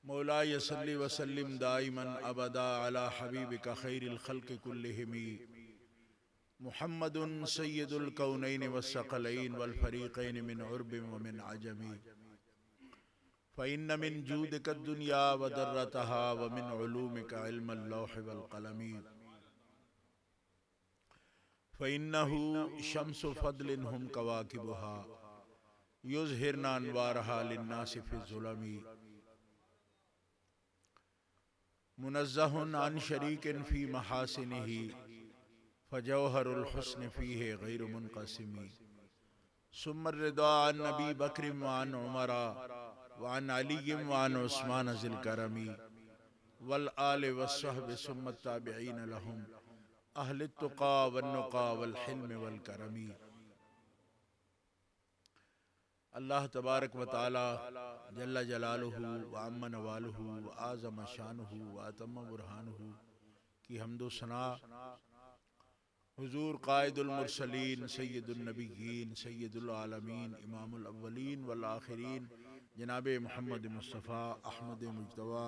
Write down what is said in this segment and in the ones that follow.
मौला यसल्ली वसल्लिम दाइमन अबदा अला हबीबिका खैरिल खल्क़ि कुल्लिहिमी मुहम्मदुन सय्यदुल कौनैन वस्सक़लैन वल फ़रीक़ैन मिन उर्बिन व मिन अजमी फ़इन्न मिन जूदिका दुनिया व दर्रतहा व मिन उलूमिका इल्मल लौह वल क़लमी फ़इन्नहु शम्सु फ़द्लिन हुम कवाकिबुहा युज़हिरना अनवारहा लिन्नासि फ़ी ज़ुलमी मुनज़्ज़हुन अन शरीकिन फ़ी महासिनिही फ़जौहरुल हुस्न फ़ीहि गैरु मुनक़सिमी सुम्मा रिदा अन नबी बकर व अन उमर व अन अली व अन उस्मान ज़िल करमी वल आल वस्सहब सुम्मा ताबिईन लहुम अहलित तुक़ा वन्नुक़ा वल हिल्म वल करमी। अल्लाह तबारक व तआला जल्ल जलालुहु व अम्मा नवालुहु व आज़म शानुहु व अतम्म बुरहानुहु की हम्दो सना हुज़ूर क़ाइदुल मुरसलीन सय्यदुन नबिय्यीन सय्यदुल आलमीन इमामुल अव्वलीन वल आखिरीन जनाब मोहम्मद मुस्तफ़ा अहमद मुज्तबा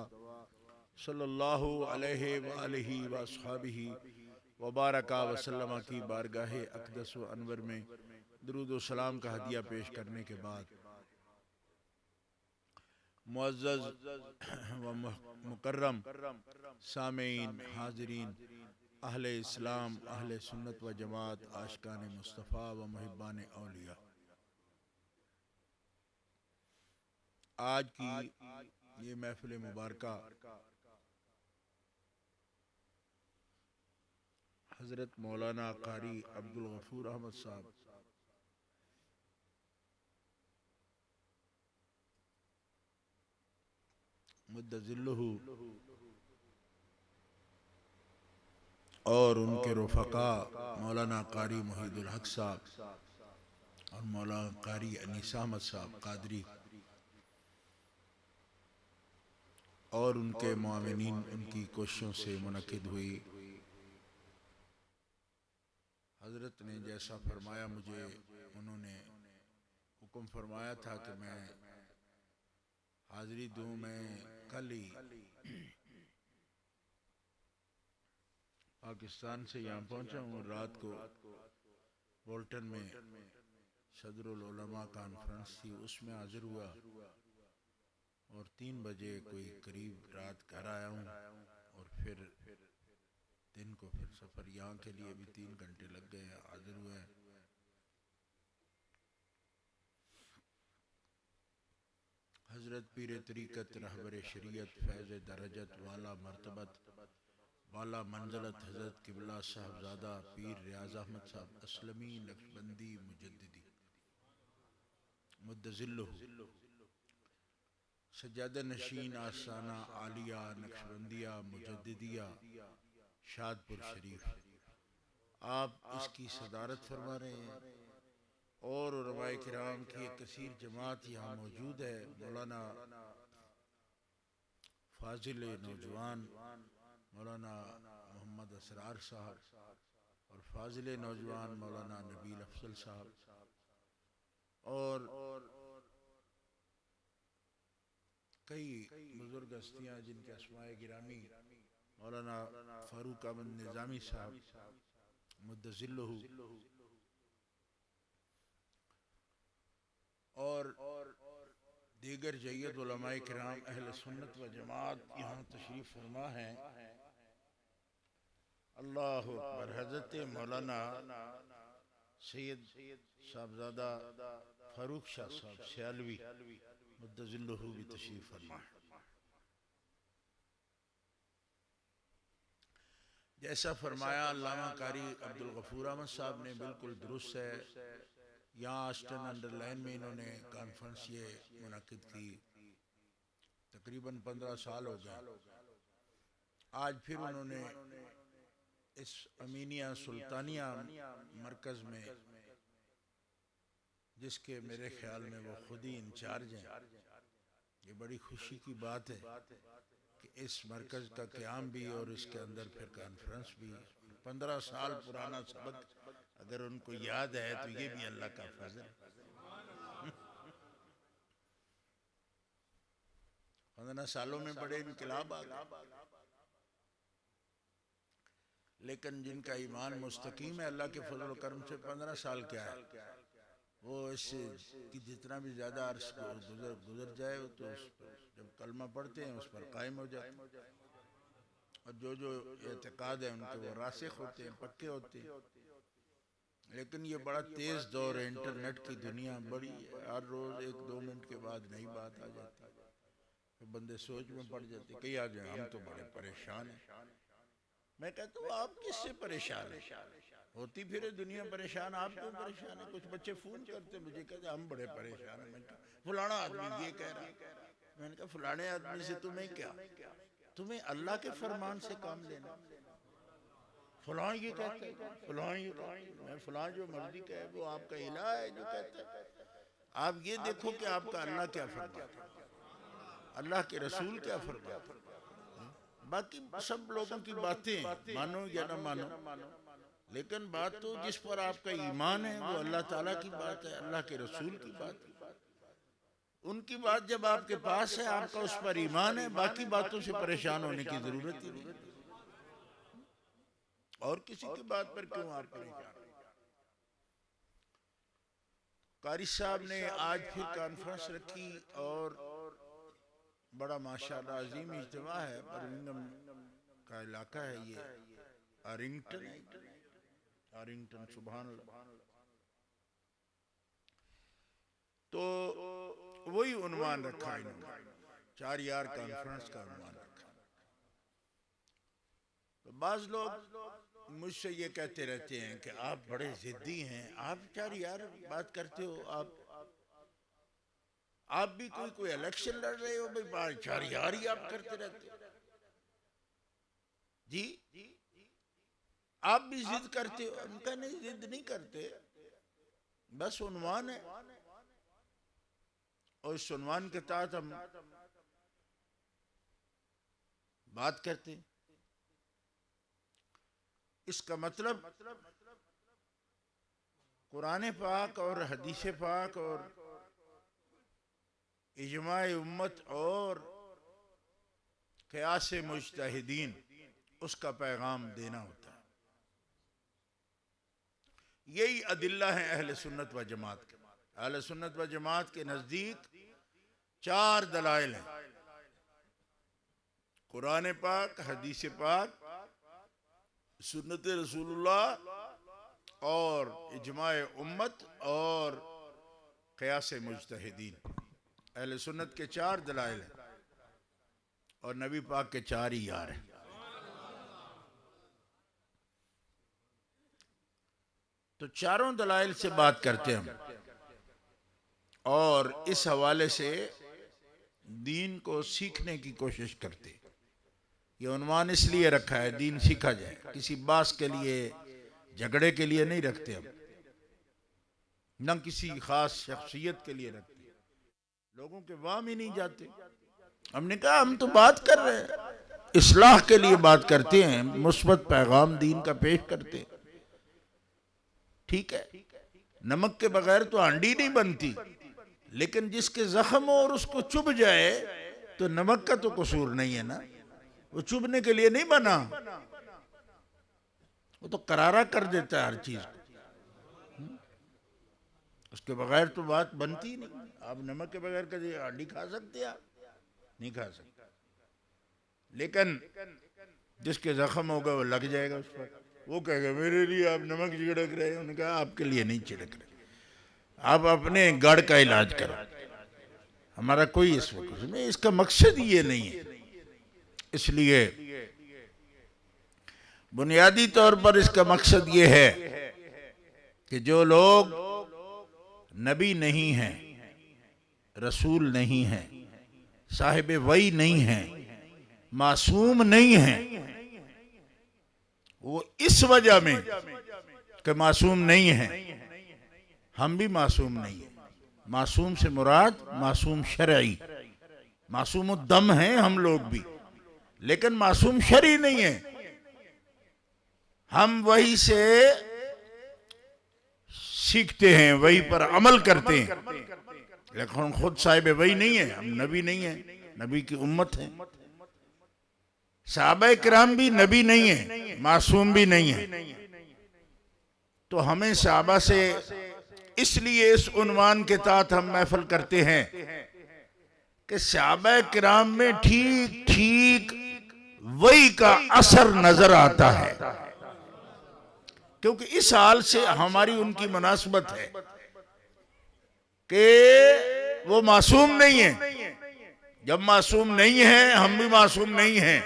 सल्लल्लाहु अलैहि व आलिहि व अस्हाबिहि व बारका व सल्लम की बारगाह अक़दस व अनवर में दुरूद व सलाम का हदिया पेश करने के बाद मुअज़्ज़ज़ व मुकर्रम सामीन हाज़रीन अहले इस्लाम अहले सुन्नत व जमात आशिकान मुस्तफ़ा व मुहिब्बान औलिया, आज की ये महफ़िल मुबारका हज़रत मौलाना कारी अब्दुल गफ़ूर अहमद साहब मुद्दज़िल्लुहु और उनके रुफ़क़ा मौलाना कारी मुहीदुल हक साहब और मौलाना कारी अनीस अहमद साहब कादरी और उनके मुआविनीन उनकी कोशिशों से मुनक़िद हुई। हज़रत ने जैसा फरमाया, मुझे उन्होंने हुक्म फरमाया था कि मैं हाज़िरी दूँ। मैं कल ही पाकिस्तान से यहाँ पहुँचा हूँ। रात को बोल्टन में सदरुल उलमा कॉन्फ्रेंस थी, उसमें हाजिर हुआ और 3 बजे कोई करीब रात घर आया हूँ और फिर दिन को फिर सफ़र यहाँ के लिए भी 3 घंटे लग गए, हाजिर हुए। हज़रत पीर तरीक़त रहबर शरीयत फैज़ दरजत वाला मर्तबत वाला मंज़लत हज़रत क़िबला साहबज़ादा पीर रियाज़ अहमद साहब असलमी नक्शबंदी मुजद्दिदी मुद्दज़िल्लुहु सज्जादा नशीन आस्ताना आलिया नक्शबंदिया मुजद्दिदिया शादपुर शरीफ, आप इसकी सदारत फरमा रहे हैं और उलमाए किराम की एक कसीर जमात यहाँ मौजूद है। मौलाना फाजिल नौजवान मौलाना मोहम्मद असरार साहब और फाजिल नौजवान मौलाना नबील अफजल साहब और कई बुजुर्ग हस्तियाँ जिनके अस्माए गिरामी मौलाना फारूक अहमद निज़ामी साहब मुद्दज़िल्लुहु और दीगर जय्यद उलमाए किराम अहले सुन्नत व जमात यहाँ तशरीफ़ फरमा है। अल्लाह अकबर। हज़रत मौलाना सैयद साहबज़ादा फारूक शाह साहब सियालवी मुद्दज़िल्लुहु भी तशरीफ़ फरमा है। जैसा फरमाया अल्लामा कारी अब्दुल गफ़ूर अहमद साहब ने, बिल्कुल दुरुस्त है। यहाँ आस्टन अंडरलाइन में इन्होंने कॉन्फ्रेंस ये मुनक़िद की, तकरीबन 15 साल हो गए। आज फिर उन्होंने इस अमीनिया सुल्तानिया मरकज़ में, जिसके मेरे ख्याल में वो खुद ही इंचार्ज हैं, ये बड़ी खुशी की बात है कि इस मरकज़ का क़याम भी और इसके अंदर फिर कॉन्फ्रेंस भी। 15 साल पुराना सबक अगर उनको याद है तो ये भी अल्लाह का फजल। 15 सालों में बड़े इनकलाब आ गए। लेकिन जिनका ईमान मुस्तकीम है अल्लाह के फजल व करम से 15 साल क्या है, वो इससे कि जितना भी ज़्यादा अर्श गुजर जाए तो उस पर जब कलमा पढ़ते हैं उस पर कायम हो जाते हैं, और जो एतकाद है उनके वो रासिख होते हैं, पक्के होते हैं। लेकिन ये बड़ा तेज़ दौर है, इंटरनेट की दुनिया बड़ी है, हर रोज़ 1-2 मिनट के बाद नई बात आ जाती है, तो बंदे सोच में पड़ जाते, कहीं आ जाए हम तो बड़े परेशान हैं। मैं कहता हूँ आप किससे परेशान है, होती फिर दुनिया परेशान, आप क्यों परेशान है? कुछ बच्चे फोन करते मुझे, कहते हम बड़े परेशान हैं। मैंने कहा फलाना आदमी ये कह रहा है, मैंने कहा फलाने आदमी से तुम्हें क्या, तुम्हें अल्लाह के फरमान से काम लेना। फलां ये कहता है, फलां ये कहता है, मैं फलां जो मर्जी कहे वो आपका इलाह है जो कहता है। आप ये देखो कि आपका अल्लाह क्या फरमाता है, अल्लाह के रसूल क्या फरमाता है। बाकी सब लोगों की बातें मानो या ना मानो, लेकिन बात तो जिस पर आपका ईमान है वो अल्लाह ताला की बात है, अल्लाह के रसूल की बात है। उनकी बात जब आपके पास है, आपका उस पर ईमान है, बाकी बातों से परेशान होने की जरूरत ही नहीं। और किसी की बात पर क्यों आप परेशान? कारी साहब ने आज फिर कॉन्फ्रेंस रखी और बड़ा माशाल्लाह अजीम इज्तिमा है। बर्मिंघम का इलाका है ये, आरिंगटन सुभान अल्लाह। तो वही उन्वान रखा इन्होंने, 4 यार कॉन्फ्रेंस का उन्वान रखा। तो बाज लोग मुझसे ये कहते रहते हैं कि आप बड़े जिद्दी हैं, आप 4 यार बात करते हो, आप भी कोई इलेक्शन लड़ रहे हो भाई, 4 यार ही आप करते रहते हो जी, आप भी जिद करते हो। उनका नहीं, जिद नहीं करते, बस उन्वान है और इस उन्वान के तहत हम बात करते हैं। इसका मतलब कुरान पाक और हदीस पाक और इजमाए उम्मत और क़यास मुज्तहिदीन, उसका पैगाम देना होता है। यही अदिल्ला है अहले सुन्नत व जमात के। अहले सुन्नत व जमात के नजदीक 4 दलाइल हैं, कुरान पाक, हदीस पाक, सुन्नत रसूलुल्लाह और इजमाए उम्मत और क़यास मुज्तहिदीन। अहले सुन्नत के 4 दलाइल हैं और नबी पाक के 4 ही यार हैं। तो चारों दलाइल से बात करते हैं हम, और इस हवाले से दीन को सीखने की कोशिश करते हैं। ये उन्वान इसलिए रखा है दीन सीखा जाए, किसी बास के लिए, झगड़े के लिए नहीं रखते हम, न किसी खास शख्सियत के लिए रखते, लोगों के वाम ही नहीं जाते। हमने कहा हम तो बात कर रहे हैं, इस्लाह के लिए बात करते हैं, मुस्बत पैगाम दीन का पेश करते हैं। ठीक है, नमक के बगैर तो हांडी नहीं बनती, लेकिन जिसके जख्म हो और उसको चुभ जाए तो नमक का तो कसूर नहीं है ना, वो चुभने के लिए नहीं बना, वो तो करारा कर देता है हर चीज को, उसके बगैर तो बात बनती नहीं। आप नमक के बगैर कभी हांडी खा सकते, आप नहीं खा सकते, लेकिन जिसके जख्म होगा वो लग जाएगा उस पर, वो कहेगा मेरे लिए आप नमक छिड़क रहे हैं। उन्होंने कहा आपके लिए नहीं छिड़क रहे, आप अपने गढ़ का इलाज करो, हमारा कोई इस वक्त नहीं, इसका मकसद ये नहीं है। इसलिए बुनियादी तौर पर इसका मकसद ये है कि जो लोग नबी नहीं हैं, रसूल नहीं हैं, साहिब वही नहीं हैं, मासूम नहीं हैं, वो इस वजह में कि मासूम नहीं है, हम भी मासूम नहीं है। मासूम से मुराद मासूम शरई, मासूम दम है हम लोग भी, लेकिन मासूम शरई नहीं है। हम वही से सीखते हैं, वही पर अमल करते हैं, लेकिन खुद साहिब वही नहीं है, हम नबी नहीं है, नबी की उम्मत हैं। सहाबा किराम भी नबी नहीं है, मासूम भी नहीं है। तो हमें सहाबा से इसलिए इस उन्वान के तहत हम महफिल करते हैं कि सहाबा किराम में ठीक ठीक वही का असर नजर आता है, क्योंकि इस हाल से हमारी उनकी मुनासबत है कि वो मासूम नहीं है। जब मासूम नहीं है, हम भी मासूम नहीं हैं।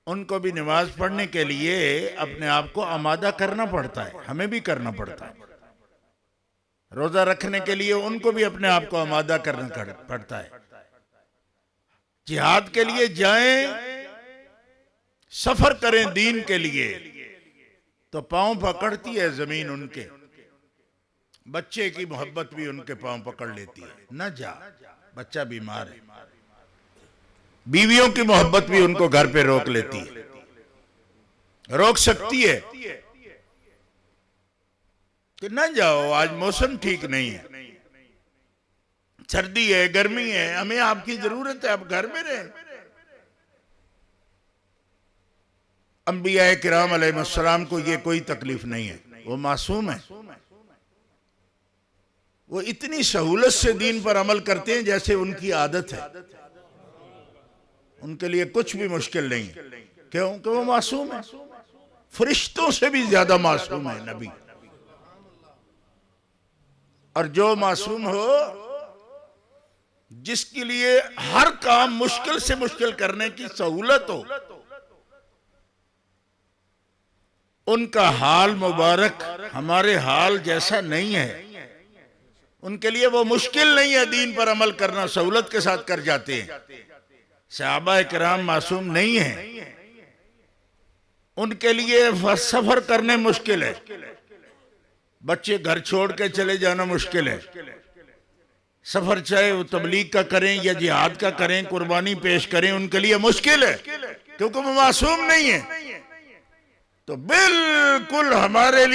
उनको भी नमाज पढ़ने के लिए अपने आप को आमादा करना पड़ता है, हमें भी करना पड़ता है। रोजा रखने के लिए उनको भी अपने आप को आमादा करना पड़ता है। जिहाद के लिए जाएं, सफर करें दीन के लिए, तो पांव पकड़ती है जमीन उनके। बच्चे की मोहब्बत भी उनके पांव पकड़ लेती है, न जा, बच्चा बीमार है। बीवियों की मोहब्बत भी उनको घर पे रोक लेती है, रोक सकती है कि न जाओ, आज मौसम ठीक नहीं है, सर्दी है, गर्मी है, हमें आपकी जरूरत है, आप घर में रहें। अंबिया किराम अलैहिस्सलाम को ये कोई तकलीफ नहीं है, वो मासूम है। वो इतनी सहूलत से दीन पर अमल करते हैं जैसे उनकी आदत है। उनके लिए कुछ भी मुश्किल नहीं, क्योंकि वो मासूम है। फरिश्तों से भी ज्यादा मासूम है नबी। और जो मासूम हो, जिसके लिए हर काम मुश्किल से मुश्किल करने की सहूलत हो, उनका हाल मुबारक हमारे हाल जैसा नहीं है। उनके लिए वो मुश्किल नहीं है दीन पर अमल करना, सहूलत के साथ कर जाते हैं। सहाबा किराम मासूम नहीं है, उनके लिए सफर करने मुश्किल है। बच्चे घर छोड़ के चले जाना मुश्किल है। सफर चाहे वो तबलीग का करें या जिहाद का करें, कुर्बानी पेश करें, उनके लिए मुश्किल है, क्योंकि वो मासूम नहीं है। तो बिल्कुल हमारे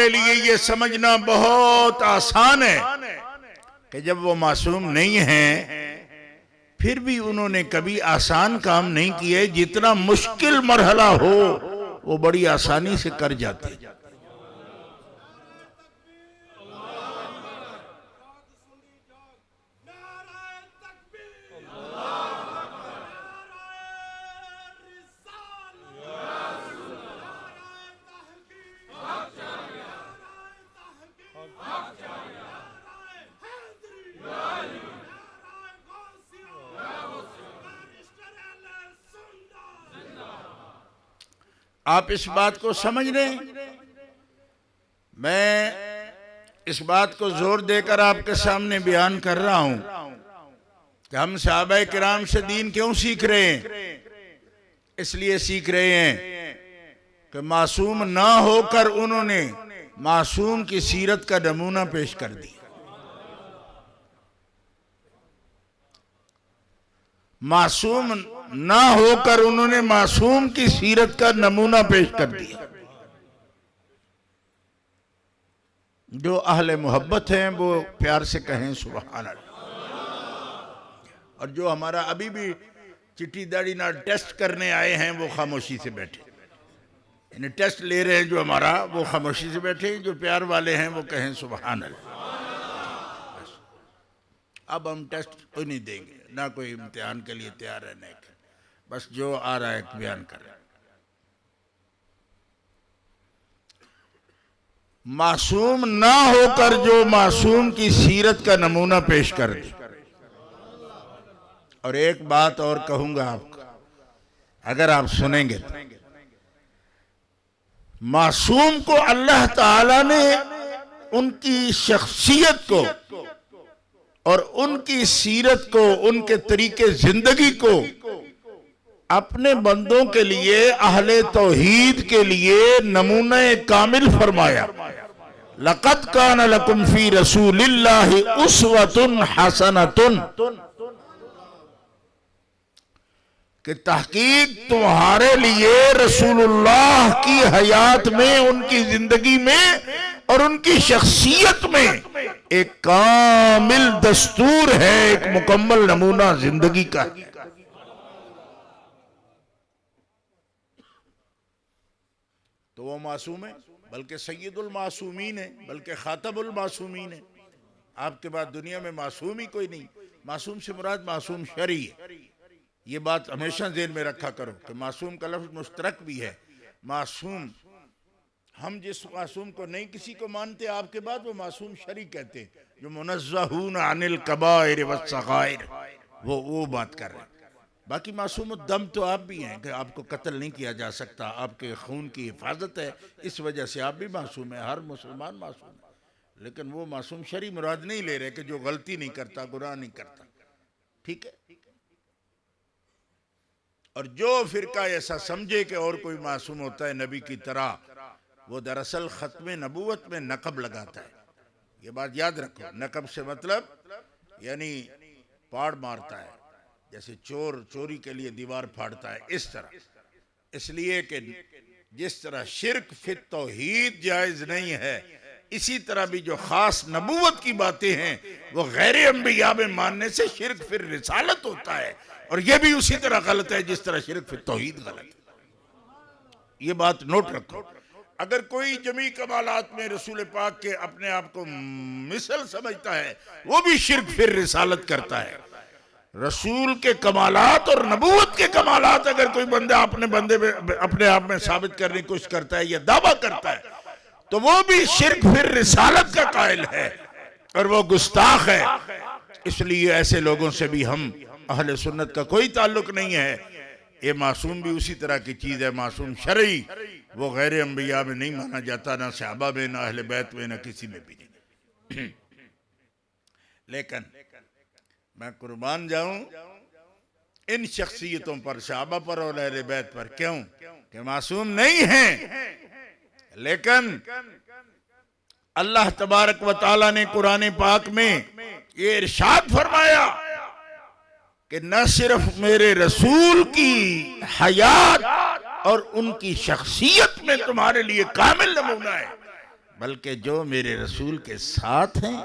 लिए ये समझना बहुत आसान है कि जब वो मासूम नहीं है, फिर भी उन्होंने कभी आसान काम नहीं किए। जितना मुश्किल मरहला हो वो बड़ी आसानी से कर जाते। आप इस बात को समझ लें, मैं इस बात को जोर देकर आपके सामने बयान कर रहा हूं कि हम सहाबा किराम से दीन क्यों सीख रहे हैं। इसलिए सीख रहे हैं कि मासूम ना होकर उन्होंने मासूम की सीरत का नमूना पेश कर दिया। मासूम ना होकर उन्होंने मासूम की सीरत का नमूना पेश कर दिया। जो अहले मोहब्बत हैं वो प्यार से कहें सुभान अल्लाह। और जो हमारा अभी भी चिट्ठी दाढ़ी ना टेस्ट करने आए हैं वो खामोशी से बैठे, इन्हें टेस्ट ले रहे हैं जो हमारा, वो खामोशी से बैठे। जो प्यार वाले हैं वो कहें सुभान अल्लाह। अब हम टेस्ट कोई नहीं देंगे, ना कोई इम्तिहान के लिए तैयार है, नहीं, बस जो आ रहा है बयान कर रहे हैं। मासूम ना होकर जो मासूम की सीरत का नमूना पेश कर दे। और एक बात और कहूंगा आपको, अगर आप सुनेंगे तो, मासूम को अल्लाह ताला ने उनकी शख्सियत को और उनकी सीरत को, उनके तरीके जिंदगी को अपने बंदों के लिए, अहले तौहीद के लिए नमूने कामिल फरमाया। लक़द कान लकुम फी रसूलिल्लाहि उस्वतुन हसनतुन, कि तहकीक तुम्हारे लिए रसूलुल्लाह की हयात में, उनकी जिंदगी में और उनकी शख्सियत में एक कामिल दस्तूर है, एक मुकम्मल नमूना जिंदगी का। तो वो मासूम है, बल्कि सैयदुल मासूमीन है, बल्कि खातमुल मासूमीन है। आपके बाद दुनिया में मासूम ही कोई नहीं। मासूम से मुराद मासूम शरई है। ये बात हमेशा ज़हन में रखा करो कि मासूम का लफ्ज़ मुश्तरक भी है। मासूम, हम जिस मासूम को नहीं किसी को मानते आपके बाद, वो मासूम शरई कहते हैं, जो मुनज़्ज़हून अनिल कबाइर वस्सगाइर, वो बात कर रहे हैं। बाकी मासूम दम तो आप भी हैं कि आपको कत्ल नहीं किया जा सकता, आपके खून की हिफाजत है, इस वजह से आप भी मासूम हैं। हर मुसलमान मासूम है, लेकिन वो मासूम शरई मुराद नहीं ले रहे कि जो गलती नहीं करता, गुनाह नहीं करता। ठीक है। और जो फिरका ऐसा समझे कि और कोई मासूम होता है नबी की तरह, वो दरअसल खत्म नबूवत में नकब लगाता है। ये बात याद रखो। नकब से मतलब यानी पाड़ मारता है, जैसे चोर चोरी के लिए दीवार फाड़ता है, इस तरह। इसलिए कि जिस तरह शिर्क फिर तौहीद जायज नहीं है, इसी तरह भी जो खास नबूवत की बातें हैं वो गैर अंबिया में मानने से शिर्क फिर रिसालत होता है, और ये भी उसी तरह गलत है जिस तरह शिर्क फिर तौहीद गलत है। ये बात नोट रखो। अगर कोई जमी कमालात में रसूल पाक के अपने आप को मिसल समझता है, वो भी शिर्क फिर रिसालत करता है। रसूल के कमालात और नबूवत के कमालात अगर कोई बंदा अपने आप में साबित करने की कोशिश करता है या दावा करता है, तो वो भी शिर्क फिर रिसालत का कायल है और वो गुस्ताख है। इसलिए ऐसे लोगों से भी हम अहले सुन्नत का कोई ताल्लुक नहीं है। ये मासूम भी उसी तरह की चीज है, मासूम शरई, वो गैर अंबिया में नहीं माना जाता, ना सहाबा में, ना अहले बैत में, ना किसी में भी नहीं। लेकिन मैं कुर्बान जाऊं इन शख्सियतों पर, सहाबा पर और अहले बैत पर। क्यों? कि मासूम नहीं हैं। लेकिन अल्लाह तबारक व तआला ने कुरान पाक में ये इरशाद फरमाया कि न सिर्फ मेरे रसूल की हयात और उनकी शख्सियत में तुम्हारे लिए कामिल नमूना है, बल्कि जो मेरे रसूल के साथ हैं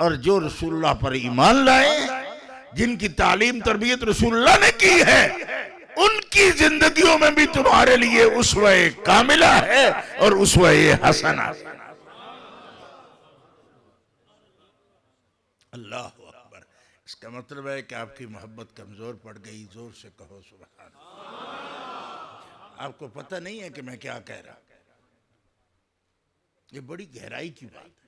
और जो रसूलुल्लाह पर ईमान लाए, जिनकी तालीम तरबियत रसूलुल्लाह ने की है, उनकी जिंदगियों में भी तुम्हारे लिए उसवे कामिला है और उसवे हसना। अल्लाह अकबर। इसका मतलब है कि आपकी मोहब्बत कमजोर पड़ गई। जोर से कहो सुभान। आपको पता नहीं है कि मैं क्या कह रहा। ये बड़ी गहराई की बात है।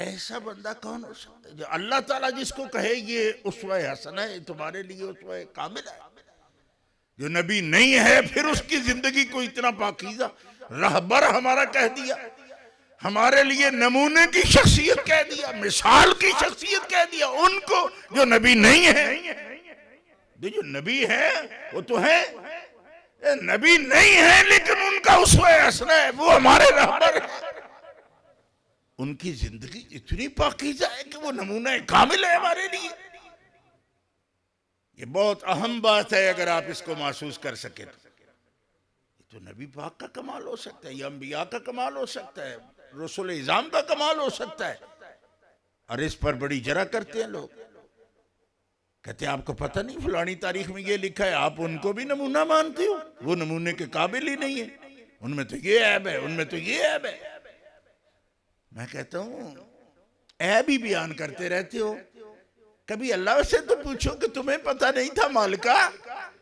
ऐसा बंदा कौन हो सकता है जो अल्लाह ताला जिसको कहे ये उसवे हसना है, तुम्हारे लिए उसवे कामिल है। जो नबी नहीं है फिर उसकी जिंदगी को इतना पाकीज़ा रहबर हमारा कह दिया, हमारे लिए नमूने की शख्सियत कह दिया, मिसाल की शख्सियत कह दिया उनको जो नबी नहीं है। जो नबी है वो तो है, नबी नहीं है लेकिन उनका उसवे हसना है, वो हमारे रहबर है। उनकी जिंदगी इतनी पाकीज़ा है कि वो नमूना कामिल है हमारे लिए। ये बहुत अहम बात है। अगर आप इसको महसूस कर सके तो नबी पाक का कमाल हो सकता है, या अंबिया का कमाल हो सकता है, रसूल इज़ाम का कमाल हो सकता है। और इस पर बड़ी जरा करते हैं लोग, कहते हैं आपको पता नहीं फलानी तारीख में ये लिखा है, आप उनको भी नमूना मानते हो, वो नमूने के काबिल ही नहीं है, उनमें तो ये ऐब है, उनमें तो ये ऐब है। मैं कहता हूं ऐब ही बयान करते रहते हो, कभी अल्लाह से तो पूछो कि तुम्हें पता नहीं था मालिका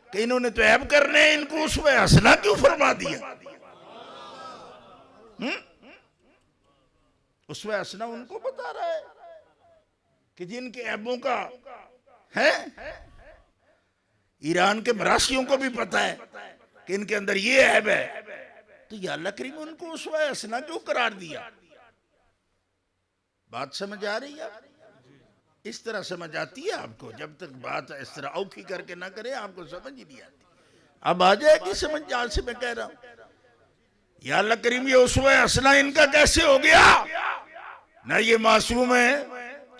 कि इन्होंने तो ऐब करने हैं, इनको उसमें हंसना क्यों फरमा दिया। उसमें हंसना उनको बता रहा है कि जिनके ऐबों का है। ईरान के मरासियों को भी पता है कि इनके अंदर ये ऐब है, तो या अल्लाह करीम उनको उसमें हंसना क्यों करार दिया। बात समझ आ रही है? इस तरह समझ आती है आपको? जब तक बात इस तरह औखी करके ना करे आपको समझ ही नहीं आती। अब आ जाएगी समझ, जहां से मैं कह रहा हूं या अल्लाह करीम ये उसमें हंसना इनका कैसे हो गया। ना ये मासूम है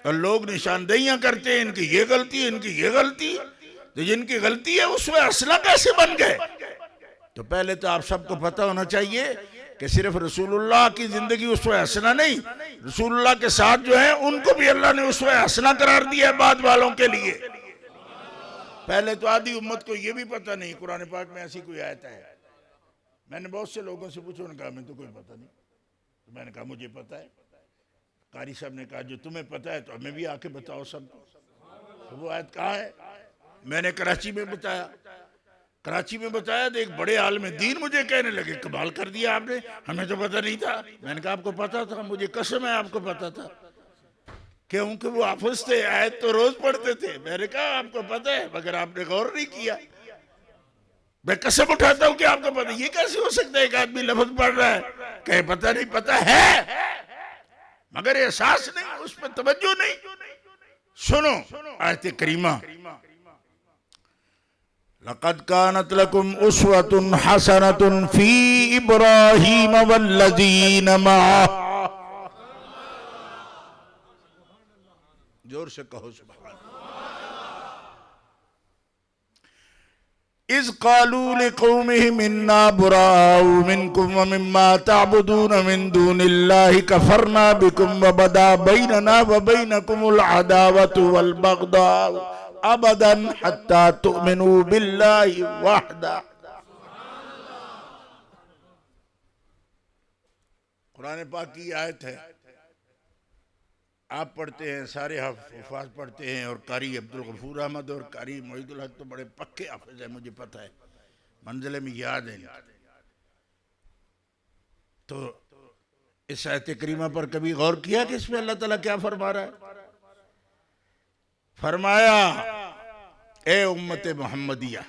और लोग निशानदेहियां करते हैं इनकी ये गलती है, इनकी ये गलती, तो जिनकी गलती है उसमें हंसना कैसे बन गए। तो पहले तो आप सबको पता होना चाहिए कि सिर्फ रसूलुल्लाह की जिंदगी उसवे हसना नहीं, रसूलुल्लाह के साथ जो है उनको भी अल्लाह ने उसवे हसना करार दिया है बाद वालों के लिए। पहले तो आधी उम्मत को ये भी पता नहीं कुरान पाक में ऐसी कोई आयत है। मैंने बहुत से लोगों से पूछा, उन्होंने कहा हमें तो कोई पता नहीं। तो मैंने कहा मुझे पता है। कारी साहब ने कहा जो तुम्हें पता है तो हमें भी आके बताओ सबको। तो वो आयत कहाँ है? मैंने कराची में बताया। कराची में बताया तो एक बड़े आलिम दीन मुझे कहने लगे कमाल कर दिया आपने, हमें तो पता नहीं था। मैंने कहा आपको पता था? मुझे कसम है आपको पता था, क्योंकि वो हाफिज थे, आयत तो रोज पढ़ते थे। मैंने कहा आपको पता है मगर आपने गौर नहीं किया। मैं कसम उठाता हूँ कि आपको पता। ये कैसे हो सकता है एक आदमी लफ्ज पढ़ रहा है कहे पता नहीं, पता है मगर एहसास नहीं, उस पर तवज्जो नहीं। सुनो आयत करीमा, लक़द कानत लकुम उस्वतुन हसनतुन फी इब्राहीम वल्लज़ीन मअहु। जोर से कहो सुभान। इज़ क़ालू लिक़ौमिहिम इन्ना बुराउ मिनकुम व मिम्मा तअबुदून मिन दूनिल्लाहि कफ़रना बिकुम व बदा बैनना व बैनकुमुल अदावतु वल बग़दाउ अबदन हत्ता तु'मिनू बिल्लाहि वहदा। कुरान पाक की आयत है, आप पढ़ते हैं, सारे हुफ़ाज़ पढ़ते हैं, और कारी अब्दुल गफूर अहमद और कारी मोहिदुल हक तो बड़े पक्के हाफ़िज़ हैं, मुझे पता है, मंजिले में याद है। तो इस आयत करीमा पर कभी गौर किया कि इसमें अल्लाह ताला क्या फरमा रहा है? फरमाया ए उम्मत मोहम्मदिया,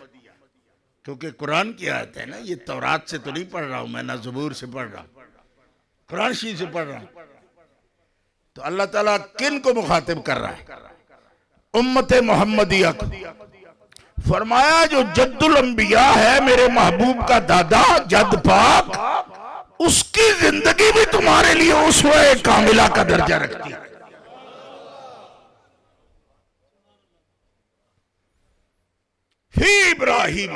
क्योंकि कुरान की आयत है ना, ये तौरात से तो नहीं पढ़ रहा हूं मैं, ना ज़बूर से पढ़ रहा हूं, कुरान शरीफ से पढ़ रहा हूं। तो अल्लाह ताला किन को मुखातिब कर रहा है? उम्मत मोहम्मदिया को। फरमाया जो जद्दुल अंबिया है, मेरे महबूब का दादा जद पाक, उसकी जिंदगी भी तुम्हारे लिए उसवे कामिला का दर्जा रखती है। फी इब्राहिम,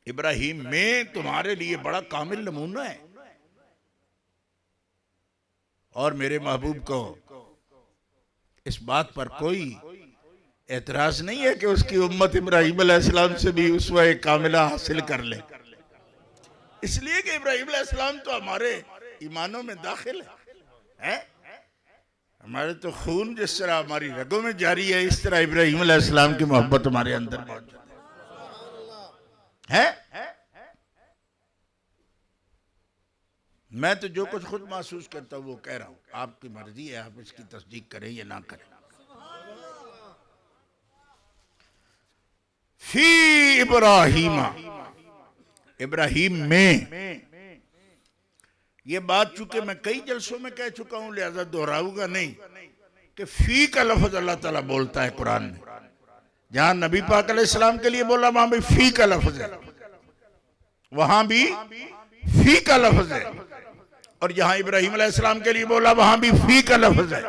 इब्राहिम में तुम्हारे लिए बड़ा कामिल नमूना है। और मेरे महबूब को इस बात पर कोई एतराज नहीं है कि उसकी उम्मत इब्राहिम अलैहिस्सलाम से भी उसवा कामिला हासिल कर ले, इसलिए कि इब्राहिम अलैहिस्सलाम तो हमारे ईमानों में दाखिल है। हमारे तो खून जिस तरह हमारी रगों में जारी है, इस तरह इब्राहिम अलैहिस्सलाम की मोहब्बत हमारे अंदर मौजूद है। मैं तो जो कुछ खुद महसूस करता हूँ वो कह रहा हूँ, आपकी मर्जी है, आप इसकी तस्दीक करें या ना करें। फी इब्राहीमा, इब्राहिम में, ये बात चूंकि मैं कई जलसों में कह चुका हूं लिहाजा दोहराऊंगा नहीं, कि फी का लफ्ज अल्लाह ताला बोलता है कुरान में। जहां नबी पाक अलैहिस्सलाम के लिए बोला वहां भी फी का लफ्ज है, वहां भी फी का लफ्ज है, और जहां इब्राहिम अलैहिस्सलाम के लिए बोला वहां भी फी का लफ्ज है।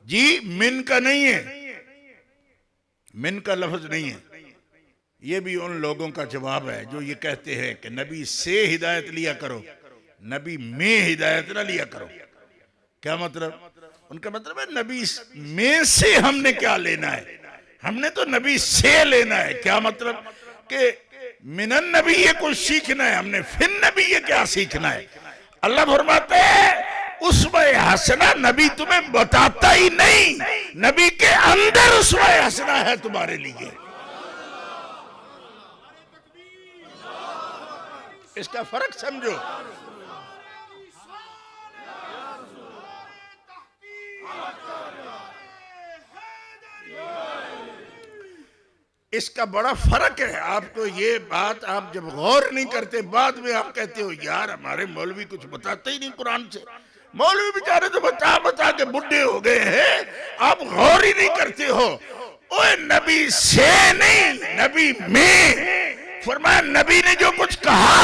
जी मिन का नहीं है, मिन का लफ्ज नहीं है। ये भी उन लोगों का जवाब है जो ये कहते हैं कि नबी से हिदायत लिया करो, नबी में हिदायत ना लिया करो। क्या मतलब? उनका मतलब है नबी में से हमने क्या लेना है, हमने तो नबी से लेना है। क्या मतलब? कि मिनन नबी ये कुछ सीखना है हमने, फिर नबी ये क्या सीखना है। अल्लाह फरमाते हैं उसमें हसना नबी तुम्हें बताता ही नहीं, नबी के अंदर उसमें हसना है तुम्हारे लिए। इसका फर्क समझो। इसका बड़ा फर्क है। आपको ये बात आप जब गौर नहीं करते, बाद में आप कहते हो यार हमारे मौलवी कुछ बताते ही नहीं कुरान से। मौलवी बेचारे तो बता बता के बुढ़े हो गए हैं, आप गौर ही नहीं करते हो। ओए नबी से नहीं, नबी में। फरमाया नबी ने जो कुछ कहा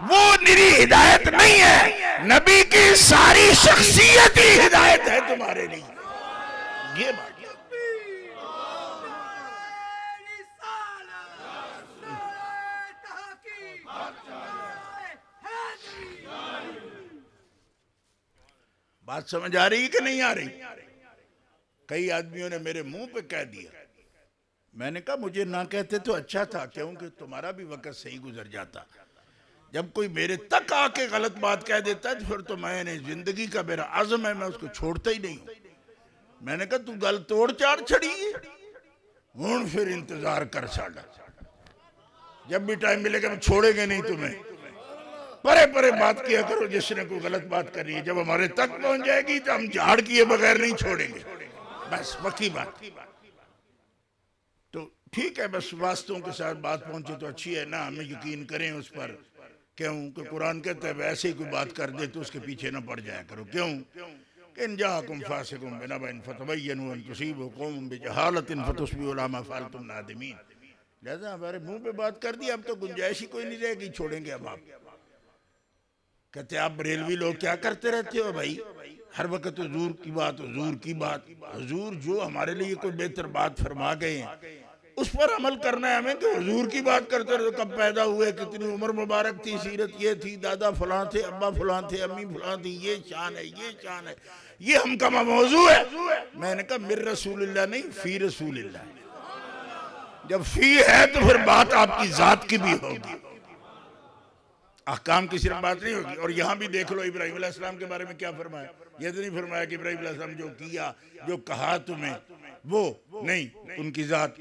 वो निरी हिदायत नहीं है, नबी की सारी शख्सियत ही हिदायत है तुम्हारे लिए। ये बात बात समझ आ रही है कि नहीं आ रही? कई आदमियों ने मेरे मुंह पे कह दिया, मैंने कहा मुझे ना कहते तो अच्छा था, क्योंकि तुम्हारा भी वक्त सही गुजर जाता। जब कोई मेरे तक आके गलत बात कह देता है तो फिर तो मैंने जिंदगी का मेरा आज़म है, मैं उसको छोड़ता ही नहीं हूं। मैंने कहा तू गल तोड़ चाड़ छड़ी हूं, फिर इंतजार कर साडा, जब भी टाइम मिलेगा हम छोड़ेंगे नहीं तुम्हें। परे परे बात किया करो जिसने कोई गलत बात करनी है, जब हमारे तक पहुंच जाएगी तो हम झाड़ किए बगैर नहीं छोड़ेंगे, बस पक्की बात। तो ठीक है, बस वास्तवों के साथ बात पहुंचे तो अच्छी है ना, हमें यकीन करें उस पर। क्यों कि कुरान कहता है वैसे ही कोई बात कर दे तो उसके पीछे न पड़ जाया करो। क्यों कि इन जाकुम फासिकुम बिनबइन फतबय्यनु अन तुसीबू कौमन बिजहालतिन फतुस्बिहू अला मा फअलतुम नादिमीन। लिहाजा हमारे मुंह पे बात कर दी, अब तो गुंजाइश ही कोई नहीं रहेगी, छोड़ेंगे हम आप। कहते आप बरेलवी लोग क्या करते रहते हो भाई, हर वक्त हुजूर की बात, हुजूर की बात। हुजूर जो हमारे लिए कोई बेहतर बात फरमा गए हैं उस पर अमल करना है हमें, कि हुजूर की बात करते रहे। कब पैदा हुए, कितनी उम्र मुबारक थी, सीरत ये थी, दादा फलां थे, अब्बा फलां थे, अम्मी फलां थी, ये शान है, ये शान है, ये हम का मौजू है। मैंने कहा मिर रसूलिल्लाह नहीं, फी रसूलिल्लाह। जब फी है तो फिर बात आपकी जात की भी होगी, अहकाम की सिर्फ बात नहीं होगी। और यहाँ भी देख लो इब्राहिम अलैहिस्सलाम के बारे में क्या फरमाया। ये तो नहीं फरमाया कि इब्राहिम अलैहिस्सलाम जो किया, जो कहा तुम्हें वो नहीं, उनकी जात।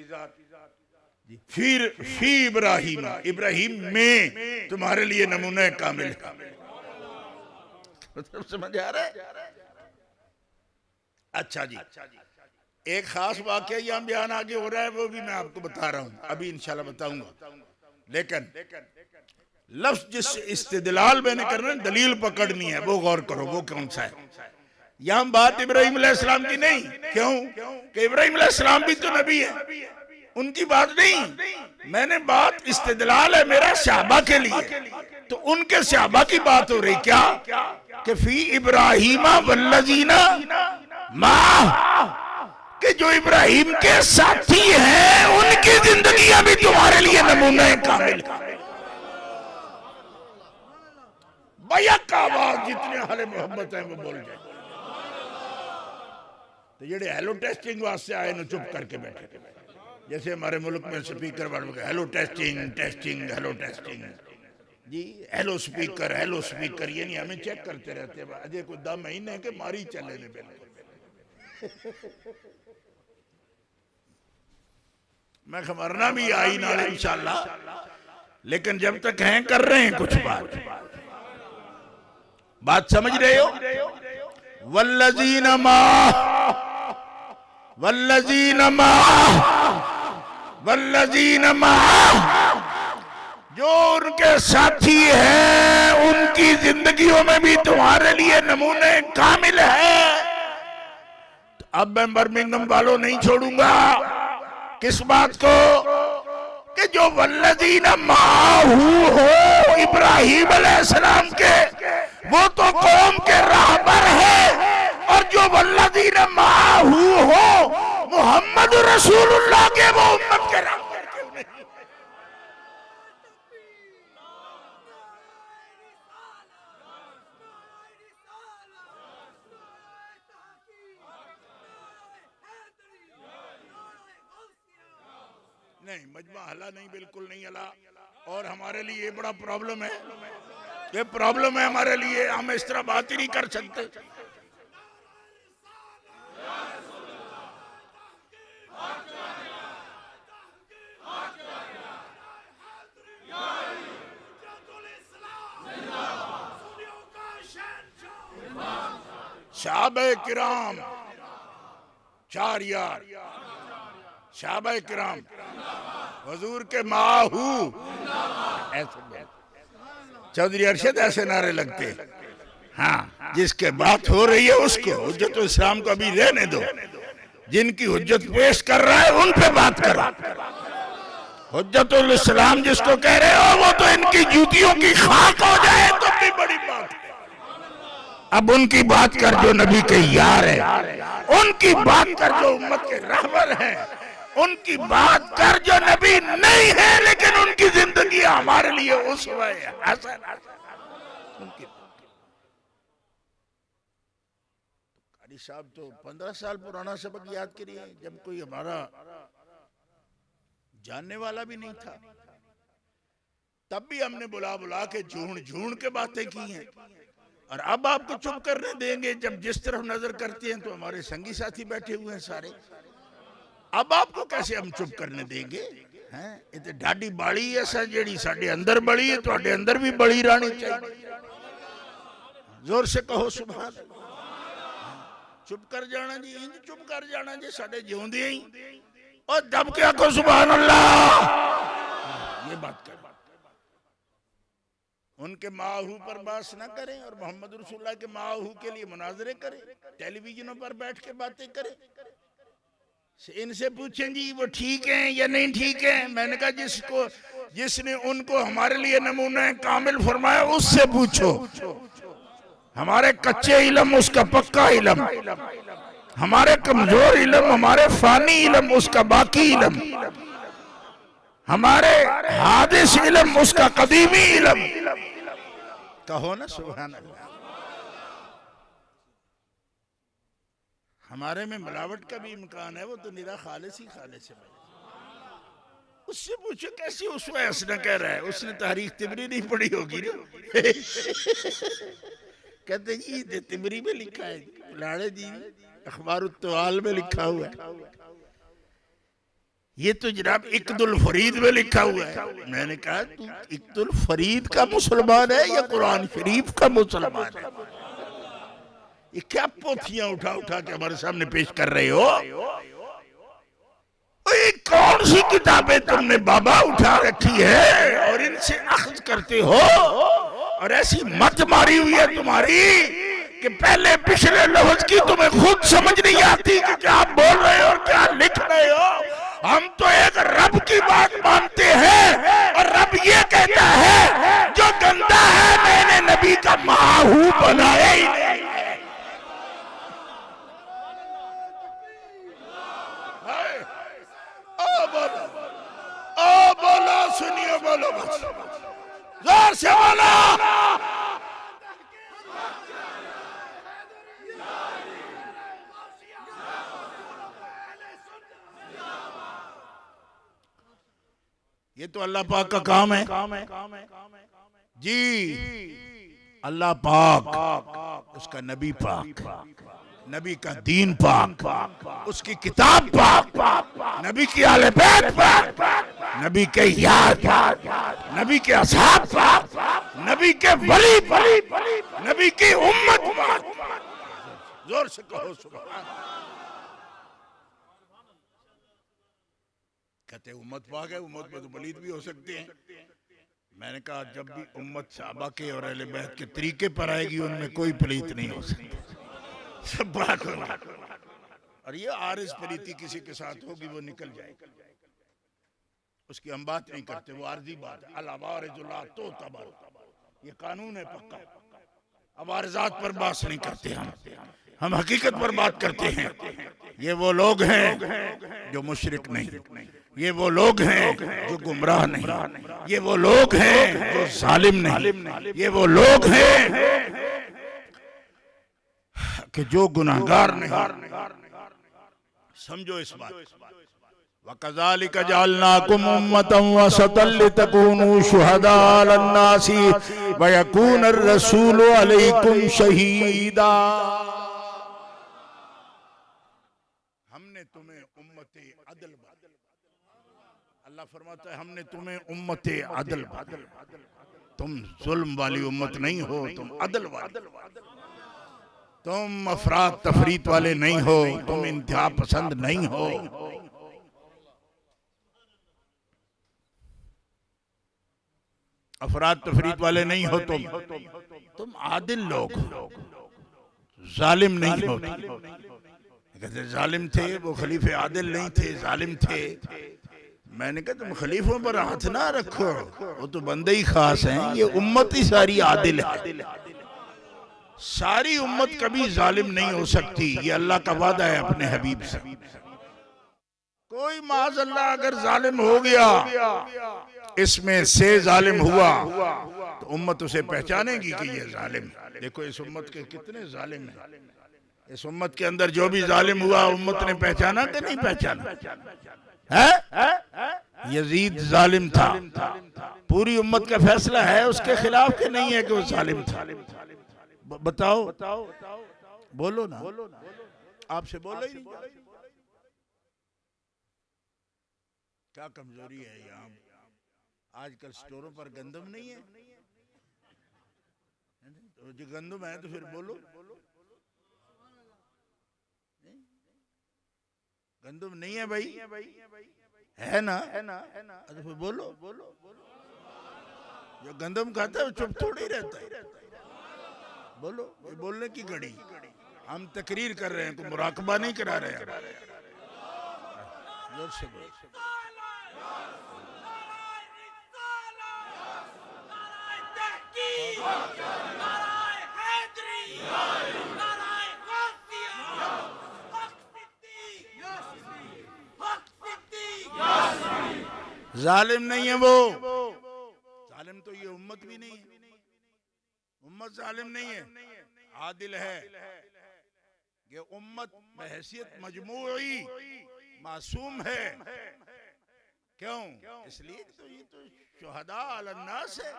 फिर फी इब्राहिम, इब्राहिम में तुम्हारे लिए नमूना कामिल है। समझ आ रहा है? अच्छा जी, एक खास वाकया यहाँ बयान आगे हो रहा है, वो भी मैं आपको बता रहा हूँ, अभी इंशाल्लाह बताऊंगा। लेकिन लफ्ज जिस इस्तेदलाल मैंने करना है, दलील पकड़नी है, वो गौर करो वो कौन सा है। यहाँ बात इब्राहिम अलैहिस्सलाम की नहीं। क्यों कि इब्राहिम अलैहिस्सलाम भी तो नबी है, उनकी बात नहीं। मैंने बात इस्तेदलाल है मेरा सहाबा के लिए, तो उनके सहाबा की बात हो रही। क्या कि फी इब्राहिमा वल्लजीना मा, कि जो इब्राहिम के साथी हैं उनकी जिंदगियां भी तुम्हारे लिए नमूना कामिल। बैक आवाज जितने हाले मोहब्बत है वो बोल जाए। तो जेडे हेलो टेस्टिंग वास्ते आए ना चुप करके बैठे, जैसे हमारे मुल्क में स्पीकर बढ़ गए, hello testing testing hello testing जी, हेलो स्पीकर, ये नहीं हमें चेक करते रहते हैं। अजय को 10 महीने के मारी चले ने पहले। मैं मरना भी आई ना इंशाल्लाह, लेकिन जब तक हैं कर रहे हैं कुछ बात समझ रहे हो। वल्लजीना मा, वल्लजीना मा, वल्लजीना मा, जो उनके साथी हैं उनकी जिंदगियों में भी तुम्हारे लिए नमूने कामिल है। तो अब मैं बर्मिंघम वालों नहीं छोड़ूंगा। किस बात को कि जो वल्लजीना माहू हो इब्राहिम अलैहिस्सलाम के, वो तो कौम के राहबर है, और जो वल्लजीना माहू हो मोहम्मद रसूलुल्लाह के, वो उम्मत के राहबर क्यों नहीं। नहीं मजमा हला नहीं, बिल्कुल नहीं हला। और हमारे लिए ये बड़ा प्रॉब्लम है, ये प्रॉब्लम है हमारे लिए, हम इस तरह बात ही नहीं कर सकते। सहाबा किराम 4 यार, सहाबा किराम हुजूर के माहू, ऐसे चौधरी अरशद ऐसे नारे लगते। हाँ, जिसके बात हो रही है उसको हुज्जतुल इस्लाम को अभी रहने दो, जिनकी हुज्जत पेश कर रहा है उन पे बात करो। हुज्जतुल इस्लाम जिसको कह रहे हो वो तो इनकी जूतियों की खाक हो जाए तो भी बड़ी बात है। अब उनकी बात कर जो नबी के यार है, उनकी बात कर जो उम्मत के रहबर हैं, उनकी बात कर जो नबी नहीं है लेकिन उनकी जिंदगी हमारे लिए उसवा है, हसन। हाजी साहब तो 15 साल पुराना सबक याद करिए, जब कोई हमारा जानने वाला भी नहीं था, तब भी हमने बुला बुला के झूठ झूठ के बातें की हैं। और अब आपको चुप करने देंगे? जब जिस तरफ नजर करते हैं तो हमारे संगी साथी बैठे हुए हैं सारे, अब आपको कैसे हम चुप करने देंगे? हैं इतने ढाडी बाड़ी ऐसा जेड़ी साडे अंदर बड़ी है, तो अंदर भी बड़ी रहनी चाहिए। जोर से कहो सुभान अल्लाह। चुप कर जाना जी, इंज चुप कर जाना जी साडे जिउंदे ही, और दब के आखो सुभान अल्लाह। ये बात कर, उनके माहू पर बास ना करें और मोहम्मद रसूलुल्लाह के माहू के लिए मुनाजरे करें, टेलीविजनों पर बैठ के बातें करें। इनसे पूछें जी वो ठीक है या नहीं ठीक है। मैंने कहा जिसने उनको हमारे लिए नमूना कामिल फरमाया उससे पूछो। हमारे कच्चे इल्म उसका पक्का इल्म, हमारे कमजोर इल्म, हमारे फानी इल्म उसका बाकी इल्म, हमारे हादिस इल्म उसका कदीमी इल्म। कहो ना सुभान अल्लाह। हमारे में मिलावट का भी इम्कान है, वो तो निरा खालिस ही खालिस है। उससे पूछो कैसी उसमें हंसना कह रहा है, उसने तारीख तिबरी नहीं पढ़ी होगी ना। कहते जी तिबरी में लिखा है, लाड़े जी अखबारुत्तवाल में लिखा हुआ है, ये तो जनाब इक्दुल फरीद में लिखा हुआ है। मैंने कहा तू इक्दुल फरीद का मुसलमान है या कुरान शरीफ का मुसलमान है? ये क्या पोथियां उठा उठा के हमारे सामने पेश कर रहे हो? ये कौन सी किताबें तुमने बाबा उठा रखी है और इनसे अख्ज करते हो? और ऐसी मत मारी हुई है तुम्हारी कि पहले पिछले लफ्ज की तुम्हें खुद समझ नहीं आती कि क्या आप बोल रहे हो और क्या लिख रहे हो। हम तो एक रब की बात मानते हैं और रब ये कहता है जो गंदा है मैंने नबी का माहू बनाया ही नहीं। ओ बोलो सुनिए, बोलो जोर से बोलो। ये तो अल्लाह पाक का काम है जी। अल्लाह पाक, उसका नबी पाक, नबी का दीन पाक, उसकी किताब पाक, नबी की आले बैत पाक, नबी के यार पाक, नबी के असहाब पाक, नबी के वली पाक, नबी की उम्मत पाक। जोर से कहो सुभान। कहते उम्मत पाक है, उम्मत में तो वलीद भी हो सकते हैं। मैंने कहा जब भी उम्मत सहाबा के और अहले बैत के तरीके पर आएगी उनमें कोई पलीत नहीं हो सकता, सब पाक होगा। और ये आरिस पलीती किसी के साथ होगी वो निकल जाएगी, उसकी हम बात नहीं करते, वो आर्जी बात है। अल-अवारिजुला तो तबर, ये कानून है पक्का। अवारिजात पर बात नहीं करते हम हकीकत पर बात करते हैं। ये वो लोग हैं जो मुशरिक नहीं, ये वो लोग हैं जो गुमराह नहीं, ये वो लोग हैं जो जालिम नहीं, ये वो लोग हैं कि जो गुनाहगार नहीं। समझो इस बात। वकज़ालिक जअलनाकुम उम्मतन वसतन लितकूनू शुहदा अलन्नासी व यकून अर्रसूलु अलैकुम शहीदा। हमने तुम्हें उम्मते अदल, अल्लाह फरमाता है हमने तुम्हें उम्मते अदल, तुम जुल्म वाली उम्मत नहीं हो, तुम अदल वाली, तुम अफराद तफरीत वाले नहीं हो, तुम इंतहा पसंद नहीं हो। अफराद तफरीत वाले नहीं हो, तुम आदिल लोग हो, जालिम नहीं हो। कहते जालिम थे वो, खलीफे आदिल नहीं थे, जालिम थे। मैंने कहा तुम खलीफों पर हाथ ना रखो, वो तो बंदे ही खास हैं, ये उम्मत ही सारी आदिल है। सारी उम्मत कभी जालिम नहीं हो सकती, ये अल्लाह का वादा है अपने हबीब से। कोई माज़ अल्लाह अगर जालिम हो गया, इसमें से जालिम हुआ, तो उम्मत उसे पहचानेगी कि ये जालिम है। देखो इस उम्मत के कितने जालिम हैं, इस उम्मत के अंदर जो भी जालिम हुआ उम्मत ने पहचाना कि नहीं पहचाना है? यजीद जालिम था, पूरी उम्मत का फैसला है उसके खिलाफ कि नहीं है कि वो जालिम था? बताओ, बोलो ना, आपसे बोलो ही नहीं। क्या कमजोरी है यहाँ? आजकल स्टोरों पर गंदम नहीं है, तो जो गंदम है तो फिर बोलो, गंदम नहीं है भाई, है ना? तो फिर बोलो। जो गंदम खाता है वो चुप थोड़ी रहता है, बोलो। ये बोलने की घड़ी, हम तकरीर कर रहे हैं, कोई मुराकबा नहीं करा रहे हैं। जोर से बोलो। जालिम नहीं है वो, जालिम तो ये उम्मत भी नहीं है, उम्मत जालिम नहीं है, आदिल है। ये उम्मत बहैसियत मजमूई मासूम है। क्यों? इसलिए तो ये तो शुहदा अलन्नास है,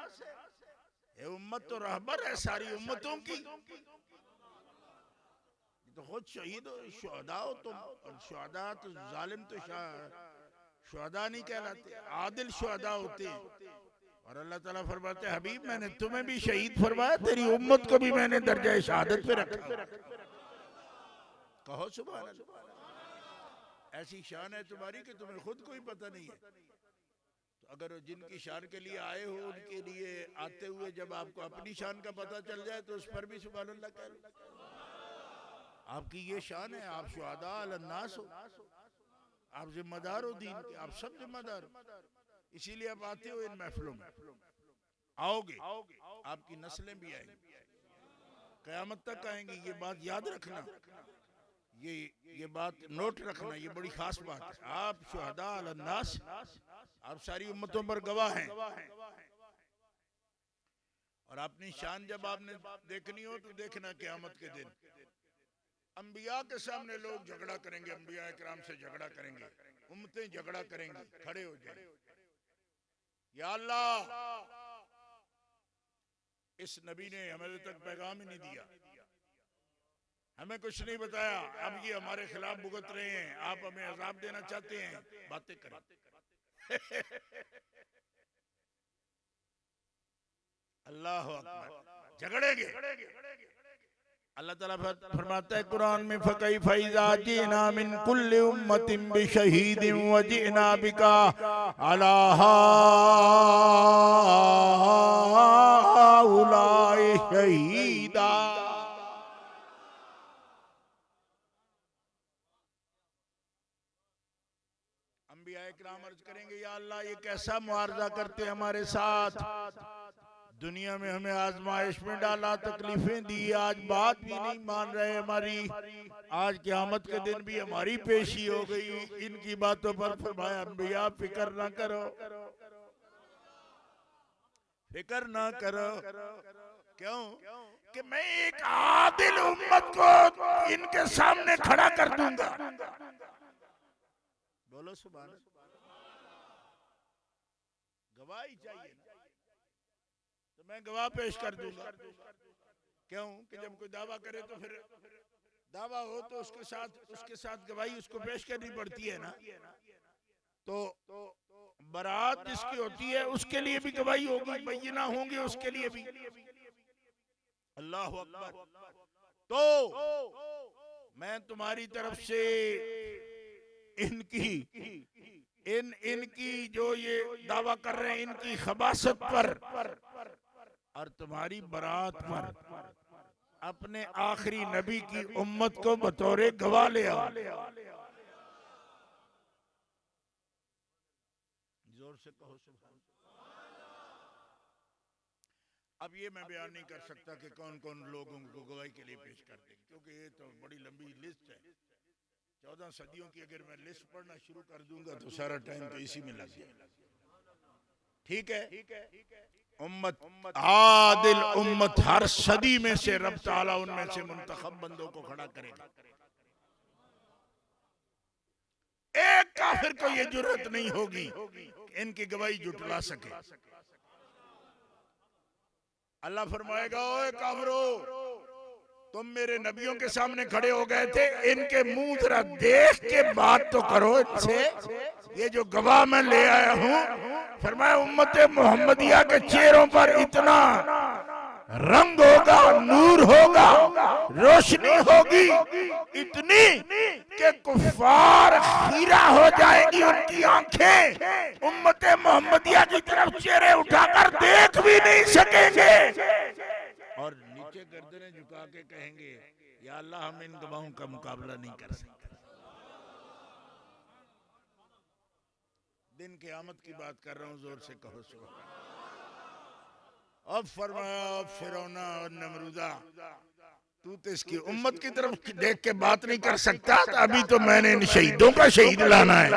ये उम्मत तो रहबर है सारी उम्मतों की। तो खुद शहीद हो, शुहदा हो तुम, और शुहदा तो जालिम तो शुहदा नहीं कहलाते, आदिल शुहदा होते हैं। और अल्लाह ताला फरमाते हैं, हबीब मैंने तुम्हें भी शहीद फरमाया, तेरी उम्मत को भी मैंने दर्जा शहादत पे रखा। कहो सुभान अल्लाह। ऐसी शान है तुम्हारी कि तुम्हें खुद कोई पता नहीं है। तो अगर जिनकी शान के लिए आए हो, उनके लिए आते हुए जब आपको अपनी शान का पता चल जाए तो उस पर भी सुभान अल्लाह कह लो। आपकी ये शान है, आप शुहदा अलन्नास हो, आप जिम्मेदार हो दीन के, आप सब जिम्मेदार हो। इसीलिए आप आते हो इन महफिलों में, आओगे, आपकी नस्लें भी आएंगी, कयामत तक आएंगी। ये बात याद रखना, ये बात नोट रखना, ये बड़ी खास बात है। आप शुहदा अलन्नास, आप सारी उम्मतों पर गवाह हैं। और अपनी शान जब आपने देखनी हो तो देखना क़यामत के दिन अंबिया के सामने लोग झगड़ा करेंगे, अंबिया इकराम से झगड़ा करेंगे, उम्मतें झगड़ा करेंगी, खड़े हो जाएंगे, या अल्लाह इस नबी ने हमें तक पैगाम ही नहीं दिया, हमें कुछ नहीं बताया, अब ये हमारे खिलाफ भुगत रहे हैं, आप हमें अजाब देना चाहते हैं, बातें करें। अल्लाह अकबर, झगड़ेंगे। अल्लाह ताला फरमाता है कुरान में, फकैफ़ इज़ा जीना मिन कुल्लि उम्मतिन बिशहीदिन व जीना बिका अला हाउलाई शहीदा। अंबिया इकराम अर्ज करेंगे, या अल्लाह ये कैसा मुआरजा करते हमारे साथ, दुनिया में हमें आजमाइश में डाला, तकलीफें दी, आज बात भी नहीं मान रहे हमारी, आज क़यामत के दिन भी हमारी पेशी हो गई। इनकी बातों पर फरमाया, अंबिया फिक्र ना करो, फिक्र ना करो। क्यों? कि मैं एक आदिल उम्मत को इनके सामने खड़ा कर दूंगा। बोलो सुभान अल्लाह। गवाही चाहिए ना, तो मैं गवाह पेश कर दूंगा। क्यों? कि जब कोई दावा करे तो फिर दावा हो तो उसके साथ गवाही उसको पेश करनी पड़ती है ना। तो बरात जिसकी होती है उसके लिए भी गवाही होगी, बय्यिना होंगे उसके लिए भी। अल्लाह अकबर। तो मैं तुम्हारी तरफ से इनकी जो ये दावा कर रहे हैं, इनकी खबासत पर और तुम्हारी बरात पर अपने आखिरी नबी की उम्मत को बतौरे गवाह ले आओ। जोर से कहो सुभान अल्लाह। अब ये मैं बयान नहीं कर सकता कि कौन कौन लोगों को गवाही के लिए पेश कर दें, क्योंकि ये तो बड़ी लंबी लिस्ट है। 14 सदियों की अगर मैं लिस्ट पढ़ना शुरू कर दूंगा तो सारा टाइम तो इसी में लग जाएगा। ठीक है, उम्मत आदिल उम्मत हर सदी में से रब ताला उनमें से मुंतखब बंदों को खड़ा करेगा। एक काफिर को ये जुर्रत नहीं होगी कि इनकी गवाही जुटला सके। अल्लाह फरमाएगा, ओए काफिरो, तुम मेरे नबियों के सामने खड़े हो गए थे, इनके मुंह जरा देख के बात तो करो इनसे। ये जो गवाह मैं ले आया हूं, फरमाया उम्मत मोहम्मदिया के चेहरों पर इतना रंग होगा, नूर होगा, रोशनी होगी इतनी कि कुफार खीरा हो जाएगी उनकी आंखें, उम्मत मोहम्मदिया की तरफ चेहरे उठाकर देख भी नहीं सकेंगे और नीचे गर्दनें झुका के कहेंगे, या अल्लाह हम इन गवाहों का मुकाबला नहीं कर सकते। दिन क़यामत की बात कर रहा हूं, जोर से कहो सुभान। अब फरमाया, फिरौना और नमरूदा, तू तो इसकी उम्मत की तरफ देख के बात नहीं कर सकता, तो अभी तो मैंने इन शहीदों का शहीद लाना है।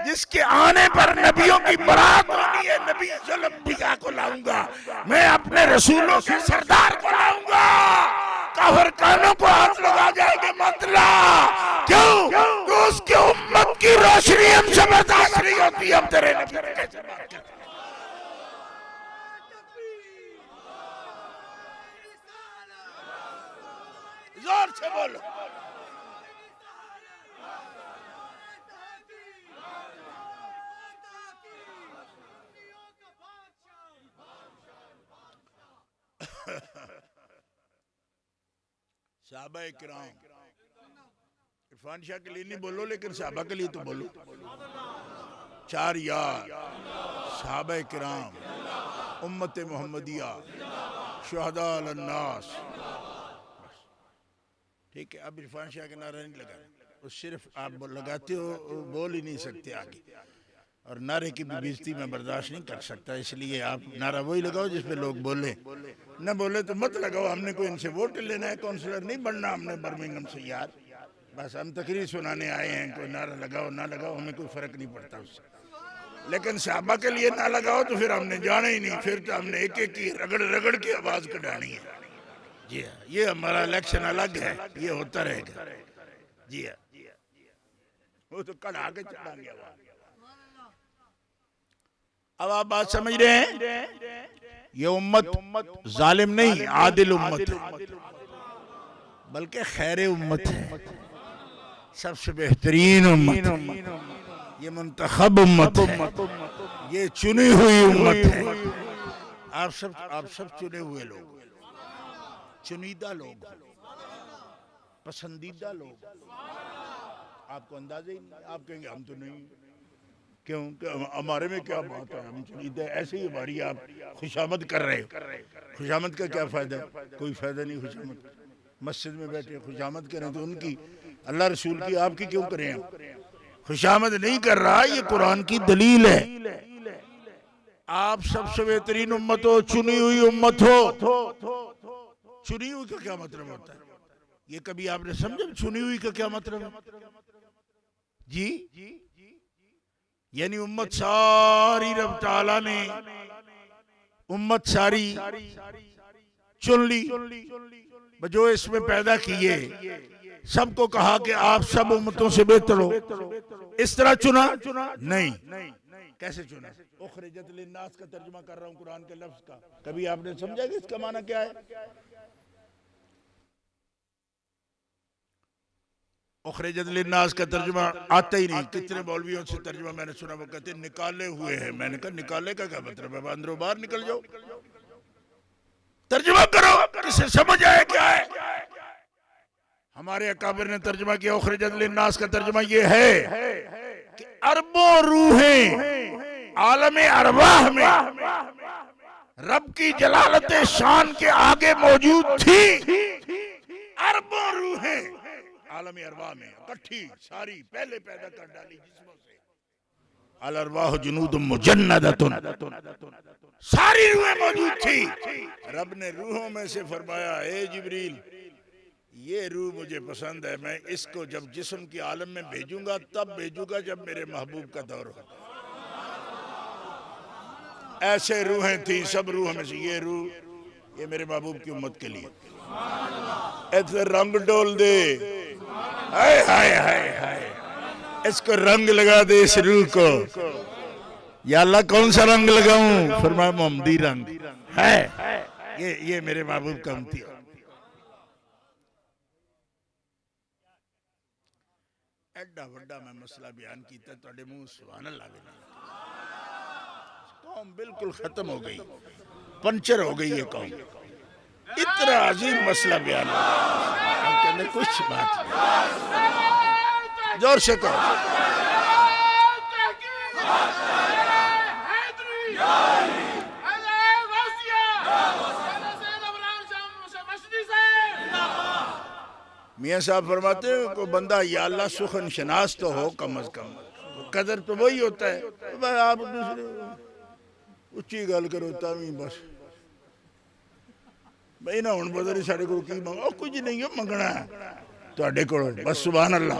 जिसके आने पर नबियों की बारात होनी है, नबी अंबिया को लाऊंगा, मैं अपने रसूलों के सरदार को लाऊंगा। काफिर कानों को हाथ लगा जाएंगे, मतला क्यों? तो उसकी उम्मत की रोशनी हमसे बर्दाश्त नहीं होती, हम तेरे नबी पे कैसे बात करते? जोर से बोलो। साहबा किराम, इरफान शाह के लिए नहीं बोलो, लेकिन साहबा के लिए तो बोलो। चार यार, साहबा किराम, उम्मत मोहम्मदिया, शुहदा अलन्नास। ठीक है, अब इरफान शाह के नारा नहीं लगा, वो सिर्फ आप लगाते हो, बोल ही नहीं सकते आगे, और नारे की बेइज्जती मैं बर्दाश्त नहीं कर सकता, इसलिए आप नारा वही लगाओ जिसपे लोग बोले, न बोले तो मत लगाओ। हमने कोई इनसे वोट लेना है, काउंसलर नहीं बनना हमने बर्मिंघम से यार, बस हम तकरीर सुनाने आए हैं। कोई नारा लगाओ ना लगाओ, हमें कोई फर्क नहीं पड़ता उससे, लेकिन साहबा के लिए ना लगाओ तो फिर हमने जाना ही नहीं, फिर तो हमने एक एक की रगड़ रगड़ की आवाज कढ़ानी है। जी हाँ, ये हमारा इलेक्शन अलग है, ये होता रहेगा। जी हाँ, वो तो कढ़ा के चढ़ाएंगे आवाज। अब आप बात समझ रहे हैं? ये उम्मत जालिम नहीं, आदिल उम्मत है, बल्कि खैर उम्मत है, सबसे बेहतरीन उम्मत है, ये मुंतखब उम्मत है, ये चुनी हुई उम्मत है। आप सब चुने हुए लोग, चुनीदा लोग, पसंदीदा लोग। आपको अंदाजा ही नहीं, आप कहेंगे हम तो नहीं, क्यों? हमारे में क्या बात है, हम चुनीदा, ऐसे ही हमारी आप खुशामद कर रहे हो। खुशामद का क्या फायदा? कोई फायदा नहीं खुशामद। मस्जिद में बैठे खुशामद करें तो उनकी, अल्लाह रसूल की, आपकी क्यों करें? खुशामद नहीं कर रहा, ये कुरान की दलील है। आप सबसे बेहतरीन उम्मत हो, चुनी हुई उम्मत हो। चुनी हुई का क्या मतलब होता है? ये कभी आपने समझा चुनी हुई का क्या मतलब है? जी, यानी उम्मत सारी रब ताला ने उम्मत सारी चुन ली, जो इसमें पैदा किए, सबको कहा कि आप सब उम्मतों से बेहतर हो। इस तरह चुना नहीं। कैसे चुना? उखरिजत लिन्नास का तर्जुमा कर रहा हूं कुरान के लफ्ज का, कभी आपने समझा कि इसका माना क्या है? उखरिजत लिन्नास का तर्जुमा आता ही नहीं। कितने मौलवियों से तर्जुमा मैंने सुना, वो कहते निकाले हुए हैं। मैंने कहा निकाले का क्या मतलब है? अंदरों बाहर निकल जाओ, तर्जुमा करो, किसे समझ आए क्या है। हमारे अकाबिर ने तर्जुमा किया, उखरिजत लिन्नास का तर्जुमा ये है कि अरबों रूहें आलमे अरवाह में रब की जलालत शान के आगे मौजूद थी। अरबों रूहें आलमे अरवाह में इकट्ठी सारी पहले पैदा कर डाली जिस्मों से। अल अरवाह जुनूदुम मुजन्नदतुन, सारी रूहें मौजूद थी। रब ने रूहों में से फरमाया, ए जिब्रील, ये रूह मुझे पसंद है, मैं इसको जब जिस्म की आलम में भेजूंगा तब भेजूंगा जब मेरे महबूब का दौर हो। ऐसे रूहें थी, सब रूह में से ये रूह, ये मेरे महबूब की उम्मत के लिए। ऐसे रंग डोल दे, हाय हाय हाय हाय, इसको रंग लगा दे इस रूह को। या अल्लाह कौन सा रंग लगाऊं? फरमाया मोहम्मदी रंग है। ये मेरे महबूब का उम्मती है। एडा वड्डा मैं मसला बयान किया, तुहाडे मुंह सुभान अल्लाह भी नहीं। कौम बिल्कुल खत्म हो गई, पंचर हो गई ये कौम। इतना अजीब मसला बयान हो गया, कुछ बात नहीं। जोर से कहो। मियाँ साहब फरमाते हैं को बंदा या अल्लाह सुखन शनास तो हो, कम अज कम कदर तो वही होता है। आप दूसरे उच्ची गल करो तभी बस भाई ना हुण पता नहीं साढ़े को की मंगो, कुछ नहीं है मंगना है तुहाडे कोल, बस सुभान अल्लाह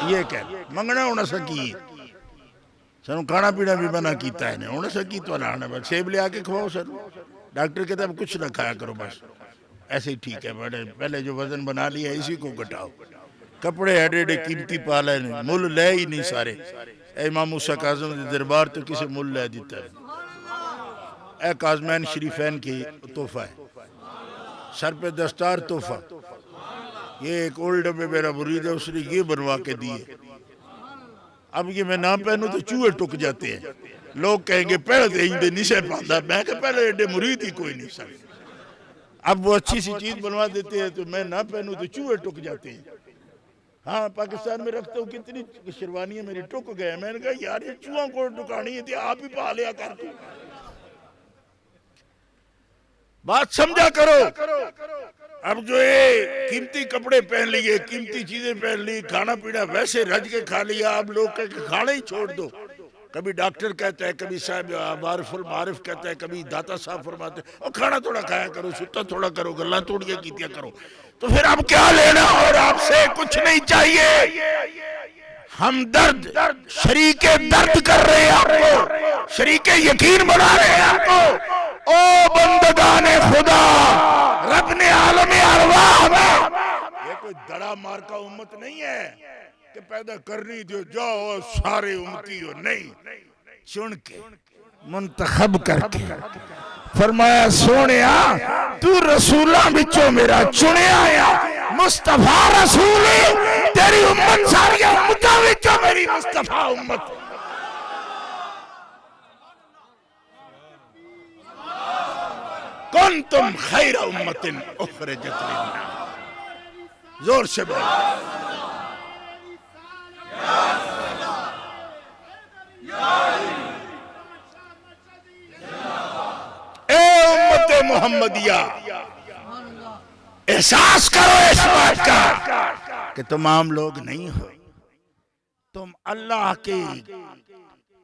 ये कह मंगना होना सकी। सानू खाना पीना भी मना किया है होना सकी तो लाना, बस सेब लिया के खवाओ सर। डॉक्टर कहते अब कुछ ना खाया करो, बस ऐसे ही ठीक है। बड़े पहले जो वजन बना लिया इसी को घटाओ। कपड़े एडे एडे कीमती पा ले, मुल ले ही नहीं सारे। इमाम मूसा काज़म के दरबार तो किसी मुल ले दिता है। ए काज़मैन शरीफैन की तोहफा है, सर पे दस्तार तोहफा। ये एक ओल्ड में मेरा मुरीद है, उसने ये बनवा के दिए। अब ये मैं ना पहनूं तो चूहे टुक जाते हैं। लोग कहेंगे पहले तो इंदे नीचे पाता, मैं क्या पहले एडे मुरीद ही कोई नहीं सर। अब वो अच्छी सी चीज बनवा देते हैं तो मैं ना पहनूं तो चूहे टुक जाते हैं। हाँ पाकिस्तान में रखता हूँ, कितनी शेरवानियां मेरी टुक गए। मैंने कहा यार ये चूहों को टुकानी है, आप ही पा लिया कर। बात समझा करो। अब जो ये कीमती कपड़े पहन लिए, कीमती चीजें पहन ली, खाना पीना वैसे रज के खा लिया, अब लोग कह के खाना ही छोड़ दो। कभी डॉक्टर कहता है, कभी साहब वारिफुल मारिफ कहता है, कभी दाता साहब फरमाते हैं और खाना थोड़ा खाया करो, सुता थोड़ा करो, गल्ला थोड़ियां कीतिया करो। तो फिर अब क्या लेना, और आपसे कुछ नहीं चाहिए। हम दर्द शरीके दर्द कर रहे हैं आपको, शरीके यकीन बना रहे हैं आपको। ओ बंदगाने खुदा, रब ने आलमे अरवाह में, ये कोई दड़ा मार का उम्मत नहीं है कि पैदा करनी जो जाओ सारे उम्मती हो, नहीं, चुन के मुंतखब करके फरमाया सोनिया तू रसूलां विचों मेरा चुनिया आ, मुस्तफा रसूल तेरी उम्मत सारी उम्मतां विचों मेरी मुस्तफा उम्मत। कुंतुम खैर उम्मतिन उखरिजत लिन्नास, जोर से बोल। ए उम्मत मोहम्मदिया, एहसास करो इस बात का कि तुम आम लोग नहीं हो, तुम अल्लाह के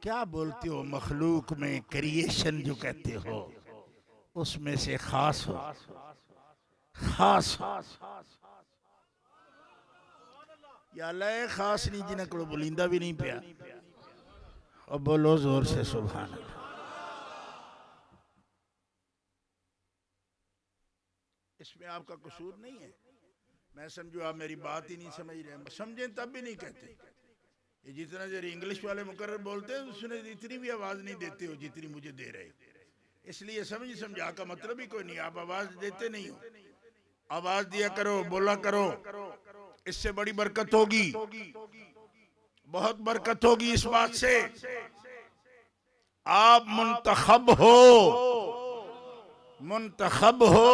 क्या बोलते हो मखलूक में, क्रिएशन जो कहते हो उसमें से खास हो, खास या अल्लाह खास नहीं जिन्हें को बोलिंदा भी नहीं पिया। और बोलो जोर से सुभान अल्लाह। इसमें आपका कसूर नहीं है। मैं समझो आप मेरी बात ही नहीं समझ रहे, समझें तब भी नहीं कहते। ये जितना देर इंग्लिश वाले मुकर्रर बोलते हैं उसने इतनी भी आवाज नहीं देते हो जितनी मुझे दे रहे, इसलिए समझा का मतलब ही कोई नहीं। आप आवाज देते नहीं हो, आवाज दिया करो, बोला करो, इससे बड़ी बरकत होगी, बहुत बरकत होगी इस बात से। आप मुंतखब हो, मुंतखब हो,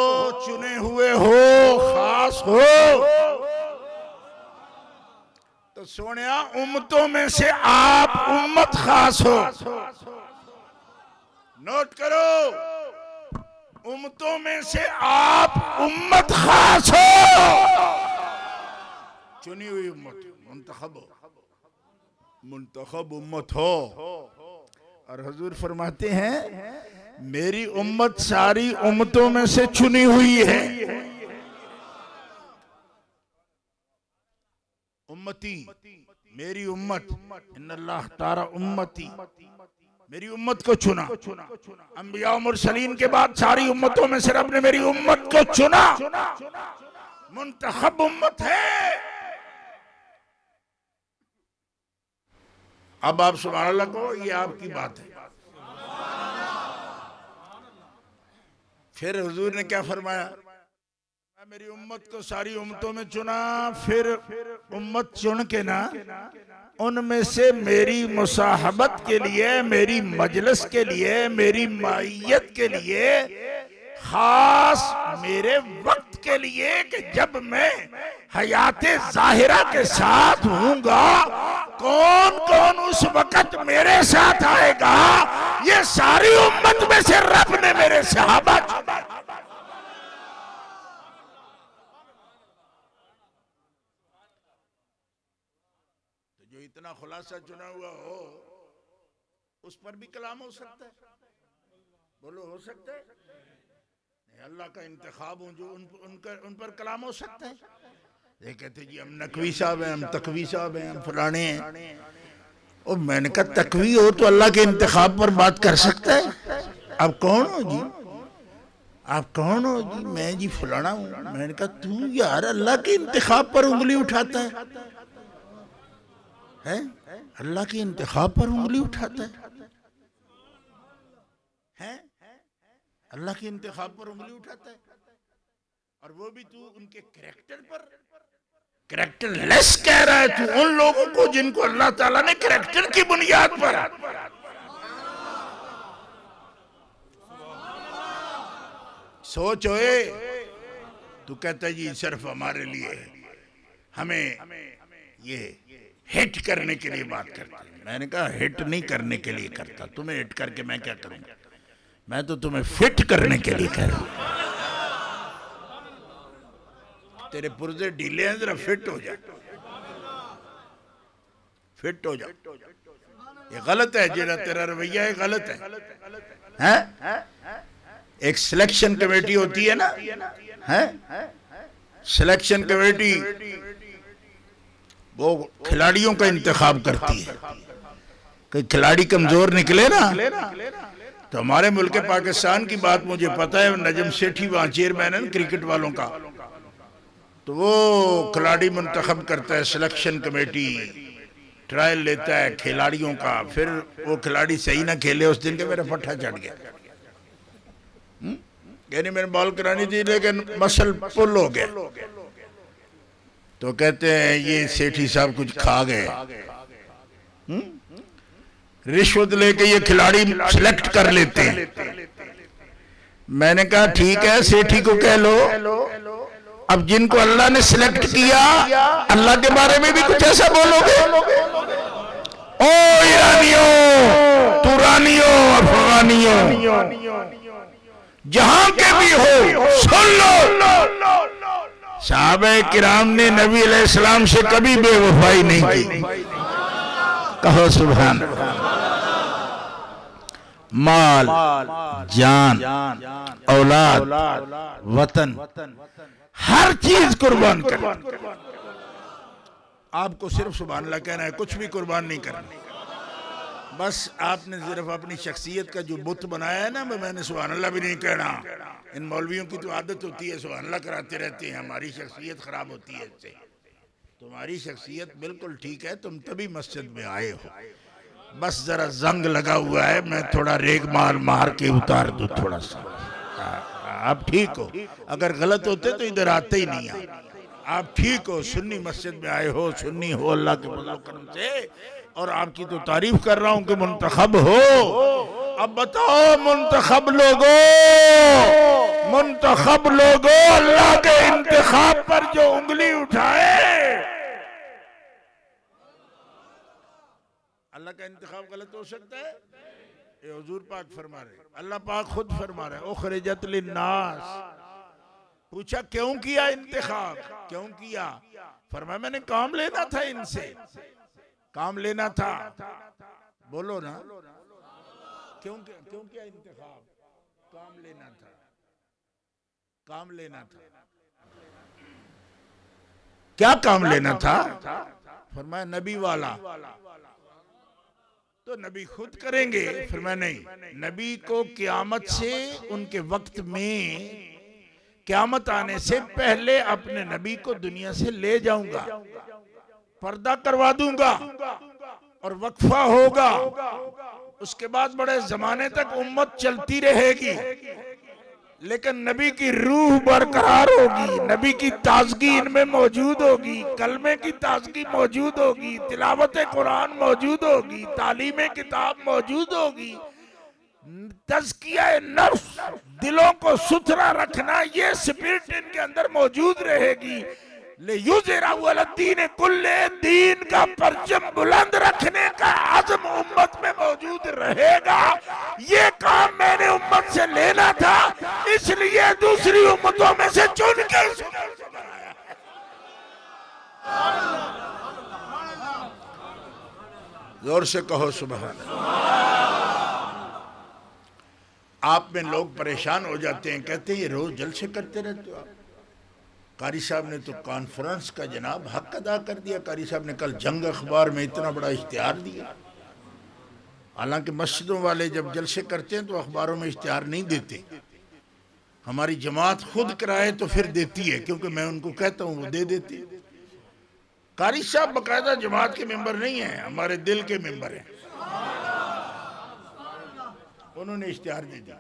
चुने हुए हो, खास हो, तो सोनिया उम्मतों में से आप उम्मत खास हो। नोट करो, उम्मतों में से आप उम्मत खास हो, चुनी हुई उम्मत, मुंतखब हो, मुंतखब उम्मत हो। और हुजूर फरमाते हैं मेरी उम्मत सारी उम्मतों में से चुनी हुई है। उम्मती मेरी उम्मत, इन्नल्लाह तारा उम्मती मेरी उम्मत को चुना। अंबिया और मुरसलीन के बाद सारी उम्मतों में से रब ने मेरी उम्मत को चुना, मुंतखब उम्मत है। अब आप सुभान अल्लाह कहो, ये आपकी बात है। फिर हुजूर ने क्या फरमाया, मेरी उम्मत को सारी उम्मतों में चुना, फिर उम्मत चुन के ना उनमें से मेरी मुसाहबत के लिए, मेरी मजलिस के लिए, मेरी माइयत के लिए, खास मेरे वक्त के लिए कि जब मैं हयाते जाहिरा के साथ हूँगा, कौन कौन उस वक्त मेरे साथ आएगा, ये सारी उम्मत में से रब ने मेरे सहाबा चुना। इतना खुलासा चुना हुआ हो, उस पर भी कलाम हो सकता है? बोलो, हो सकता है? अल्लाह का इंतखाब हूं जो उन पर कलाम हो सकता है? ये कहते जी हम नकवी साहब हैं, हम तकवी साहब हैं, हम फलाने हैं। और मैंने कहा तकवी हो तो अल्लाह के इंतखाब पर बात कर सकता है? आप कौन हो जी? आप कौन हो जी? मैं जी फलाना हूं। मैंने कहा तू यार अल्लाह के इंतखाब पर उंगली उठाता है? अल्लाह के इंतखाब पर उंगली उठाता है? अल्लाह के इंतखाब पर उंगली उठाता है, और वो भी तू उनके कैरेक्टर पर कैरेक्टरलेस कह रहा है। तू उन लोगों को जिनको अल्लाह ताला ने कैरेक्टर की बुनियाद पर, सोच होए, तू कहता है जी सिर्फ हमारे लिए, हमें ये हिट करने के लिए बात करते हैं। मैंने कहा हिट नहीं करने के लिए करता, तुम्हें हिट करके मैं क्या करूंगा? मैं तो तुम्हें फिट करने के लिए कह रहा हूं। तेरे पुर्जे ढीले हैं, जरा फिट हो जा, फिट हो जा। ये गलत है, जेड़ा तेरा रवैया है गलत है? एक सिलेक्शन कमेटी होती है ना, सिलेक्शन कमेटी वो खिलाड़ियों का इंतखाब करती है। कोई खिलाड़ी कमजोर निकले ना, तो हमारे मुल्क पाकिस्तान की बात मुझे पता है, नजम सेठी वहाँ चेयरमैन है क्रिकेट वालों का, तो वो खिलाड़ी मुंतखब करता है, सिलेक्शन कमेटी ट्रायल लेता है खिलाड़ियों का। फिर वो खिलाड़ी सही ना खेले, उस दिन के मेरा फट्टा चढ़ गया, यानी मैंने बॉल करानी थी लेकिन मसल पुल हो गया। तो कहते हैं ये सेठी साहब कुछ खा गए, रिश्वत लेके ये खिलाड़ी सिलेक्ट कर लेते हैं। मैंने कहा ठीक है, सेठी को कह लो, अब जिनको अल्लाह ने सिलेक्ट किया, अल्लाह के बारे में भी कुछ ऐसा बोलोगे? ओ ईरानियों, तुरानियों, अफगानियों, जहां के भी हो, सुन लो, साहबे किराम ने नबी अलैहिस्सलाम से कभी बेवफाई नहीं की। कहो सुभान। माल, जान, औलाद, वतन, हर चीज कुर्बान कर। आपको सिर्फ सुभान अल्लाह कहना है, कुछ भी कुर्बान नहीं करना। बस आपने सिर्फ अपनी शख्सियत का जो बुत बनाया है ना, मैंने सुभान अल्लाह भी नहीं कहना। इन मौलवियों की तो आदत होती है सुभान अल्लाह कराते रहते हैं, हमारी शख्सियत खराब होती है इससे। तुम्हारी शख्सियत बिल्कुल ठीक है, तुम तभी मस्जिद में आए हो, बस जरा जंग लगा हुआ है, मैं थोड़ा रेग मार के उतार दूं थोड़ा सा। आप ठीक हो, अगर गलत होते तो इधर आते ही नहीं। आप ठीक हो, सुन्नी मस्जिद में आए हो, सुन्नी हो अल्लाह के फज़ल करम से, और आपकी तो तारीफ कर रहा हूं कि मुंतखब हो। अब बताओ मुंतखब लोगों अल्लाह के इंतखाब पर जो उंगली उठाए, अल्लाह का इंतखाब गलत हो सकता है? ये हुजूर पाक फरमा रहे, अल्लाह पाक खुद फरमा रहे, उखरिजत लिन्नास। पूछा क्यों किया इंतखाब, क्यों किया? फरमाया मैंने काम लेना था इनसे, काम लेना था। बोलो ना, क्यों किया इंतखाब? काम लेना था, काम लेना था। क्या काम लेना था? फरमाया नबी वाला। तो नबी खुद करेंगे? फिर मैं नहीं, नबी को क़यामत से, उनके वक्त में, क़यामत आने से पहले अपने नबी को दुनिया से ले जाऊंगा, पर्दा करवा दूंगा और वक्फा होगा। उसके बाद बड़े जमाने तक उम्मत चलती रहेगी, लेकिन नबी की रूह बरकरार होगी, नबी की ताजगी इनमें मौजूद होगी, कलमे की ताजगी मौजूद होगी, तिलावत कुरान मौजूद होगी, तालीम किताब मौजूद होगी, तज़किया नफ्स, दिलों को सुथरा रखना, ये स्पिरिट इनके अंदर मौजूद रहेगी। ले युज़िरहु अलद्दीन कुल्ले, दीन का परचम बुलंद रखने का आज़म उम्मत में मौजूद रहेगा। ये काम मैंने उम्मत से लेना था, इसलिए दूसरी उम्मतों में से चुन के बनाया है। जोर से कहो सुभान अल्लाह। आप में लोग परेशान हो जाते हैं, कहते हैं ये रोज जलसे करते रहते हो आप। कारी साहब ने तो कॉन्फ्रेंस का जनाब हक अदा कर दिया। कारी साहब ने कल जंग अखबार में इतना बड़ा इश्तिहार दिया। हालांकि मस्जिदों वाले जब जलसे करते हैं तो अखबारों में इश्तिहार नहीं देते, हमारी जमात खुद कराए तो फिर देती है, क्योंकि मैं उनको कहता हूँ वो दे देती। कारी साहब बाकायदा जमात के मेंबर नहीं है, हमारे दिल के मेंबर हैं। उन्होंने इश्तिहार दे दिया।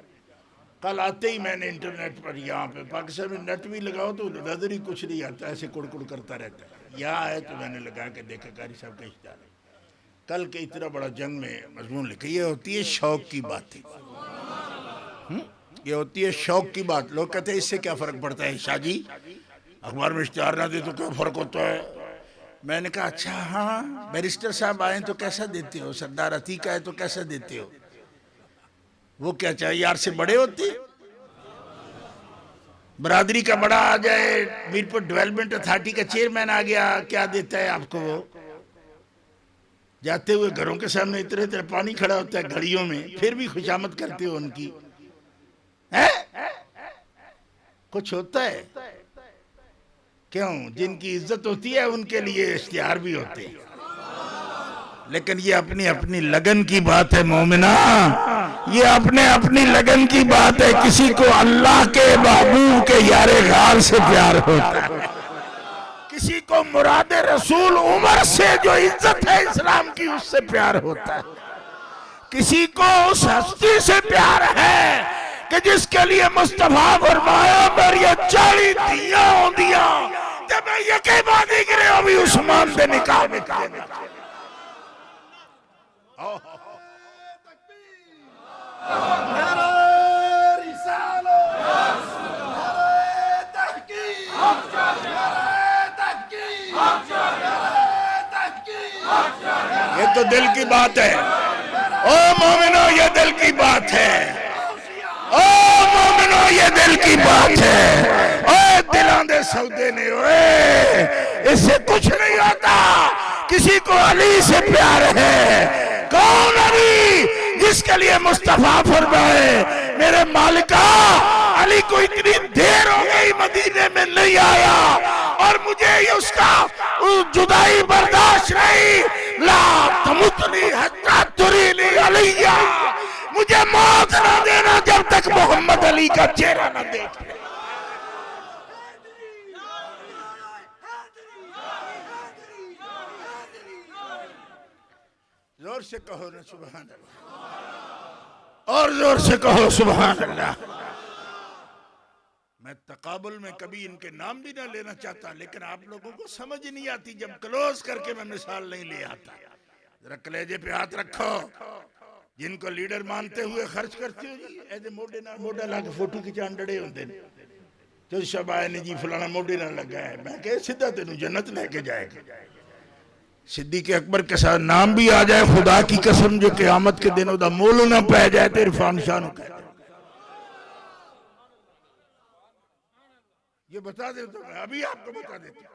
कल आते ही मैंने इंटरनेट पर, यहाँ पे पाकिस्तान में नेट भी लगाओ तो नजर ही कुछ नहीं आता, ऐसे कुड़कुड़ करता रहता है। यहाँ आए तो मैंने लगा के देखा कारी साहब का इश्तिहार है। कल के इतना बड़ा जंग में मजमून लिखा। ये होती है शौक की बात, ये होती है शौक की बात। लोग कहते हैं इससे क्या फर्क पड़ता है शाह जी, अखबार में इश्तिहार ना दे तो क्या फर्क होता है। मैंने कहा अच्छा हाँ, बैरिस्टर साहब आए तो कैसा देते हो, सरदार अतीक आए तो कैसा देते हो। वो क्या चाहिए यार से बड़े होते, बरादरी का बड़ा आ जाए, मीरपुर डेवलपमेंट अथॉरिटी का चेयरमैन आ गया, क्या देता है आपको वो। जाते हुए घरों के सामने इतने इतने पानी खड़ा होता है घड़ियों में, फिर भी खुशामद करते हो उनकी, है कुछ होता है क्यों। जिनकी इज्जत होती है उनके लिए इश्तिहार भी होते हैं, लेकिन ये अपनी अपनी लगन की बात है मोमिना, ये अपने अपनी लगन की बात है। किसी को अल्लाह के महबूब के यारे गार से प्यार होता है, किसी को मुराद रसूल उमर से जो इज्जत है इस्लाम की उससे प्यार होता है, किसी को उस हस्ती से प्यार है कि जिसके लिए मुस्तफा फरमाया मेरी 40 दिया होंदिया जब मैं यके बादी गिरे अभी उस्मान दे निकाह में ये तो दिल की बात है। ओ मोमिनो ये दिल की बात है, ओ मोमिनो ये दिल की बात है। ओ दिलों दे सौदे ने, ओए इससे कुछ नहीं होता। किसी को अली से प्यार है, कौन अली जिसके लिए मुस्तफा फरमाए मेरे मालिका अली को इतनी देर हो गई मदीने में नहीं आया और मुझे उसका जुदाई बर्दाश्त नहीं। ला तमुतनी हत्ता तुरीनी अलिया, मुझे मौत ना देना जब तक मोहम्मद अली का चेहरा ना देख ले। जोर से कहो ना सुभान अल्लाह, और जोर से कहो सुभान अल्लाह। मैं तकाबुल में कभी इनके नाम भी ना लेना चाहता, लेकिन आप लोगों को समझ नहीं आती जब क्लोज करके मैं मिसाल नहीं ले आता। जरा कलेजे पे हाथ रखो, जिनको लीडर मानते हुए खर्च करते हो जी, ऐसे मोटे ना मोटा ला के फोटो खिंचान डड़े होते हैं जो सब आए ने जी फलाना मोटे ना लगा है। मैं कह सीधा तेन जन्नत लेके जाएगा। सिद्दीक़ अकबर के साथ नाम भी आ जाए, खुदा की कसम जो क़यामत के दिन उदा मोल ना पै जाए तो इरफान शाह नु कहते। ये बता दे तो मैं अभी आपको बता देता हूं।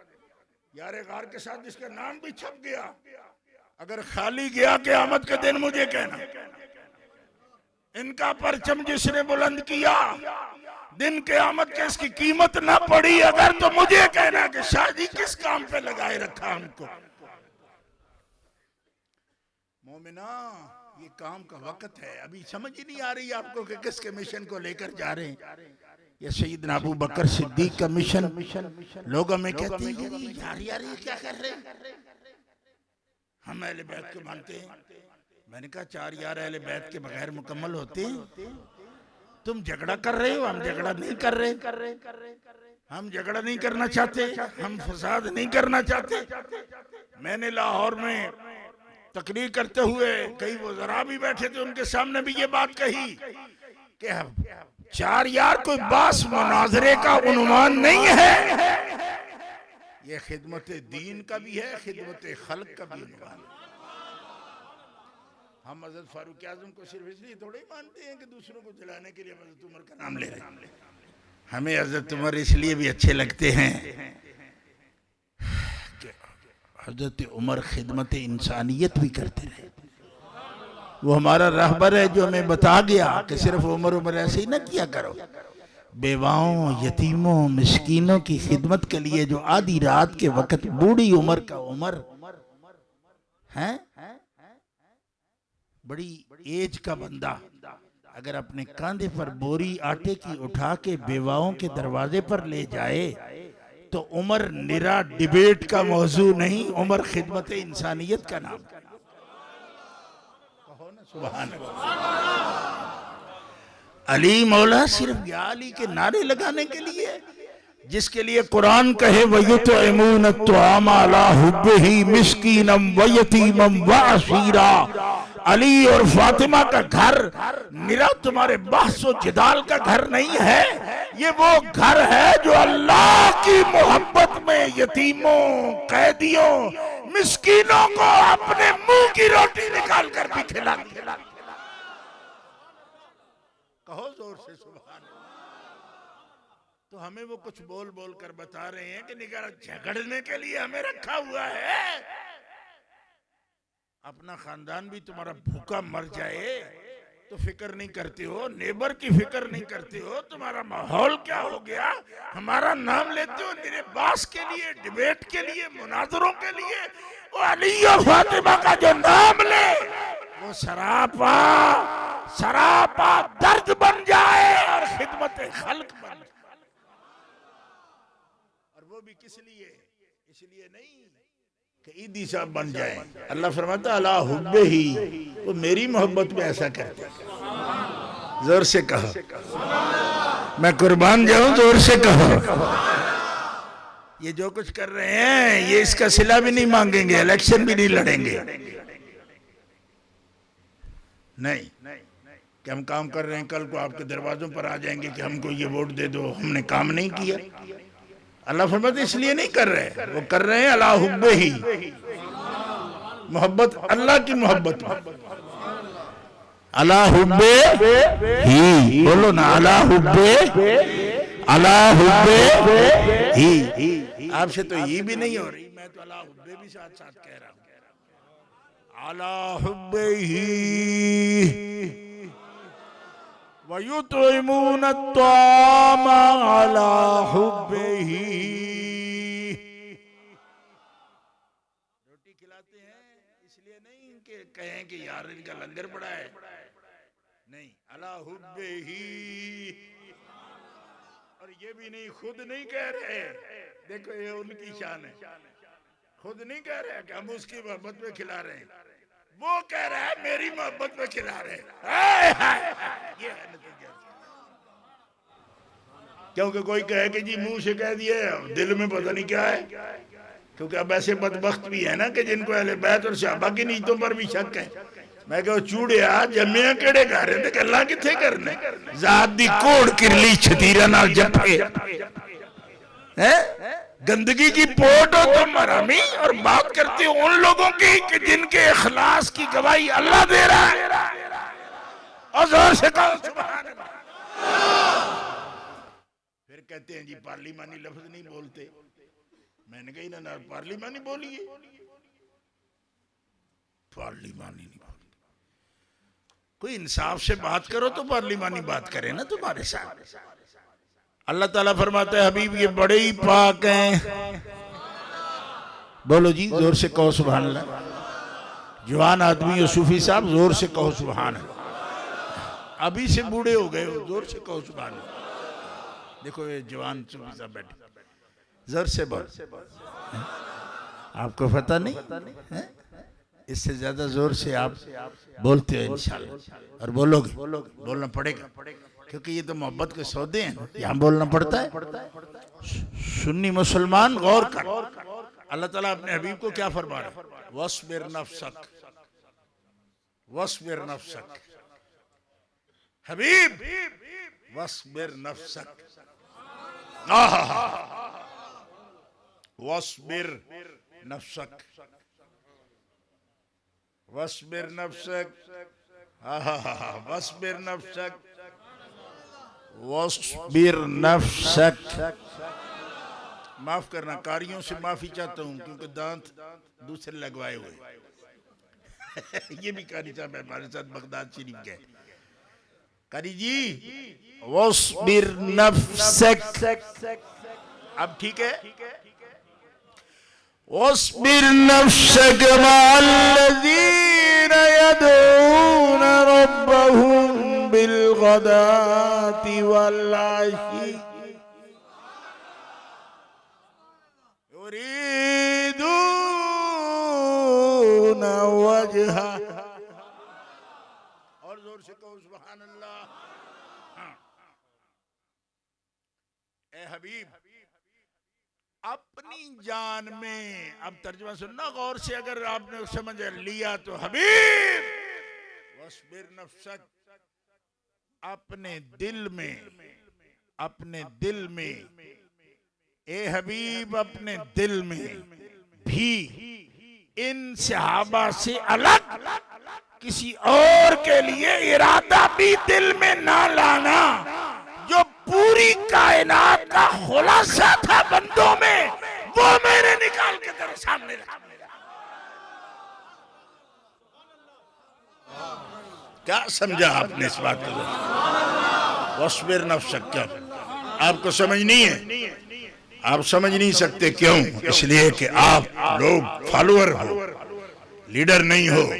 यार गार के साथ जिसका नाम भी छप गया, अगर खाली गया क़यामत के दिन मुझे कहना। इनका परचम जिसने बुलंद किया दिन क़यामत के इसकी कीमत ना पड़ी अगर, तो मुझे कहना कि शाह जी किस काम पे लगाए रखा हमको। मोमिना ये काम का वक्त है, अभी समझ ही नहीं आ रही आपको कि किसके मिशन को लेकर जा रहे हैं। ये सैयदना अबू बकर सिद्दीक का मिशन। लोग हमें कहते हैं यार यार ये क्या कर रहे हैं, हम अहले बैत को मानते हैं। मैंने कहा 4 यार अहले बैत के बगैर मुकम्मल होते हैं? तुम झगड़ा कर रहे हो, हम झगड़ा नहीं कर रहे, हम झगड़ा नहीं करना चाहते, हम फसाद नहीं करना चाहते। मैंने लाहौर में तकरीर करते हुए कई वज़रा भी बैठे थे, उनके सामने भी ये बात कही कि 4 यार कोई बास मुनाजरे का उन्वान नहीं है, ये खिदमत दीन का भी है, खिदमत खल्क का भी उन्वान है। हम हज़रत फारूक आज़म को सिर्फ इसलिए थोड़े ही मानते हैं कि दूसरों को जलाने के लिए हज़रत उमर का नाम ले रहे हैं। हमें हज़रत उमर इसलिए भी अच्छे लगते हैं कि हज़रत उमर खिदमत इंसानियत भी करते रहे। वो हमारा रहबर है जो हमें बता गया कि सिर्फ उमर ऐसे ही ना किया करो, बेवाओं, यतीमों, मिस्कीनों की खिदमत के लिए जो आधी रात के वक्त बूढ़ी उम्र का उमर है, बड़ी एज का बंदा अगर अपने कंधे पर बोरी आटे की उठा के बेवाओं के दरवाजे पर ले जाए तो उमर निरा डिबेट का मौजू नहीं, उमर खिदमत इंसानियत का नाम। कहो ना सुभान अल्लाह। अली मौला सिर्फ या अली के नारे लगाने के लिए, जिसके लिए कुरान कहे वयुतइमून अत्तआम अला हुब्बिही मिस्कीनम व यतीमम व असीरा। अली और फातिमा का घर निरा तुम्हारे बहस और जिदाल का घर नहीं है, ये वो घर है जो अल्लाह की मोहब्बत में यतीमों, कैदियों, मिस्कीनों को अपने मुंह की रोटी निकाल कर भी खिला। कहो जोर से सुभान अल्लाह। तो हमें वो कुछ बोल बोल कर बता रहे हैं कि निगाह झगड़ने के लिए हमें रखा हुआ है। अपना खानदान भी तुम्हारा भूखा मर जाए तो फिक्र नहीं करते हो, नेबर की फिक्र नहीं करते हो, तुम्हारा माहौल क्या हो गया, हमारा नाम लेते हो मेरे बास के लिए, डिबेट के लिए, मुनाजरों के लिए। वो अली और फातिमा का जो नाम ले वो सरापा सरापा दर्द बन जाए और खिदमत खल्क बन जाए। और वो भी किस लिए? इसलिए नहीं कि ईदी साहब बन जाए। अल्लाह फरमाता अला हुब्बे ही, वो मेरी मोहब्बत में ऐसा कहते हैं। जोर से कहो, मैं कुर्बान जाऊं, जोर से कहो। ये जो कुछ कर रहे हैं ये इसका सिला भी नहीं मांगेंगे, इलेक्शन भी नहीं लड़ेंगे। नहीं कि हम काम कर रहे हैं, कल को आपके दरवाजों पर आ जाएंगे कि हमको ये वोट दे दो, हमने काम नहीं किया। अल्लाह फरमाते इसलिए नहीं कर रहे, वो कर रहे हैं अला हुब्बे ही, मोहब्बत अल्लाह की मोहब्बत में। अला हुब्बे ही, बोलो ना अला हुब्बे, अला हुब्बे ही। आपसे तो ये भी नहीं हो रही, मैं तो अला हुब्बे भी साथ साथ कह रहा हूँ। अला हुब्बे ही वयुतइमून अत्तआम अला हुब्बिही, रोटी खिलाते हैं इसलिए नहीं कि कहें कि यार इनका लंगर बड़ा है, नहीं, अला हुब्बिही। और ये भी नहीं, खुद नहीं कह रहे, देखो ये उनकी शान है, खुद नहीं कह रहे कि हम उसकी मोहब्बत में खिला रहे हैं, वो कह रहा है मेरी मोहब्बत में खिला रहे हैं। ये है नतीजा। क्योंकि कोई कहे कि जी मुंह से कह दिए, दिल में पता नहीं क्या है। क्योंकि अब ऐसे बदबख्त भी है ना कि जिनको अहले बैत और सहाबा की नीयतों पर भी शक है। मैं कहो चूड़िया जम्मिया केड़े घर है, गल्ला किथे करने, जात दी कोड़ किरली छतीरा नाल जप्पे हैं, गंदगी की पोट हो तुम हरामी, और बात करते हो उन लोगों की कि जिनके इखलास की गवाही अल्लाह दे रहा है। और जोर से कहो सुभान अल्लाह। फिर कहते हैं जी पार्लिमानी लफ्ज नहीं बोलते। मैंने कही ना पार्लिमानी बोलिए, पार्लिमानी नहीं बोलते। कोई इंसाफ से बात करो तो पार्लिमानी बात करे ना तुम्हारे साथ। अल्लाह ताला फरमाता है हबीब ये बड़े ही पाक हैं, बोलो जी जोर से कहो सुभान अल्लाह। जवान आदमी हो सूफी साहब, जोर से कहो सुभान अल्लाह। अभी से बूढ़े हो गए हो, जोर से कहो सुभान अल्लाह। देखो ये जवान सूफी साहब बैठे, जोर से बोल। आपको पता नहीं है? इससे ज्यादा जोर से आप बोलते हो इंशाल्लाह, और बोलोगे, बोलना पड़ेगा, क्योंकि ये तो मोहब्बत के सौदे हैं, यहाँ बोलना पड़ता है। सुन्नी मुसलमान गौर कर, अल्लाह ताला अपने हबीब को क्या फरमा रहा है? वस्बिर नफ्सक, वस्बिर नफ्सक, हबीब वस्बिर नफ्सक, वस्बिर नफ्सक, वस्बिर नफ्सक, वस्बिर नफ्सक, वस्बिर नफ्सक। माफ करना, कारियों से माफी चाहता हूँ, क्योंकि दांत दूसरे लगवाए हुए। ये भी कारी साहब हमारे साथ बगदाद शरीफ गए। कारी जी, वस्बिर नफ्सक, अब ठीक है? वस्बिर नफ्सक मअल्लज़ीना यदऊना रब्बहुम बिलगदाति वल्लाशी युरीदूना वजहा। और जोर से कहो सुभान अल्लाह। ए हबीब, अपनी जान में, अब तर्जुमा सुनना गौर से, अगर आपने समझ लिया तो हबीब वस्बिर नफ्सक, अपने दिल में, अपने दिल में, ए हबीब अपने दिल में भी इन सहाबा से अलग किसी और के लिए इरादा भी दिल में ना लाना। जो पूरी कायनात का खुलासा था बंदों में, वो मैंने निकाल के तेरे सामने रखा। क्या समझा आपने इस बात को? वस्बिर नफ्सक, क्या आपको समझ नहीं है? आप समझ नहीं सकते, क्यों? इसलिए कि आप लोग फॉलोअर हो, लीडर नहीं हो।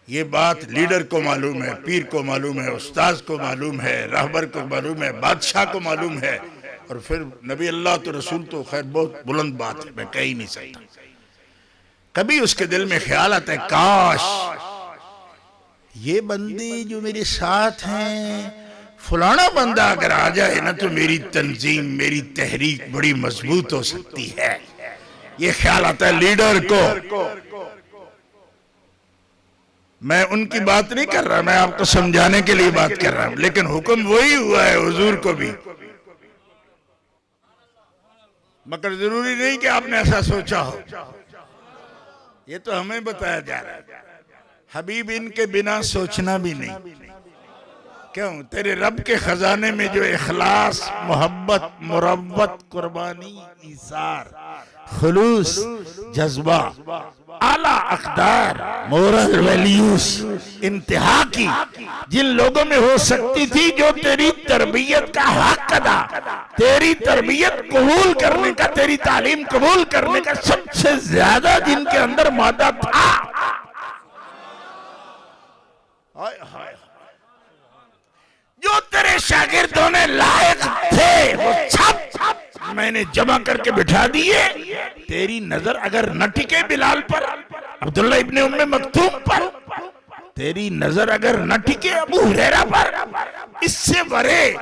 ये बात लीडर को मालूम है, पीर को मालूम है, उस्ताद को मालूम है, रहबर को मालूम है, बादशाह को मालूम है, और फिर नबी अल्लाह तो रसूल तो खैर बहुत बुलंद बात है, मैं कह ही नहीं सकता। कभी उसके दिल में ख्याल आता है, काश ये बंदे जो मेरे साथ हैं, फलाना बंदा अगर आ जाए ना, तो मेरी तंजीम, मेरी तहरीक बड़ी मजबूत हो सकती है। ये ख्याल आता है लीडर को। मैं उनकी बात नहीं कर रहा, मैं आपको समझाने के लिए बात कर रहा हूं, लेकिन हुक्म वही हुआ है हुजूर को भी, मगर जरूरी नहीं कि आपने ऐसा सोचा हो। ये तो हमें बताया जा रहा है। हबीब इनके बिना सोचना भी नहीं। क्यों? तेरे रब के खजाने में जो इखलास, मोहब्बत, मुरव्वत, कुर्बानी, ईसार, खुलूस, जज्बा, आला अक़दार, मोरल वैल्यूज इंतहा की जिन लोगों में हो सकती थी, जो तेरी तरबियत का हक अदा, तेरी तरबियत कबूल करने का, तेरी तालीम कबूल करने का सबसे ज्यादा जिनके अंदर मादा था, जो तेरे शागिर्दों ने लायक थे, वो सब मैंने जमा करके बिठा दिए। तेरी नजर अगर न टिके बिलाल पर, अब्दुल्ला इब्ने उम्मे मक्तूम पर, तेरी नजर अगर न टिके अबू हुरैरा पर, इससे बरे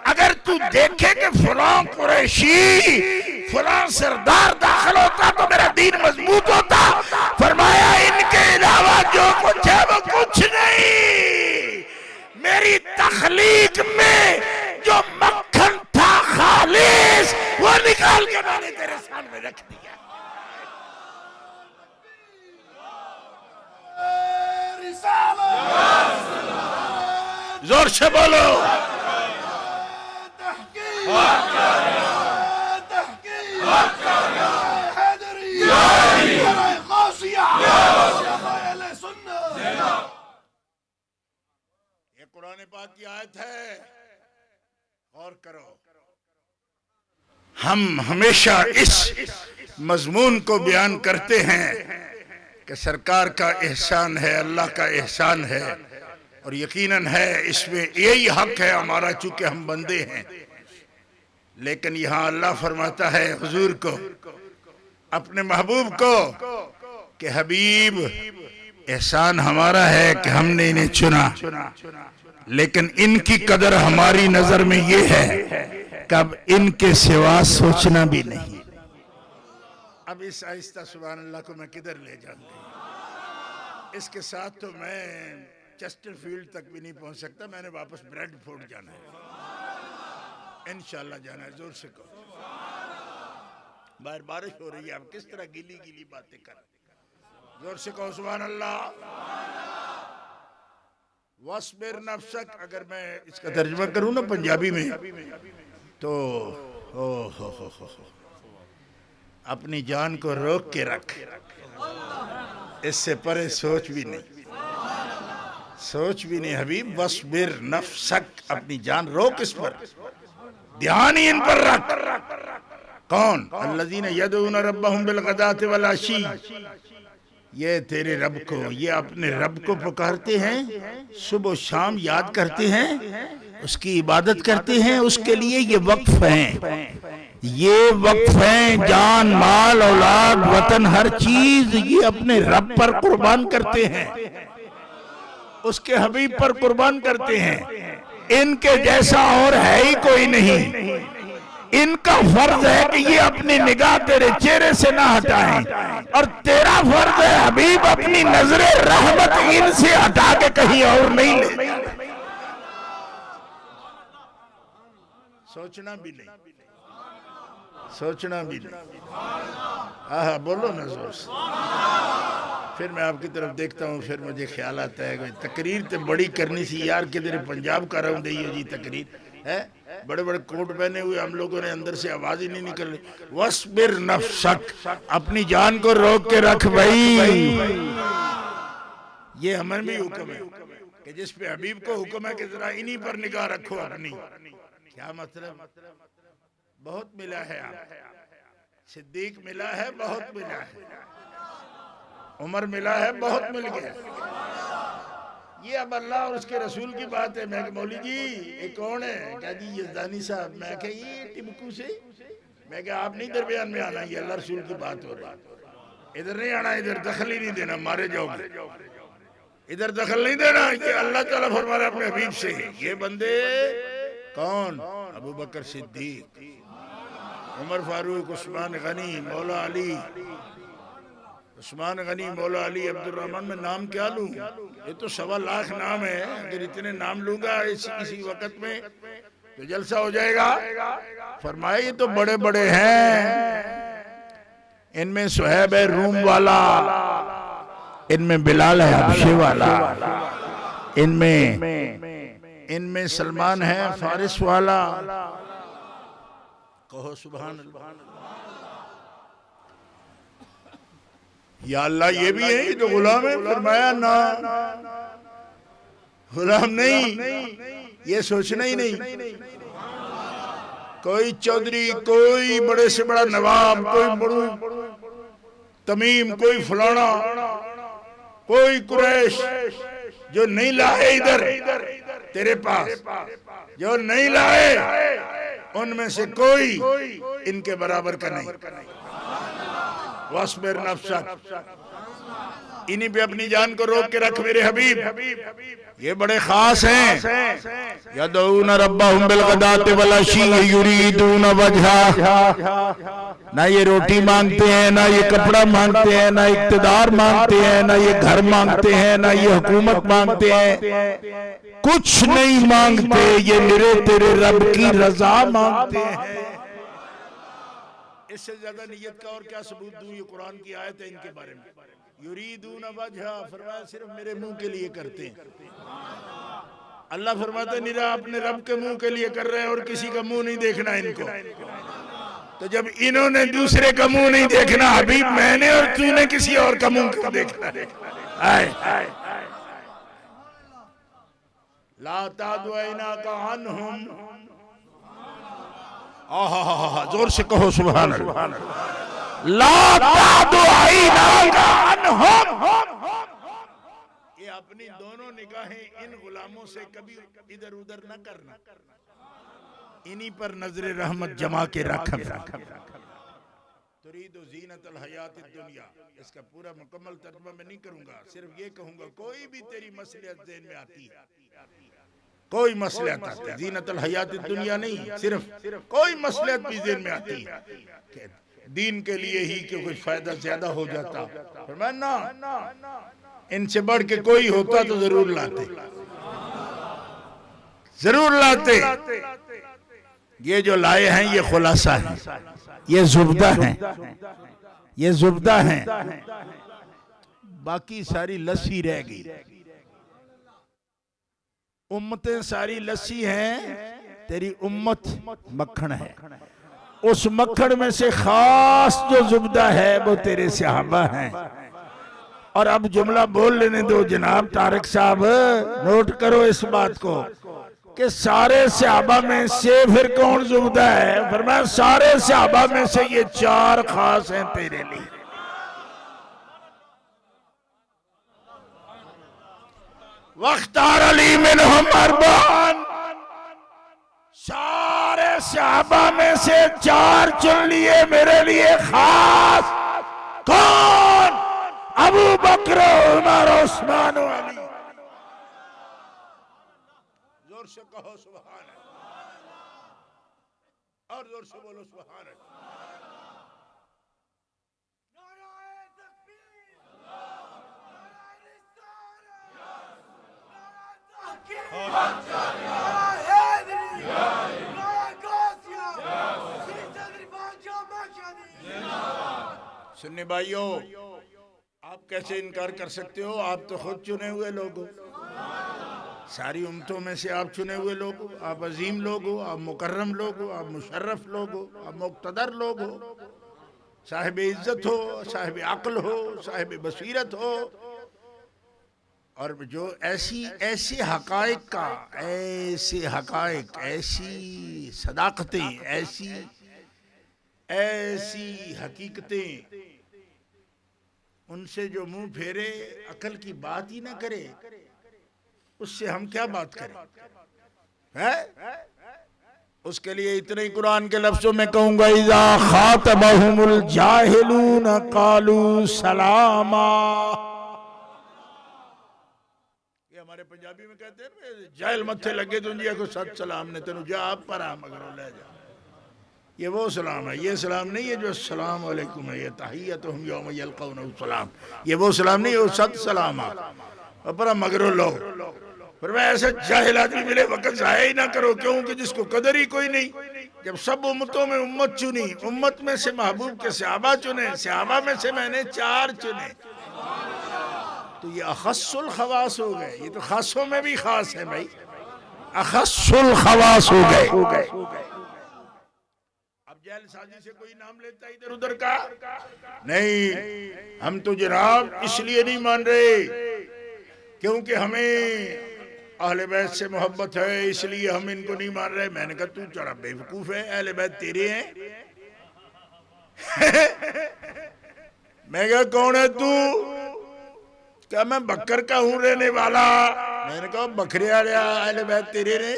अगर तू देखे कि फलां कुरैशी, फलां सरदार दाखिल होता तो मेरा दीन मजबूत होता। फरमाया इनके अलावा जो कुछ है वो कुछ नहीं। मेरी तखलीक में जो मक्खन था खालिस, वो निकाल के मैंने तेरे सामने रख दिया। जोर से बोलो। ये कुरान पाक की आयत है, गौर करो। हम हमेशा इस मजमून को बयान करते हैं कि सरकार का एहसान है, अल्लाह का एहसान है, और यकीनन है इसमें यही हक है हमारा, चूंकि हम बंदे हैं। लेकिन यहाँ अल्लाह फरमाता है हुजूर को, अपने महबूब को, कि हबीब एहसान हमारा है कि हमने इन्हें चुना, लेकिन इनकी कदर हमारी नजर में ये है कि अब इनके सिवा सोचना भी नहीं। अब इस आहिस्ता सुभान अल्लाह को मैं किधर ले जाऊंगा? इसके साथ तो मैं चेस्टरफील्ड तक भी नहीं पहुंच सकता, मैंने वापस ब्रेडफोर्ड जाना है, इंशाल्लाह जाना है। जोर से कहो। बाहर बारिश हो रही है, आप किस तरह गीली गीली बातें कर, जोर से कहो सुभान अल्लाह। वस्बिर नफ्सक, अगर मैं इसका तर्जुमा करूं ना पंजाबी में तो हो अपनी जान को रोक के रख, इससे परे सोच भी नहीं, सोच भी नहीं हबीब। वस्बिर नफ्सक, अपनी जान रोक इस पर, ध्यान ही इन पर रख। कौन? अल्लज़ीना यदऊना रब्बहुम बिलगदाति वल अशी, ये तेरे रब को, ये अपने रब को पुकारते हैं, सुबह शाम याद करते हैं, उसकी इबादत करते हैं, उसके लिए ये वक्फ हैं, ये वक्फ हैं, जान माल औलाद वतन हर चीज ये अपने रब पर कुर्बान करते हैं, उसके हबीब पर कुर्बान करते हैं। इनके जैसा और है ही कोई नहीं। इनका फर्ज है कि ये अपनी निगाह तेरे चेहरे से ना हटाएं, और तेरा फर्ज है हबीब अपनी नजरे रहमत इनसे हटा के कहीं और नहीं ले। सोचना भी नहीं, सोचना भी नहीं। हाँ बोलो ना जोर से। फिर मैं आपकी तरफ देखता हूँ, फिर मुझे ख्याल आता है कोई तकरीर तो बड़ी करनी सी यार, किधर पंजाब का रहा हूँ जी तकरीर है, बड़े बड़े कोट पहने हुए हम लोगों ने, अंदर से आवाज ही नहीं निकल रही। वस्बिर नफ्सक, अपनी जान को रोक के रख भाई। ये हमें भी हुक्म है कि जिस पे हबीब को हुक्म है कि जरा इन्हीं पर निगाह रखो अपनी। क्या मतलब? बहुत मिला है, आप सिद्दीक मिला है, बहुत मिला है, उमर मिला है, बहुत मिल गया। ये अब अल्लाह और उसके रसूल की बात है। मैं मौली जी ये कौन है? क्या जी यज़दानी साहब। मैं क्या ये टिबकू से? मैं क्या आप नहीं दरमियान में आना, ये अल्लाह रसूल की बात हो रही है, इधर नहीं आना, इधर दखल ही नहीं देना, मारे जाओगे, इधर दखल नहीं देना। ये अल्लाह ताला फरमा रहा है अपने हबीब से। ये बंदे कौन? अबू बकर सिद्दीक, उमर फारूक, उस्मान गनी, मौला अली, उस्मान गनी, मौला अली, अब्दुल रहमान। में नाम क्या लूं? ये तो 1.25 लाख नाम है। अगर इतने नाम लूंगा इसी वक्त में तो जलसा हो जाएगा। फरमाया ये तो बड़े बड़े हैं, इनमें सुहैब है रूम वाला, इनमें बिलाल है हबशे वाला, इनमें सलमान है फारिस वाला। कहो सुभान अल्लाह। या अल्लाह ये भी है, ये तो गुलाम है। फरमाया ना, गुलाम नहीं, ये सोचना ही नहीं। कोई चौधरी, कोई बड़े से बड़ा नवाब, कोई बड़ू तमीम, कोई फलाना, कोई कुरैश जो नहीं लाए इधर तेरे पास, जो नहीं लाए उनमें से कोई इनके बराबर का नहीं। वस्बिर नफ्सक, इन्हीं पे अपनी जान को रोक के रख मेरे हबीब। ये बड़े खास हैं। यदऊना रब्बहुम बिलगदाति वल अशी युरीदूना वजहा। ना ये रोटी मांगते हैं, ना ये कपड़ा मांगते हैं, ना इक्तिदार मांगते हैं, ना ये घर मांगते हैं, ना ये हुकूमत मांगते हैं, कुछ नहीं मांगते। ये निरे तेरे रब की रजा मांगते हैं। इससे ज्यादा नियत का और क्या सबूत दूं? ये कुरान की आयत है इनके बारे में। युरीदूना वजहा, फरमाया सिर्फ मेरे मुंह के लिए करते हैं। अल्लाह फरमाते निरा अपने रब के मुंह के लिए कर रहे हैं, और किसी का मुंह नहीं देखना इनको। तो जब इन्होंने दूसरे का मुंह नहीं देखना, हबीब मैंने और तूने किसी और का मुंह क्यों देखना? ला तादुइना का अनहुम। जोर से कहो सुभान अल्लाह। ला तादु ऐनाका अन्हुम, ये अपनी दोनों निगाहें इन गुलामों से कभी इधर उधर न करना, इन्हीं पर नजर रहमत जमा के रखना। तुरीदु ज़ीनतल हयातिद दुनिया, इसका पूरा मुकम्मल तर्जुमा मैं नहीं करूंगा, सिर्फ ये कहूंगा कोई भी तेरी मसलियत ज़हन में आती है, कोई मसलियत आती है, ज़ीनतल हयातिद दुनिया नहीं, सिर्फ कोई मसलियत भी ज़हन में आती है दीन के लिए ही कि कुछ फायदा ज्यादा हो जाता, फरमाया ना, इनसे बढ़ के कोई होता तो जरूर लाते, जरूर लाते। ये जो लाए हैं ये खुलासा है, ये जुब्दा है, ये जुब्दा है, बाकी सारी लस्सी रह गई। उम्मतें सारी लस्सी हैं, तेरी उम्मत मक्खन है। उस मक्खन में से खास जो जुब्दा है वो तेरे सहाबा हैं। और अब जुमला बोल लेने दो जनाब तारिक साहब, नोट करो इस बात को कि सारे सहाबा में से फिर कौन जुब्दा है? फरमाया सारे सहाबा में से ये चार खास हैं तेरे लिए। वख्तार अली मिनहुम अरबान, सारे सहाबा में से चार चुन लिए मेरे लिए खास। कौन? अबू बकर, उमर, उस्मान, अली। जोर से कहो सुभान अल्लाह, और जोर से बोलो सुभान अल्लाह। सुन्नी भाइयों, आप कैसे इनकार कर सकते हो? आप तो खुद चुने हुए लोग हो, सारी उम्मतों में से आप चुने हुए लोग हो। आप अजीम लोग हो, आप मुकर्रम लोग हो, आप मुशर्रफ लोग हो, आप मुक्तदर लोग हो, साहिब इज्जत हो, साहिब अक्ल हो, साहिब बसीरत हो। और जो ऐसे हकायक का, ऐसे हकायक, ऐसी सदाकतें, ऐसी हकीकतें, उनसे जो मुंह फेरे, अकल की बात ही ना करे, उससे हम क्या बात करें? है? उसके लिए इतने ही कुरान के लफ्जों में कहूंगा, इज़ा खातबहुमुल जाहिलून कालू सलामा। ये हमारे पंजाबी में कहते हैं, जाहिल मत्थे लगे दुनिया को सत सलाम ने तेन जा आप पर आ मगर ले जा। ये वो सलाम है, ये सलाम नहीं है जो अस्सलाम वालेकुम है, ये तहियतुहुम यौम यल्क़ौनहु सलाम, ये वो सलाम नहीं है, वो सत सलाम है। पर मगरो लो, पर मैं ऐसा जाहिल आदमी मिले वक्त जाया ही ना करो, क्योंकि जिसको कदर ही कोई नहीं। जब सब उम्मतों में उम्मत चुनी, उम्मत में से महबूब के सहाबा चुने, सहाबा में से मैंने चार चुने, तो ये अखस्सुल खवास हो गए। ये तो खासों में भी खास है भाई, अखस्सुल खवास हो गए। अब जैलसाजी से कोई नाम लेता है इधर उधर का नहीं, हम तो जनाब इसलिए नहीं मान रहे क्योंकि हमें अहले बैत से मोहब्बत है, इसलिए हम इनको नहीं मान रहे। मैंने कहा तू चढ़ा बेवकूफ है, अहले बैत तेरे हैं। मैं कहा कौन है तू? क्या मैं बकर का हूँ रहने वाला? मैंने कहा बकरे अहले बैत तेरे ने?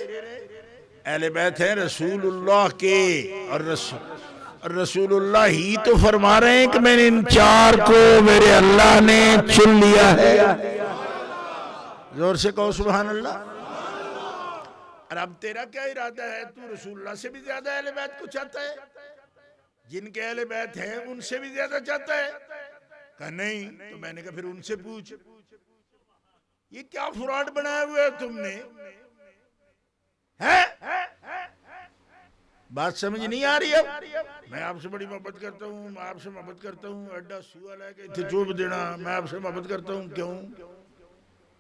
अहले बैत है रसूलुल्लाह के, और रसूलुल्लाह ही तो फरमा रहे हैं कि मैंने इन चार को मेरे अल्लाह ने चुन लिया है। जोर से कहो सुभान अल्लाह। और अब तेरा क्या इरादा है? तू रसूलुल्लाह से भी ज्यादा अहले बैत को चाहता है? जिनके अहले बैत हैं उनसे भी ज्यादा चाहता है? कहा नहीं। तो मैंने कहा फिर उनसे पूछ, ये क्या फ्रॉड बनाया हुआ है तुमने? है? बात समझ नहीं आ रही? अब मैं आपसे बड़ी मोहब्बत करता हूँ, मैं आपसे मोहब्बत करता हूँ, अड्डा सुआ लाके इतने चोप देना, मैं आपसे मोहब्बत करता हूँ। क्यों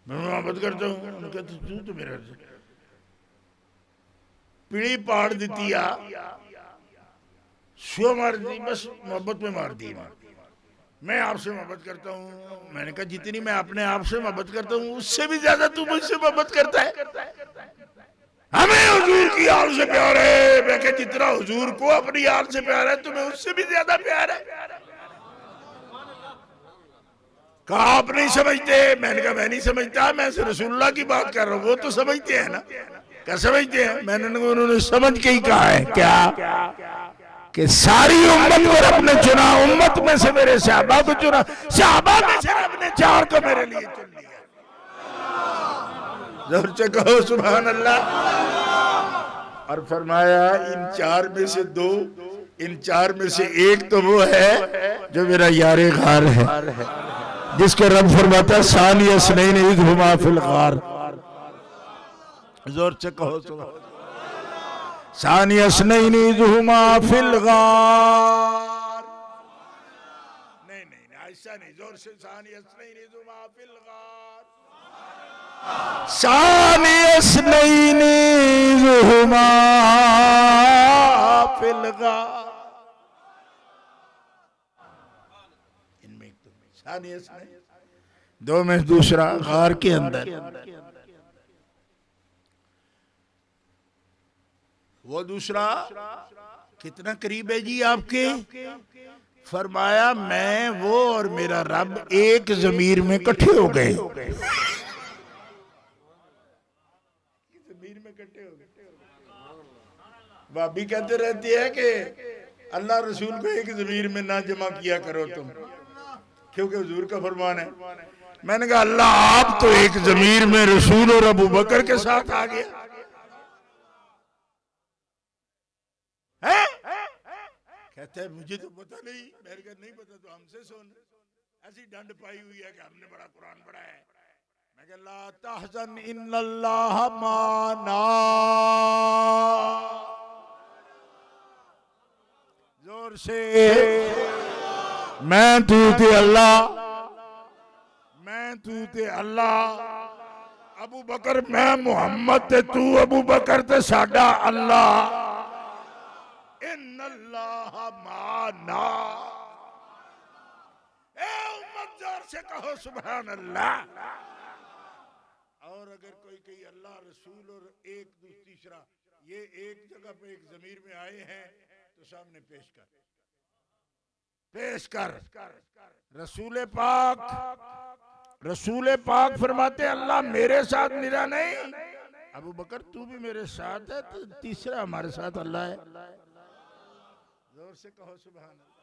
मैं मोहब्बत करता हूँ? उन्होंने कहा तू तो मेरा पीढ़ी पाड़ दी, सुआ मार दी, बस मोहब्बत में मार दी। मैं आपसे मोहब्बत करता हूँ। मैंने कहा जितनी मैं अपने आप से मोहब्बत करता हूँ उससे भी ज्यादा तू मुझसे मोहब्बत करता है। हमें हुजूर की आल से प्यार है। मैं कहा जितना हुजूर को अपनी आल से प्यार है तुम्हें उससे भी ज्यादा प्यार है। कहा आप नहीं समझते। मैंने कहा मैं नहीं समझता, मैं रसूलुल्लाह की बात कर रहा हूँ, वो तो समझते हैं ना। क्या समझते हैं? मैंने उन्होंने समझ के ही कहा है क्या कि सारी उम्मत को रब ने चुना, उम्मत में से मेरे सहाबा को चुना, सहाबा में से रब ने 4 को मेरे लिए चुन लिया। जोर से कहो सुभान अल्लाह। और फरमाया इन 4 में से 2, इन 4 में से 1 तो वो है जो मेरा यारे गार है, जिसको रब फरमाता सानी असनैन इज़ हुमा फिल गार। जोर से कहो सुभान। सानी असनैन इज़ हुमा फिल गार। नहीं ऐसा नहीं, जोर से सानी असनैन इज़ हुमा फिल गार। सानी असनैन इज़ हुमा फिल गार। इनमें सानी असनैन, 2 में दूसरा गार के अंदर। वो दूसरा कितना करीब है जी आपके? फरमाया मैं वो और मेरा रब एक जमीर में इकट्ठे हो गए। जमीर में इकट्ठे हो गए। भाभी कहते रहती है कि अल्लाह रसूल को एक जमीर में ना जमा किया करो तुम, क्योंकि हुजूर का फरमान है। मैंने कहा अल्लाह आप तो एक जमीर में रसूल और अबू बकर के साथ आ गया है? कहते हैं मुझे तो पता नहीं। मैंने कहा नहीं पता तो हमसे सुन। ऐसी डंड पाई हुई है कि हमने बड़ा कुरान पढ़ा है। मैं कहा ला तहज़न इन्नल्लाह माना। जोर से मैं तू ते अल्लाह, मैं तू ते अल्लाह। अबू बकर मैं मुहम्मद ते तू अबू बकर ते साडा अल्लाह। इन्नल्लाह माना। ए उम्मत जोर से कहो सुभान अल्लाह। और अगर कोई कही अल्लाह रसूल और एक तीसरा ये एक जगह पे एक जमीर में आए हैं तो सामने पेश कर, पेश कर। रसूल पाक फरमाते अल्लाह मेरे साथ मेरा नहीं, अबू बकर तू भी मेरे साथ है, तो तीसरा हमारे साथ अल्लाह है। जोर से कहो सुभान अल्लाह।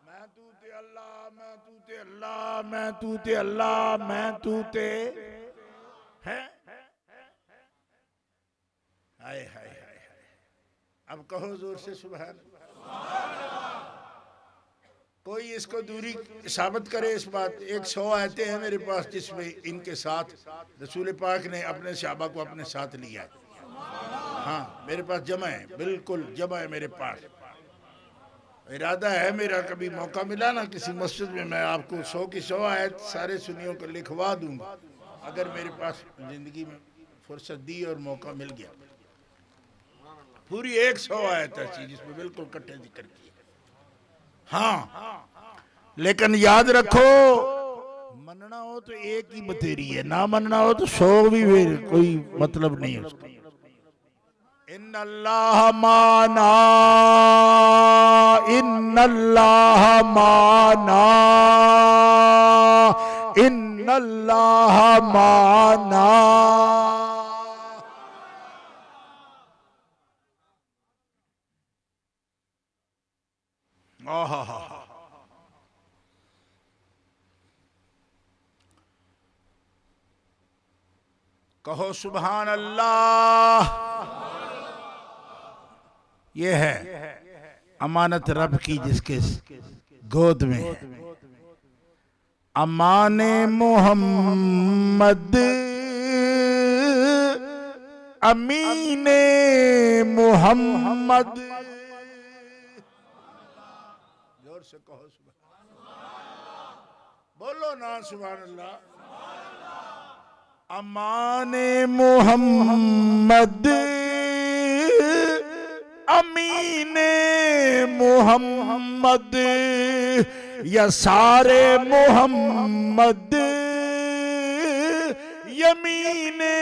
मैं तू ते अल्लाह, मैं तू ते अल्लाह, मैं तू ते अल्लाह, मैं तू ते है। हाय हाय हाय। अब कहो जोर से सुभान अल्लाह। कोई इसको दूरी साबित करे इस बात। 100 आयतें हैं मेरे पास जिसमें इनके साथ रसूल पाक ने अपने सहाबा को अपने साथ लिया है। हाँ मेरे पास जमा है, बिल्कुल जमा है मेरे पास। इरादा है मेरा कभी मौका मिला ना किसी मस्जिद में मैं आपको 100 की 100 आयत सारे सुन्नियों को लिखवा दूंगा, अगर मेरे पास जिंदगी में फुर्सत दी और मौका मिल गया। पूरी 100 आयत ऐसी जिसमें बिल्कुल कट्टे जिक्र किए। हाँ लेकिन याद रखो मनना हो तो एक ही बतेरी है, ना मनना हो तो 100 भी कोई मतलब नहीं उसका। इन्नल्लाह माना, इन्नल्लाह माना, इन्नल्लाह माना। कहो सुभान अल्लाह। ये है अमानत रब की जिसके गोद में है। अमाने मोहम्मद अमीने मोहम्मद। जोर से कहो सुभान अल्लाह। बोलो ना सुभान अल्लाह। अमाने मोहम्मद अमीने मोहम्मद, या सारे मोहम्मद यमीने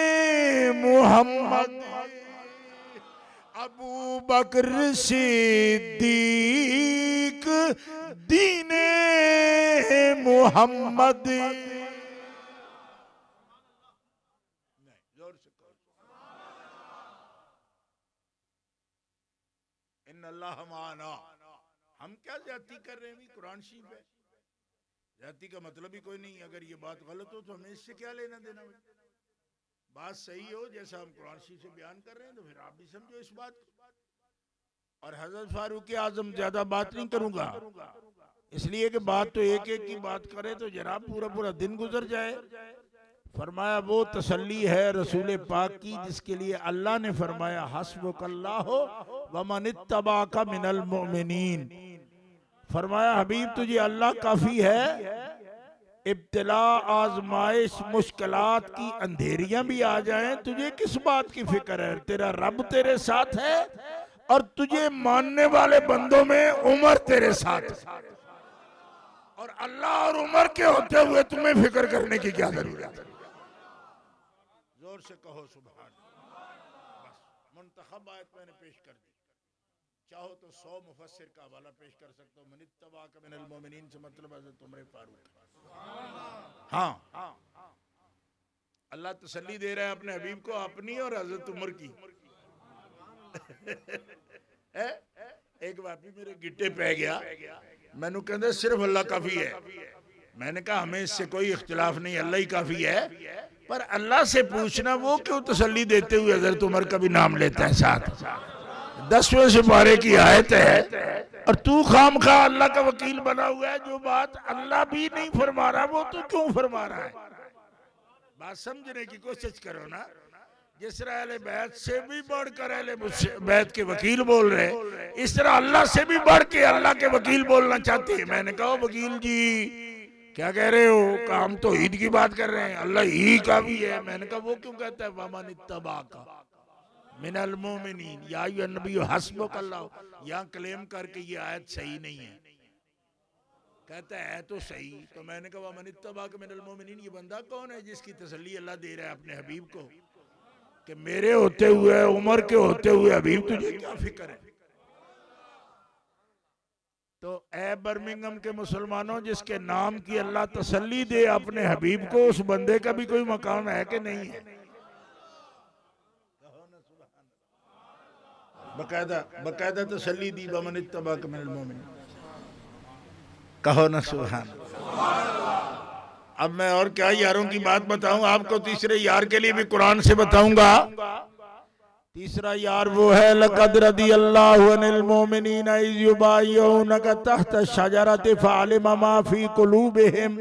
मोहम्मद। अबू बकर सिद्दीक दीने मोहम्मद। जोर से कहो इन्नल्लाह माना। हम क्या ज्यादती कर रहे हैं? कुरान शरीफ है, ज्यादती का मतलब ही कोई नहीं। अगर ये बात गलत हो तो हमें इससे क्या लेना देना? बात सही हो जैसा हम कुरान शरीफ से बयान कर रहे हैं तो फिर आप भी समझो इस बात को। और हजरत फारूक आजम ज्यादा बात नहीं करूंगा, इसलिए कि बात तो एक एक की बात करे तो जनाब पूरा पूरा दिन गुजर जाए। फरमाया वो तसल्ली है रसूल पाक की जिसके लिए अल्लाह ने फरमाया हस्बुकल्लाहु व मन इत्तबाका मिनल मोमिनीन। फरमाया हबीब तुझे अल्लाह काफी है। इब्तिला, आजमाइश, मुश्किलात की अंधेरियां भी आ जाएं, तुझे किस बात की फिक्र है? तेरा रब तेरे साथ है और तुझे मानने वाले बंदों में उमर तेरे साथ है। और अल्लाह और उमर के होते हुए तुम्हें फिक्र करने की क्या जरूरत है? जोर से कहो सुभान। बस मुंतखब आयत मैंने पेश कर दी। चाहो तो 100 मुफस्सिर का हवाला पेश कर सकता हूँ। मनित्तबाका मिनल मोमिनीन से मतलब हज़रत उमर फारूक। हाँ, अल्लाह तसल्ली दे रहा है अपने हबीब को अपनी और हजरत उमर की। एक वापी मेरे गिट्टे पे गया, मैंने कहते सिर्फ अल्लाह काफी है। मैंने कहा हमें इससे कोई इख्तिलाफ नहीं, अल्लाह ही काफी है। पर अल्लाह से पूछना वो क्यों तसल्ली देते हुए हजरत उमर का भी नाम लेता है साथ? 10वें सिपारे की आयत है और तू खामखा अल्लाह का वकील बना हुआ है। जो बात अल्लाह भी नहीं फरमा रहा वो तू क्यों फरमा रहा है? बात समझने की कोशिश करो ना। जिस तरह अहले बैत से भी बढ़कर अहले बैत के वकील बोल रहे, इस तरह अल्लाह से भी बढ़ के अल्लाह के वकील बोलना चाहते हैं। मैंने कहा वकील जी क्या कह रहे हो? काम तो ईद की बात कर रहे हैं, अल्लाह ही का भी है। मैंने कहा वो क्यों कहता है वमन इत्तबाका मिनल मोमिनीन या अय्युहन नबी हस्बुकल्लाह? यहाँ क्लेम करके ये आयत सही नहीं है, कहता है तो सही। तो मैंने कहा वमन इत्तबाका मिनल मोमिनीन, ये बंदा कौन है जिसकी तसल्ली अल्लाह दे रहा है अपने हबीब को कि मेरे होते हुए उमर के होते हुए हबीब तुझे क्या फिक्र है? तो ए बर्मिंगम के मुसलमानों, जिसके नाम की अल्लाह तसल्ली दे अपने हबीब को, उस बंदे का भी कोई मकाम है कि नहीं है? बकायदा तसल्ली दी वमन इत्तबाका मिनल मोमिनीन। कहो ना सुभान। अब मैं और क्या यारों की बात बताऊं आपको? तीसरे यार के लिए भी कुरान से बताऊंगा। तीसरा यार वो है लक़द रदियल्लाहु अनिल मोमिनीना इज़ युबाय्यूनका तहत शजरति फ़अलिमा मा फ़ी क़ुलूबिहिम।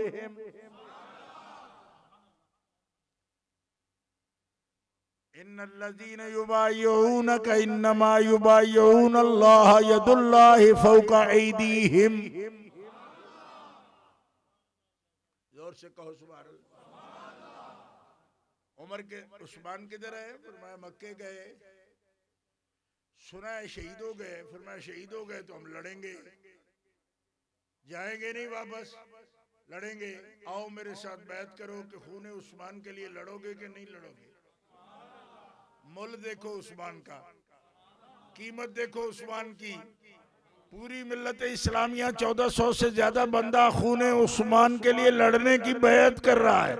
इन्नल्लज़ीना युबाय्यूनका इन्नमा युबाय्यूनल्लाह यदुल्लाहि फ़ौक़ा ऐदीहिम। जोर से कहो सुभान अल्लाह। उमर के उस्मान किधर है? फरमाया मक्के गए। सुना है शहीद हो गए। फरमाया शहीद हो गए तो हम लड़ेंगे, जाएंगे नहीं वापस, लड़ेंगे। आओ मेरे साथ बैत करो कि खून उस्मान के लिए लड़ोगे कि नहीं लड़ोगे? मुल देखो उस्मान का, कीमत देखो उस्मान की। पूरी मिल्लत इस्लामिया 1400 से ज्यादा बंदा खून उस्मान के लिए लड़ने की बैत कर रहा है।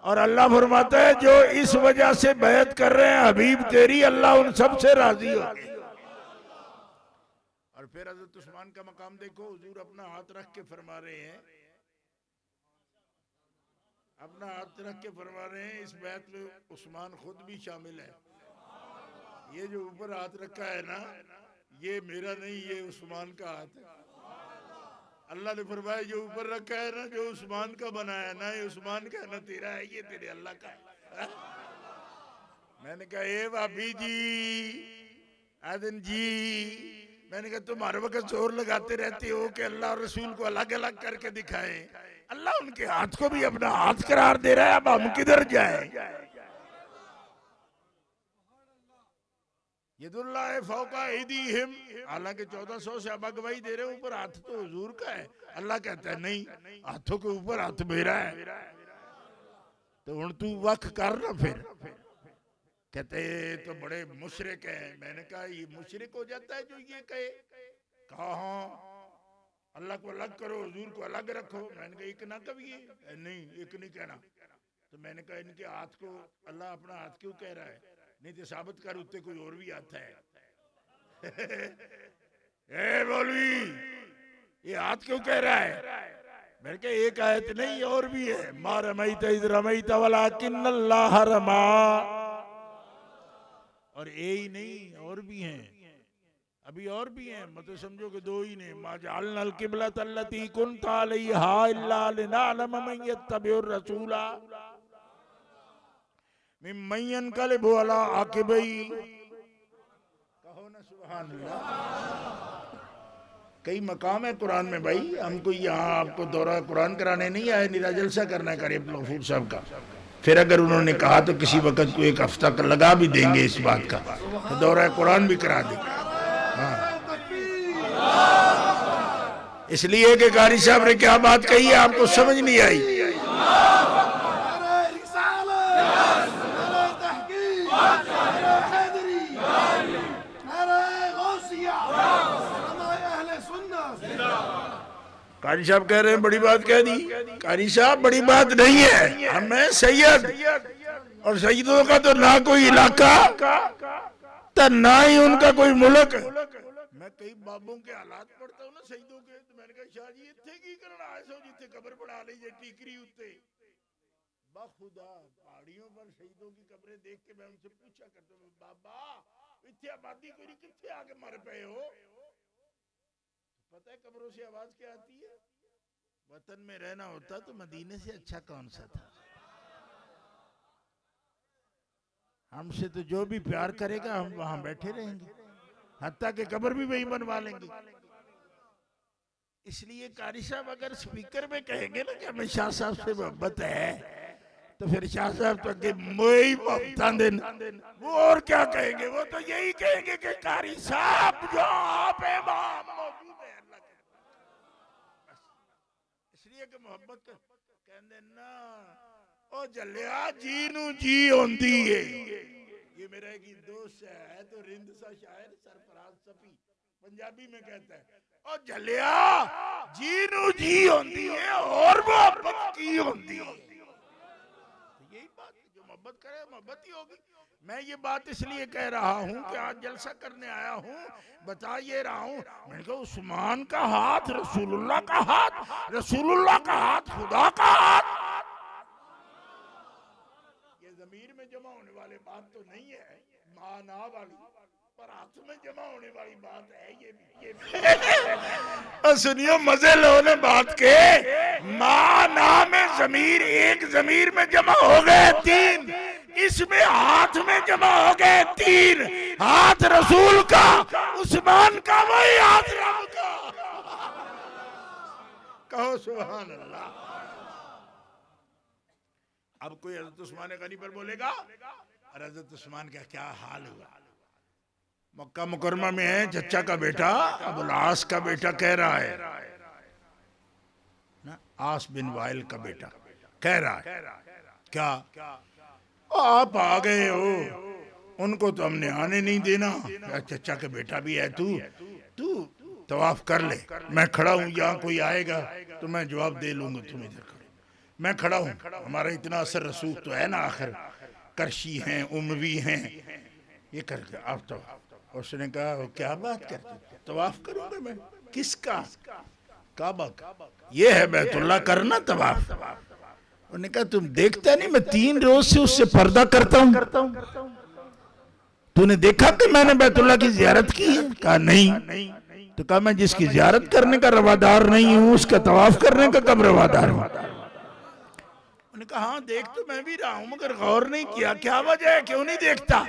और अल्लाह फरमाता है जो इस वजह से बैत कर रहे हैं हबीब तेरी, अल्लाह उन सब से राजी हो गया। और फिर हजरत उस्मान का मकाम देखो, हुजूर अपना हाथ रख के फरमा रहे हैं, अपना हाथ रख के फरमा रहे हैं इस बैत में उस्मान खुद भी शामिल है। ये जो ऊपर हाथ रखा है ना, ये मेरा नहीं, ये उस्मान का हाथ है। अल्लाह ने फरमाया जो ऊपर रखा है ना, जो उस्मान का बनाया ना, ये उस्मान का ना तेरा है, ये तेरे अल्लाह का है। मैंने कहा ए भाभी जी, आदन जी, मैंने कहा तुम हर वक्त जोर लगाते रहते हो कि अल्लाह और रसूल को अलग अलग करके दिखाए। अल्लाह उनके हाथ को भी अपना हाथ करार दे रहा है, अब हम किधर जाए? यदुल्लाह फौका ऐदीहिम, हालांकि 1400 से अब गवाही दे रहे, ऊपर हाथ तो हुजूर का है। अल्लाह कहता है नहीं, हाथों के ऊपर हाथ मेरा है। तो हुण तू वख कर ना। फिर कहते तो बड़े मुशरिक है। मैंने कहा ये मुशरिक हो जाता है जो ये कहे? कहा हाँ, अल्लाह को अलग करो, हुजूर को अलग रखो। मैंने कहा एक ना कहिए, नहीं एक नहीं कहना। तो मैंने कहा इनके हाथ को अल्लाह अपना हाथ क्यों कह रहा है? नहीं तो साबित कर, उत्ते कोई और भी आता है। ए मौलवी, ये हाथ क्यों कह रहा है? मैंने कहा एक आयत नहीं और भी है, मा रमैत इज़ रमैत वलाकिन्नल्लाह रमा। और यही नहीं और भी हैं, अभी और भी हैं, मतलब समझो कि दो ही ने। मा जअलनल क़िबलत अल्लती कुन्ता अलैहा इल्ला लिनअलम मन यत्तबिउर रसूला मिम्मन यनक़लिबु अला आक़िबैहि। कहो ना सुभान अल्लाह। कई मकाम है कुरान में भाई, हमको यहाँ आपको दौरा कुरान कराने नहीं आए, निरा जलसा करना है करीब गफूर साहब का। फिर अगर उन्होंने कहा तो किसी वक्त को एक हफ्ता का लगा भी देंगे इस बात का, तो दौरा कुरान भी करा देंगे। हाँ, इसलिए कि कारी साहब ने क्या बात कही है आपको समझ नहीं आई। कारी साहब कह रहे हैं बड़ी बात कह दी। कारी साहब बड़ी बात नहीं है, हमें सैयद और सैयदों का तो ना कोई इलाका तो ना ही उनका कोई मुल्क। मैं कई बाबों के हालात पढ़ता हूँ ना सैयदों के, तो मैंने कहा शाह जी इत्थे की करना आए सो जिथे कब्र बना ली जे टीकरी उत्ते। बाखुदा पहाड़ियों पर शहीदों की कब्रें देख के मैं उनसे पूछा करता हूँ, बाबा इत्थे आबादी कोई कित्थे आके मर पे हो? पता है कब्रों से आवाज क्या आती है? वतन में रहना होता तो मदीने से अच्छा कौन सा था। हमसे तो जो भी प्यार करेगा हम वहां बैठे रहेंगे, हत्ता के कब्र भी वही बनवा लेंगे। इसलिए कारी साहब अगर स्पीकर में कहेंगे ना कि हमें शाह साहब से मोहब्बत है, तो फिर शाह साहब तो अगे मोई मोहब्बत दिन वो और क्या कहेंगे? वो तो यही कहेंगे कि कारी साहब जो आप इमाम मौजूद है अल्लाह के। इसलिए कि मोहब्बत कहते ना ओ जलिया जी नू जी होंदी है। ये मेरा एक दोस्त है तो रिंद सा शायर सरफराज सफी पंजाबी में कहता है ओ जलिया जी नू जी होंदी है और मोहब्बत की होंदी है। यही बात जो मोहब्बत करे मोहब्बत ही होगी। मैं ये बात इसलिए कह रहा हूँ कि आज जलसा करने आया हूँ, बता ये रहा हूँ। मैंने कहा उस्मान का हाथ रसूलुल्लाह का हाथ, रसूलुल्लाह का हाथ खुदा का हाथ। ये जमीर में जमा होने वाली बात तो नहीं है, माना वाली, पर हाथ में जमा होने वाली बात है ये भी। और सुनियो मजे लो ने बात के, माना में जमीर एक जमीर में जमा हो गए तीन, इसमें हाथ में जमा हो गए तीन। हाथ रसूल का, उस्मान का, वही हाथ रब का। कहो सुभान अल्लाह। अब कोई हजरत उस्मान गनी पर बोलेगा, और हजरत उस्मान का क्या हाल हुआ। मक्का मुकरमा में है चचा का बेटा अबुल आस का बेटा कह रहा है ना, आस बिन वाइल का बेटा कह रहा है क्या आप आ गए हो, उनको तो हमने आने नहीं देना। चचा का बेटा भी है, तू तवाफ कर ले, मैं खड़ा हूँ, यहाँ कोई आएगा तो मैं जवाब दे लूंगा, तुम इधर खड़े, मैं खड़ा हूँ, हमारा इतना असर रसूख तो है ना, आखिर करशी हैं उमवी हैं, ये करके आप तो। उसने कहा क्या बात करते, तवाफ करूंगा मैं, किसका? काबा का। ये है बैतुल्लाह करना तवाफ। उन्होंने कहा तुम देखता नहीं मैं 3 रोज से उससे पर्दा करता हूँ, तूने देखा कि मैंने बैतुल्लाह की जियारत की है? कहा नहीं। तो कहा मैं जिसकी जियारत करने का रवादार नहीं हूँ उसका तवाफ करने का कब रवादार हूँ? उन्होंने कहा हाँ देख तो मैं भी रहा हूँ मगर गौर नहीं किया, क्या वजह है, क्यों नहीं देखता?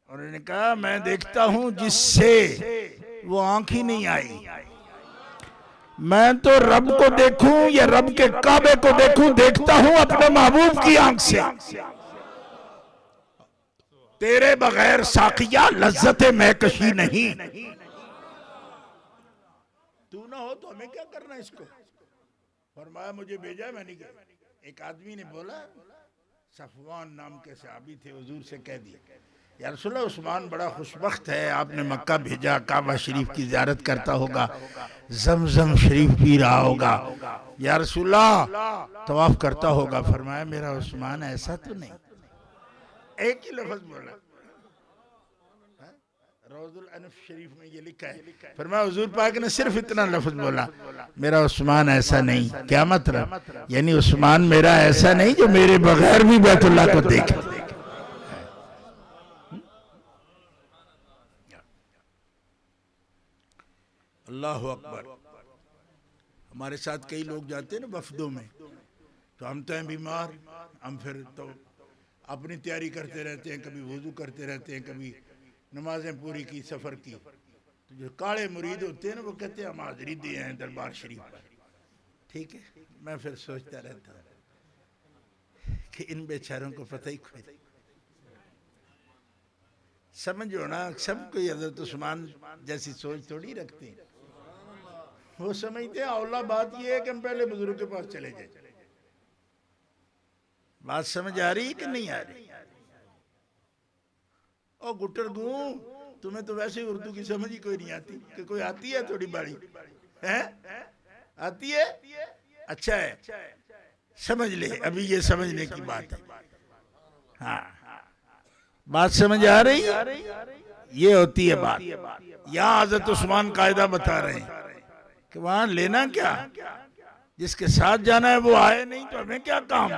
उन्होंने कहा मैं देखता हूं जिससे वो आंख ही नहीं आई। मैं तो रब को देखूं या रब के काबे को देखूं, देखता हूं अपने महबूब की आंख से। तेरे बगैर साकिया लज्जत महकशी नहीं। तू ना हो तो हमें क्या करना इसको? फरमाया मुझे भेजा है, मैं नहीं गया। एक आदमी ने बोला, सफवान नाम के सहाबी थे, हुजूर से कह दिया या रसूलल्लाह उस्मान बड़ा खुशबख्त है, आपने मक्का भेजा, काबा शरीफ की ज़ियारत करता होगा, जमजम शरीफ पी रहा होगा, या रसूलल्लाह तवाफ करता होगा। फरमाया मेरा उस्मान ऐसा तो नहीं। एक ही लफ्ज बोला, रोज़ुल अनफ शरीफ में ये लिखा है, फरमाया हुजूर पाक ने सिर्फ इतना लफ्ज बोला, मेरा उस्मान ऐसा नहीं। क्या मतलब? यानी उस्मान मेरा ऐसा नहीं जो मेरे बगैर भी बैतुल्लाह को देखे। अल्लाहु अकबर। हमारे साथ कई लोग जाते हैं ना वफदों में, तो हम तो हैं बीमार, हम फिर तो अपनी तैयारी करते रहते हैं, कभी वुजू करते रहते हैं, कभी नमाजें पूरी की सफ़र की। तो जो काले मुरीद होते हैं ना, वो कहते हैं हम हाजिरी दिए हैं दरबार शरीफ पर। ठीक है, मैं फिर सोचता रहता हूँ कि इन बेचारों को पता ही कोई नहीं। समझो ना, सब कोई हज़रत उस्मान जैसी सोच थोड़ी रखते हैं। वो समझते हैं औला बात ये है कि हम पहले बुजुर्ग के पास चले जाए। बात समझ आ रही है कि नहीं आ रही? ओ गुटर गू, तुम्हें तो वैसे उर्दू की समझ ही कोई नहीं आती, कि कोई आती है थोड़ी बड़ी है? आती है? अच्छा है, समझ ले, अभी ये समझने की बात है। हाँ, बात समझ आ रही? ये होती है बात। यहाँ हज़रत उस्मान कायदा बता रहे हैं कि वहां लेना क्या, जिसके साथ जाना है वो आए नहीं तो हमें क्या काम,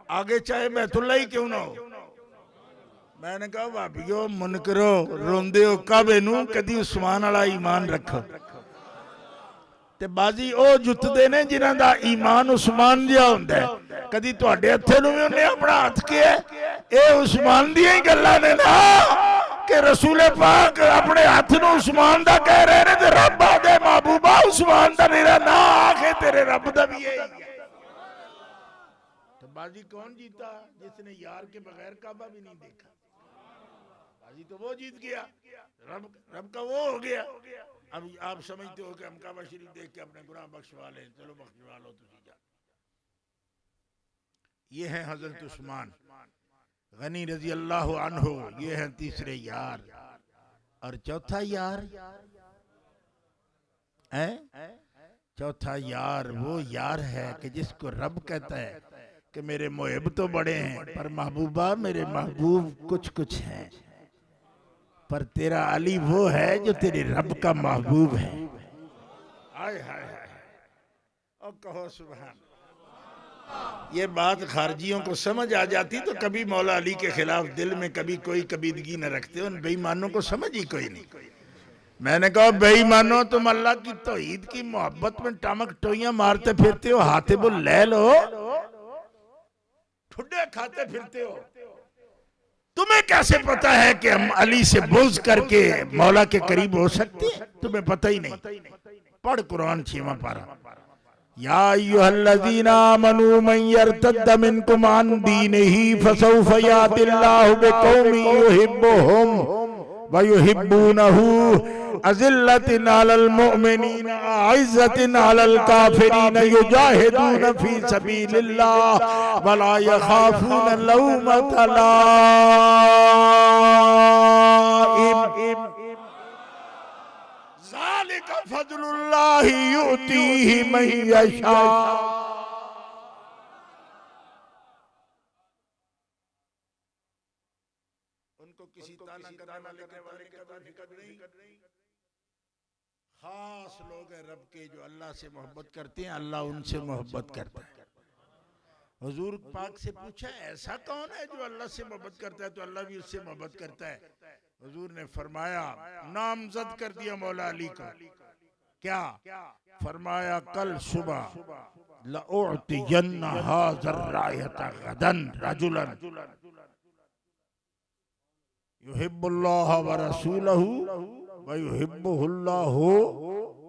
आगे चाहे बैतुल्लाह ही क्यों ना हो। मैंने कहा भाभीओ मुनकरो रोंदे हो काबे नू, कदी उस्मान वाला ईमान रखो। ते बाजी ओ जुत्ते ने जिन्हां दा ईमान उस्मान जिहा हुंदा है। कदी तुहाडे हत्थे नू भी उन्हें अपना हाथ किया? ये उस्मान दी ही गल्लां ने ना, कि रसूल पाक अपने हाथ नू उस्मान दा कह रहे ने, ते रब आदे महबूबा उस्मान दा मेरा ना आखे, तेरे रब दा भी यही है। तो बाजी कौन जीता? जिसने यार के बगैर काबा भी नहीं देखा। बाजी तो वो जीत गया, रब का वो हो गया। अब आप समझते हो कि हम काबा शरीफ देख के अपने गुनाह बख्शवा लें, चलो बख्शवा लो तुझे जा। ये है हजरत उस्मान गनी रजी अल्लाह अन्हु, ये है तीसरे यार। और चौथा यार है, चौथा यार वो यार है कि जिसको रब कहता है कि मेरे मुहिब तो बड़े हैं, पर महबूबा मेरे महबूब कुछ कुछ हैं, पर तेरा अली वो है जो तेरे रब का महबूब है। हाय हाय हाय, और कहो सुभान। ये बात खारजियों को समझ आ जाती तो कभी मौला अली के खिलाफ दिल में कभी कोई कबीदगी न रखते। उन बेईमानों को समझ ही कोई नहीं। मैंने कहा बेईमानों, तुम अल्लाह की तौहीद की मोहब्बत में टामक टोइयां मारते फिरते हो, हाथे वो ले लो, ठुड्डे खाते फिरते हो। तुम्हें कैसे पता है कि हम अली से बुग़्ज़ करके मौला के करीब हो सकते हैं? तुम्हें पता ही नहीं। पढ़ कुरान 6वां पारा। या अय्युहल्लज़ीना आमनू मन यर्तद्द मिनकुम अन दीनिही फसौफ यातिल्लाहु बिक़ौमिन युहिब्बुहुम व युहिब्बूनहु अज़िल्लतिन अलल मुमिनीन अइज़्ज़तिन अलल काफ़िरीन युजाहिदून फ़ी सबीलिल्लाह व ला यख़ाफ़ून लौमता लाइम ज़ालिका फ़ज़्लुल्लाहि युअतीहि मन यशा। उनको किसी ताना करने वाले के बारे में फिक्र नहीं। खास लोग हैं रब के जो अल्लाह से मोहब्बत करते हैं, अल्लाह उनसे मोहब्बत करता है। हुजूर पाक से पूछा ऐसा कौन है जो अल्लाह से मोहब्बत करता है, तो अल्लाह भी उससे मोहब्बत करता है। हुजूर ने फरमाया, नामजद कर दिया मौला अली को। क्या फरमाया? कल सुबह लउअतियन्ना हाज़र रायता गदन रजुलन युहिब्बुल्लाह व रसूलहु व युहिब्बुहुल्लाहु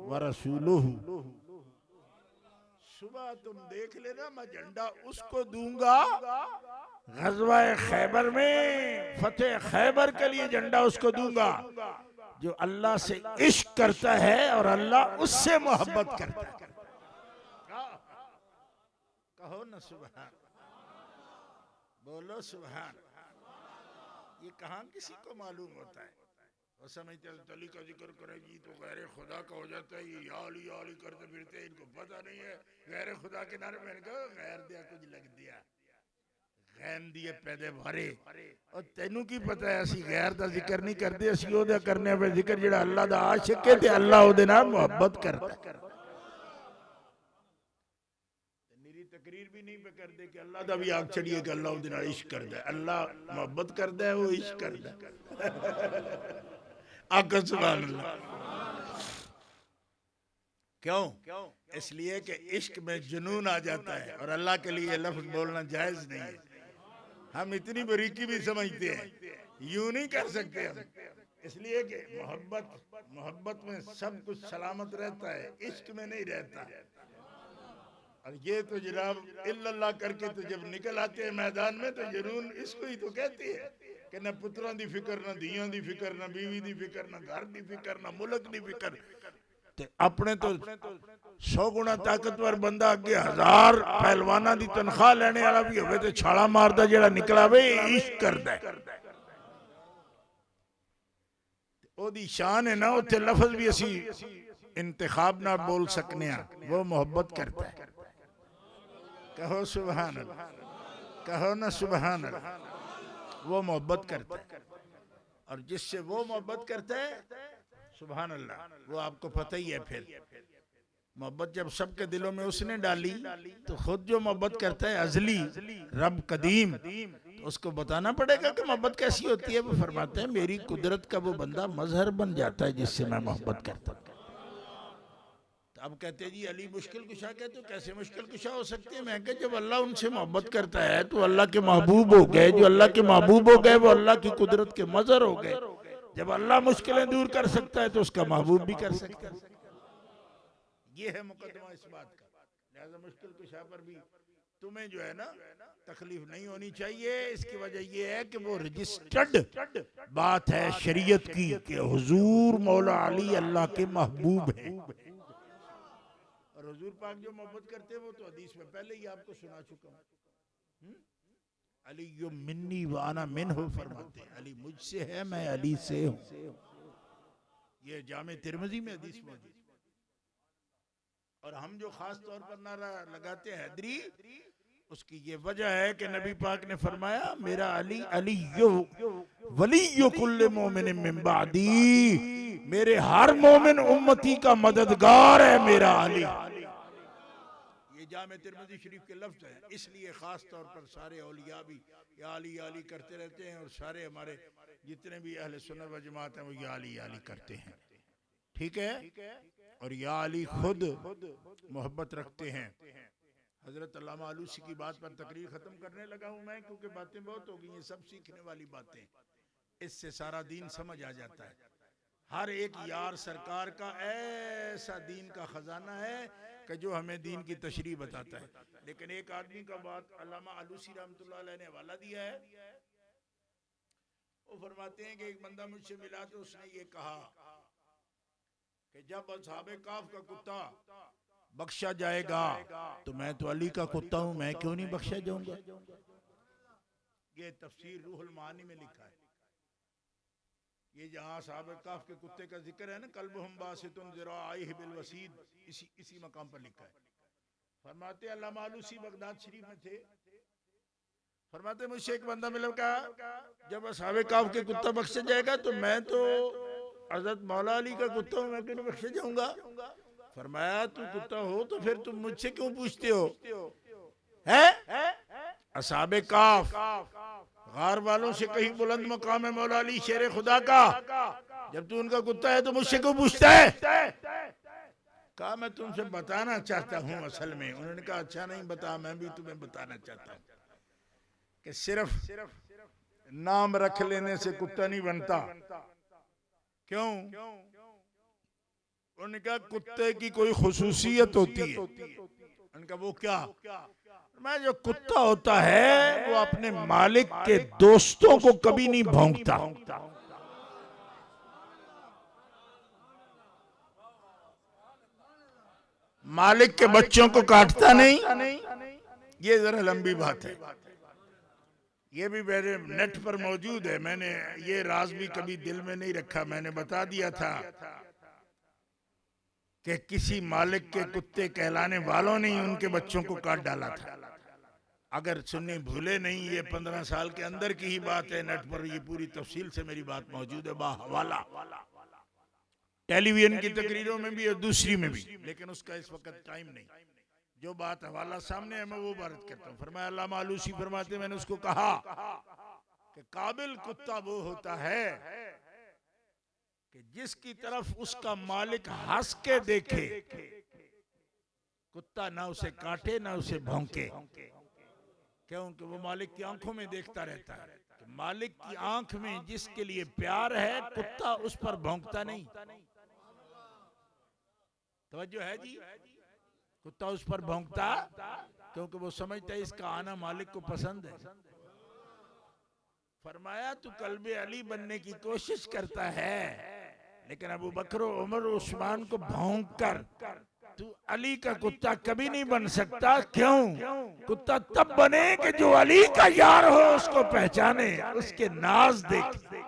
व रसूलुहु। सुबह तुम देख लेना, मैं झंडा उसको दूंगा ग़ज़वा खैबर में, फतेह खैबर के लिए झंडा उसको दूंगा जो अल्लाह से इश्क करता है और अल्लाह उससे मोहब्बत करता है। कहो ना सुभान, बोलो सुभान। ये कहाँ किसी को मालूम होता है। वो समझते हैं अली का जिक्र करेगी तो गैर खुदा का हो जाता है, ये या अली करते फिरते, इनको पता नहीं है गैर खुदा के नारे में गैर दिया कुछ लग दिया, गैन दिए पैदे भरे। और तेनू की पता है असी गैर दा जिक्र नहीं करते, असी ओदा करने पे जिक्र जेड़ा अल्लाह दा आशिक है ते अल्लाह ओदे नाल मोहब्बत करता है। मेरी तकरीर भी नहीं पे कर दे कि अल्लाह दा भी आग चढ़िए कि अल्लाह ओदे नाल इश्क करदा है, अल्लाह मोहब्बत करदा है, वो इश्क करदा है। आका सुभान अल्लाह। क्यों? इसलिए कि इश्क में जुनून आ जाता है और अल्लाह के लिए लफ्ज बोलना जायज नहीं है। हम इतनी बारीकी भी समझते हैं, यूं नहीं कर सकते हम, इसलिए कि मोहब्बत में सब कुछ सलामत रहता है, इश्क में नहीं रहता। और ये तो जनाब इल्लल्लाह करके तो जब निकल आते हैं मैदान में तो जुनून इसको ही तो कहती है कि न पुत्रों की फिक्र, न धियों की फिक्र, न बीवी की फिक्र, न घर की फिक्र, न मुल्क की फिक्र। अपने तो 100 गुना ताकतवर बंदा अगे 1000 पहलवाना की तनख्वाह लेने वाला भी होवे तो छाला मारदा जेड़ा निकला वे इश्क करदा है। ओदी शान है ना, उथे लफ्ज भी असी इंतखाब ना बोल सकने हैं, वो मोहब्बत करता है। कहो सुभान अल्लाह, कहो ना सुभान अल्लाह। वो मोहब्बत करता है और जिससे वो मोहब्बत करता है सुभान अल्लाह, वो आपको पता ही है। फिर मोहब्बत जब सबके दिलों में उसने डाली तो खुद जो मोहब्बत करता है अजली रब कदीम, तो उसको बताना पड़ेगा कि मोहब्बत कैसी होती है। वो फरमाते हैं मेरी कुदरत का वो बंदा मजहर बन जाता है जिससे मैं मोहब्बत करता हूँ। तो अब कहते हैं जी अली मुश्किल कुशा, कहते तो कैसे मुश्किल कुशा हो सकती है? मैं कहता जब अल्लाह उनसे मोहब्बत करता है तो अल्लाह के महबूब हो गए, जो अल्लाह के महबूब हो गए वो अल्लाह की कुदरत के मजहर हो गए। जब अल्लाह मुश्किलें दूर कर सकता है तो उसका महबूब भी कर सकता है। ये है मुकदमा इस बात का। लिहाजा मुश्किल कुशा पर भी तुम्हें जो है ना तकलीफ नहीं होनी चाहिए। इसकी वजह यह है कि वो रजिस्टर्ड बात है शरीयत की कि हुजूर मौला अली अल्लाह के महबूब हैं। और हुजूर पाक जो मोहब्बत करते हैं वो तो हदीस में पहले ही आपको सुना चुका हूं। अली यो मिन्नी व अना मिन्हु फरमाते हैं, अली मुझसे है मैं अली से हूं। ये जामे तिरमिजी में हदीस मौजूद। और हम जो खास तौर पर नारा लगाते हैं हैदरी, उसकी ये वजह है कि नबी पाक ने फरमाया मेरा अली अलियो वलियो कुल्ले मोमिन मिन बादी, मेरे हर मोमिन उम्मती का मददगार है मेरा अली। ये जामे तिरमिजी शरीफ के लफ्ज हैं। इसलिए खास तौर पर सारे औलिया भी या अली करते रहते हैं और सारे हमारे जितने भी अहले सुन्नत व जमात हैं वो या अली करते हैं। ठीक है। और या अली खुद मोहब्बत रखते हैं। हजरत अल्लामा आलूसी की बात पर तकरीर खत्म करने लगा हूं मैं, क्योंकि बातें बहुत हो गई हैं, सब सीखने वाली बातें। इससे सारा दीन समझ आ जाता है। हर एक यार सरकार का ऐसा दीन का खजाना है कि जो हमें दीन की तशरीह बताता है। लेकिन एक आदमी का बात अल्लामा आलूसी रहमतुल्लाह अलैह ने हवाला दिया है। वो फरमाते हैं कि एक बंदा मुझसे मिला तो उसने ये कहा कि जब असहाबे काफ का कुत्ता बख्शा जाएगा तो मैं तो अली का कुत्ता हूं, मैं क्यों नहीं बख्शा जाऊंगा। ये तफसीर रूहुल मानी में लिखा है। ये जहां असहाबे काफ के कुत्ते का जिक्र है ना, कल्बुहुम बासितुन ज़िराइहि बिल वसीद, इसी मकाम पर लिखा है। फरमाते अल्लामा आलूसी बगदाद शरीफ में थे। फरमाते मुझसे एक बंदा मिला, कहा जब असहाबे काफ के कुत्ता बख्शा जाएगा तो मैं तो हज़रत मौला अली का कुत्ता हूं, मैं क्यों नहीं बख्शा जाऊंगा। फरमाया तू कुत्ता हो तो फिर तुम मुझसे क्यों पूछते हो? है असहाबे काफ गार वालों से कहीं बुलंद मकाम है मौला अली शेर खुदा का, जब तू उनका कुत्ता है तो मुझसे क्यों पूछता है? कहा मैं तुमसे बताना चाहता हूं असल में। उन्होंने कहा अच्छा नहीं बता, मैं भी तुम्हें बताना चाहता हूं कि सिर्फ नाम रख लेने से कुत्ता नहीं बनता। क्यों? उन्होंने कहा कुत्ते की कोई खुसूसियत होती है। उनका वो क्या? मैं जो कुत्ता होता है वो अपने मालिक के दोस्तों को कभी नहीं भौंकता। मालिक के बच्चों को काटता नहीं। ये जरा लंबी बात है, ये भी मेरे नेट पर मौजूद है। मैंने ये राज भी कभी दिल में नहीं रखा। मैंने बता दिया था कि किसी मालिक के कुत्ते कहलाने वालों ने ही उनके बच्चों को काट डाला था। अगर सुन्नी भूले नहीं, ये 15 साल के अंदर की ही बात है। नेट पर ये पूरी तफसील से मेरी बात मौजूद है, बाहवाला, टेलीविजन की तकरीरों में भी और दूसरी में भी, लेकिन उसका इस वक्त टाइम नहीं। जो बात हवाला सामने है मैं वो बात करता हूँ। फरमाया अल्लामा आलूसी फरमाते, मैंने उसको कहा कि काबिल कुत्ता वो होता है कि जिसकी तरफ उसका मालिक हंस के देखे, कुत्ता ना उसे काटे ना उसे भौंके। क्योंकि वो मालिक की आंखों में देखता रहता है कि मालिक की आंख में जिसके लिए प्यार है, कुत्ता उस पर भौंकता नहीं। तवज्जो है जी? कुत्ता उस पर भौंकता क्योंकि वो समझता है इसका आना मालिक को पसंद है। फरमाया तू कल्बे अली बनने की कोशिश करता है, लेकिन अबू बकर उमर उस्मान को भौंक कर तू अली का कुत्ता कभी नहीं बन सकता। क्यों? कुत्ता तब बने कि जो अली का यार हो उसको पहचाने, उसके नाज देखे।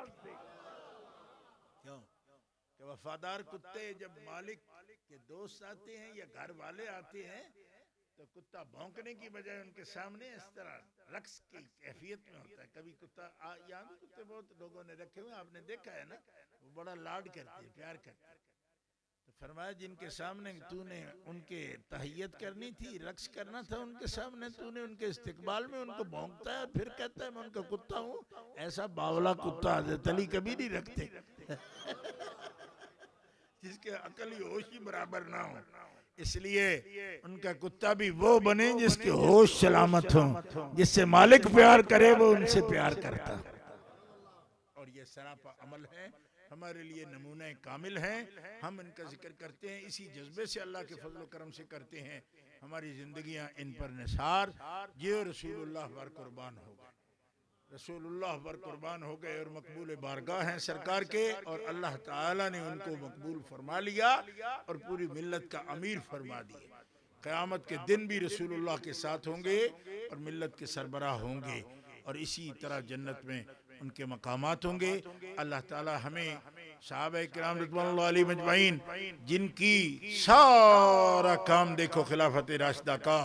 क्यों? कि वफादार कुत्ते जब मालिक के दोस्त आते हैं या घर वाले आते हैं तो कुत्ता भौंकने की बजाय उनके सामने इस तरह रक्स की कैफियत में होता है। कभी कुत्ता यहाँ भी कुत्ते बहुत लोगों ने रखे हुए, आपने देखा है ना, वो बड़ा लाड करते हैं, प्यार करते हैं। तो फरमाया जिनके सामने तूने उनके तहय्यत करनी थी, रक्स करना था उनके सामने, तूने उनके इस्तिकबाल में उनको भौंकता है और फिर कहता है मैं उनका कुत्ता हूँ। ऐसा बावला कुत्ता हज़रत अली कभी नहीं रखते जिसके अकल ही होश ही बराबर ना हो। इसलिए उनका कुत्ता भी वो बने जिसके होश सलामत हो, जिससे मालिक प्यार करे वो उनसे प्यार करता। और ये सरापा अमल है, हमारे लिए नमूना कामिल है। हम इनका जिक्र करते हैं, इसी जज्बे से अल्लाह के फजल करम से करते हैं। हमारी जिंदगियां इन पर निसार ये रसूलुल्लाह पर कुर्बान हो गए, रसूलुल्लाह पर कुर्बान हो गए और मकबूल बारगाह हैं सरकार के। और अल्लाह ताला ने उनको मकबूल फरमा लिया और पूरी मिल्लत का अमीर फरमा दिया। क़यामत के दिन भी रसूलुल्लाह के साथ होंगे और मिल्लत के सरबराह होंगे और इसी तरह जन्नत में उनके मकामात होंगे। अल्लाह ताला हमें सहाबा किराम रिज़वानुल्लाह अलैहिम अजमईन, जिनकी सारा काम देखो खिलाफत राशिदा का,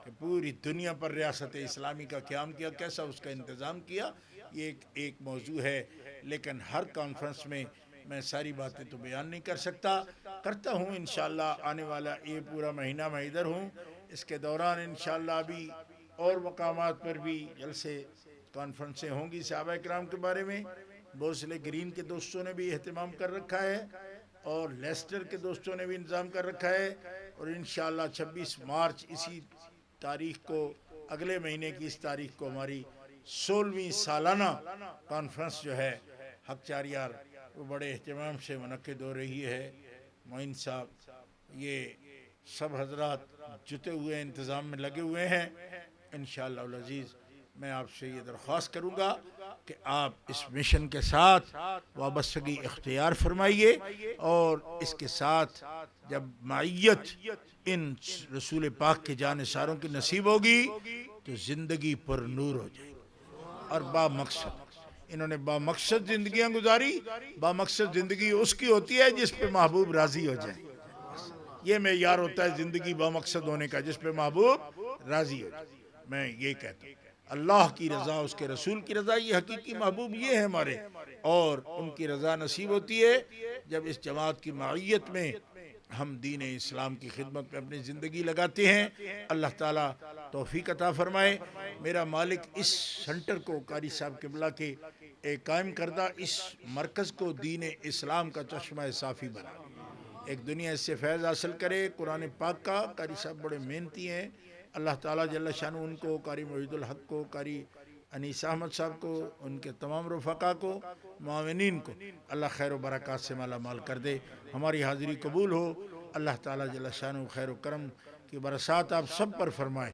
कि पूरी दुनिया पर रियासत इस्लामी का क़याम किया, कैसा उसका इंतज़ाम किया, ये एक मौजू है। लेकिन हर कॉन्फ्रेंस में मैं सारी बातें तो बयान नहीं कर सकता, करता हूँ इंशाअल्लाह। आने वाला ये पूरा महीना मैं इधर हूँ, इसके दौरान इंशाअल्लाह अभी और मकामात पर भी जलसे कॉन्फ्रेंसें होंगी सहाबा किराम के बारे में। बोसले ग्रीन के दोस्तों ने भी एहतमाम कर रखा है और लेस्टर के दोस्तों ने भी इंतज़ाम कर रखा है। और इंशाअल्लाह 26 मार्च इसी तारीख को, अगले महीने की इस तारीख को हमारी 16वीं सालाना कॉन्फ्रेंस जो है हक चारियार, वो बड़े एहतमाम से मुनक्किद हो रही है। मोइन साहब ये सब हजरात जुटे हुए इंतज़ाम में लगे हुए हैं। इंशाअल्लाह अल अज़ीज़ मैं आपसे ये दरख्वास्त करूँगा कि आप इस मिशन के साथ वाबस्तगी इख्तियार फरमाइए और इसके साथ जब मायत इन रसूल पाक के जानिसारों की नसीब होगी तो ज़िंदगी पर नूर हो जाएगी। और बामकसद इन्होंने बामकसद ज़िंदगियाँ गुजारी। बामकसद ज़िंदगी उसकी होती है जिस पे महबूब राज़ी हो जाए। ये मेयार होता है ज़िंदगी बामकसद होने का, जिस पे महबूब राज़ी हो जाए। मैं ये कहता हूँ अल्लाह की रज़ा, उसके रसूल की रज़ा, ये हकीकी महबूब ये है हमारे। और उनकी रज़ा नसीब होती है जब इस जमात की मायत में हम दीन इस्लाम की खिदमत में अपनी ज़िंदगी लगाते हैं। अल्लाह ताला तौफीक अता फरमाए। मेरा मालिक इस सेंटर को, कारी साहब किबला के एक कायम करदा इस मरकज़ को दीन इस्लाम का चश्मा साफ़ी बना, एक दुनिया इससे फैज़ हासिल करे कुरान पाक का। कारी साहब बड़े मेहनती हैं। अल्लाह ताला जल्ल शानु उनको, कारी मोहिदुल हक को, कारी अनीस अहमद साहब को, उनके तमाम रफ़ाक़ा को, मुआविनीन को अल्लाह खैर व बरक़ात से माला माल कर दे। हमारी हाज़िरी कबूल हो। अल्लाह ताला जल्ल शानु खैर व करम की बरसात आप सब पर फरमाए।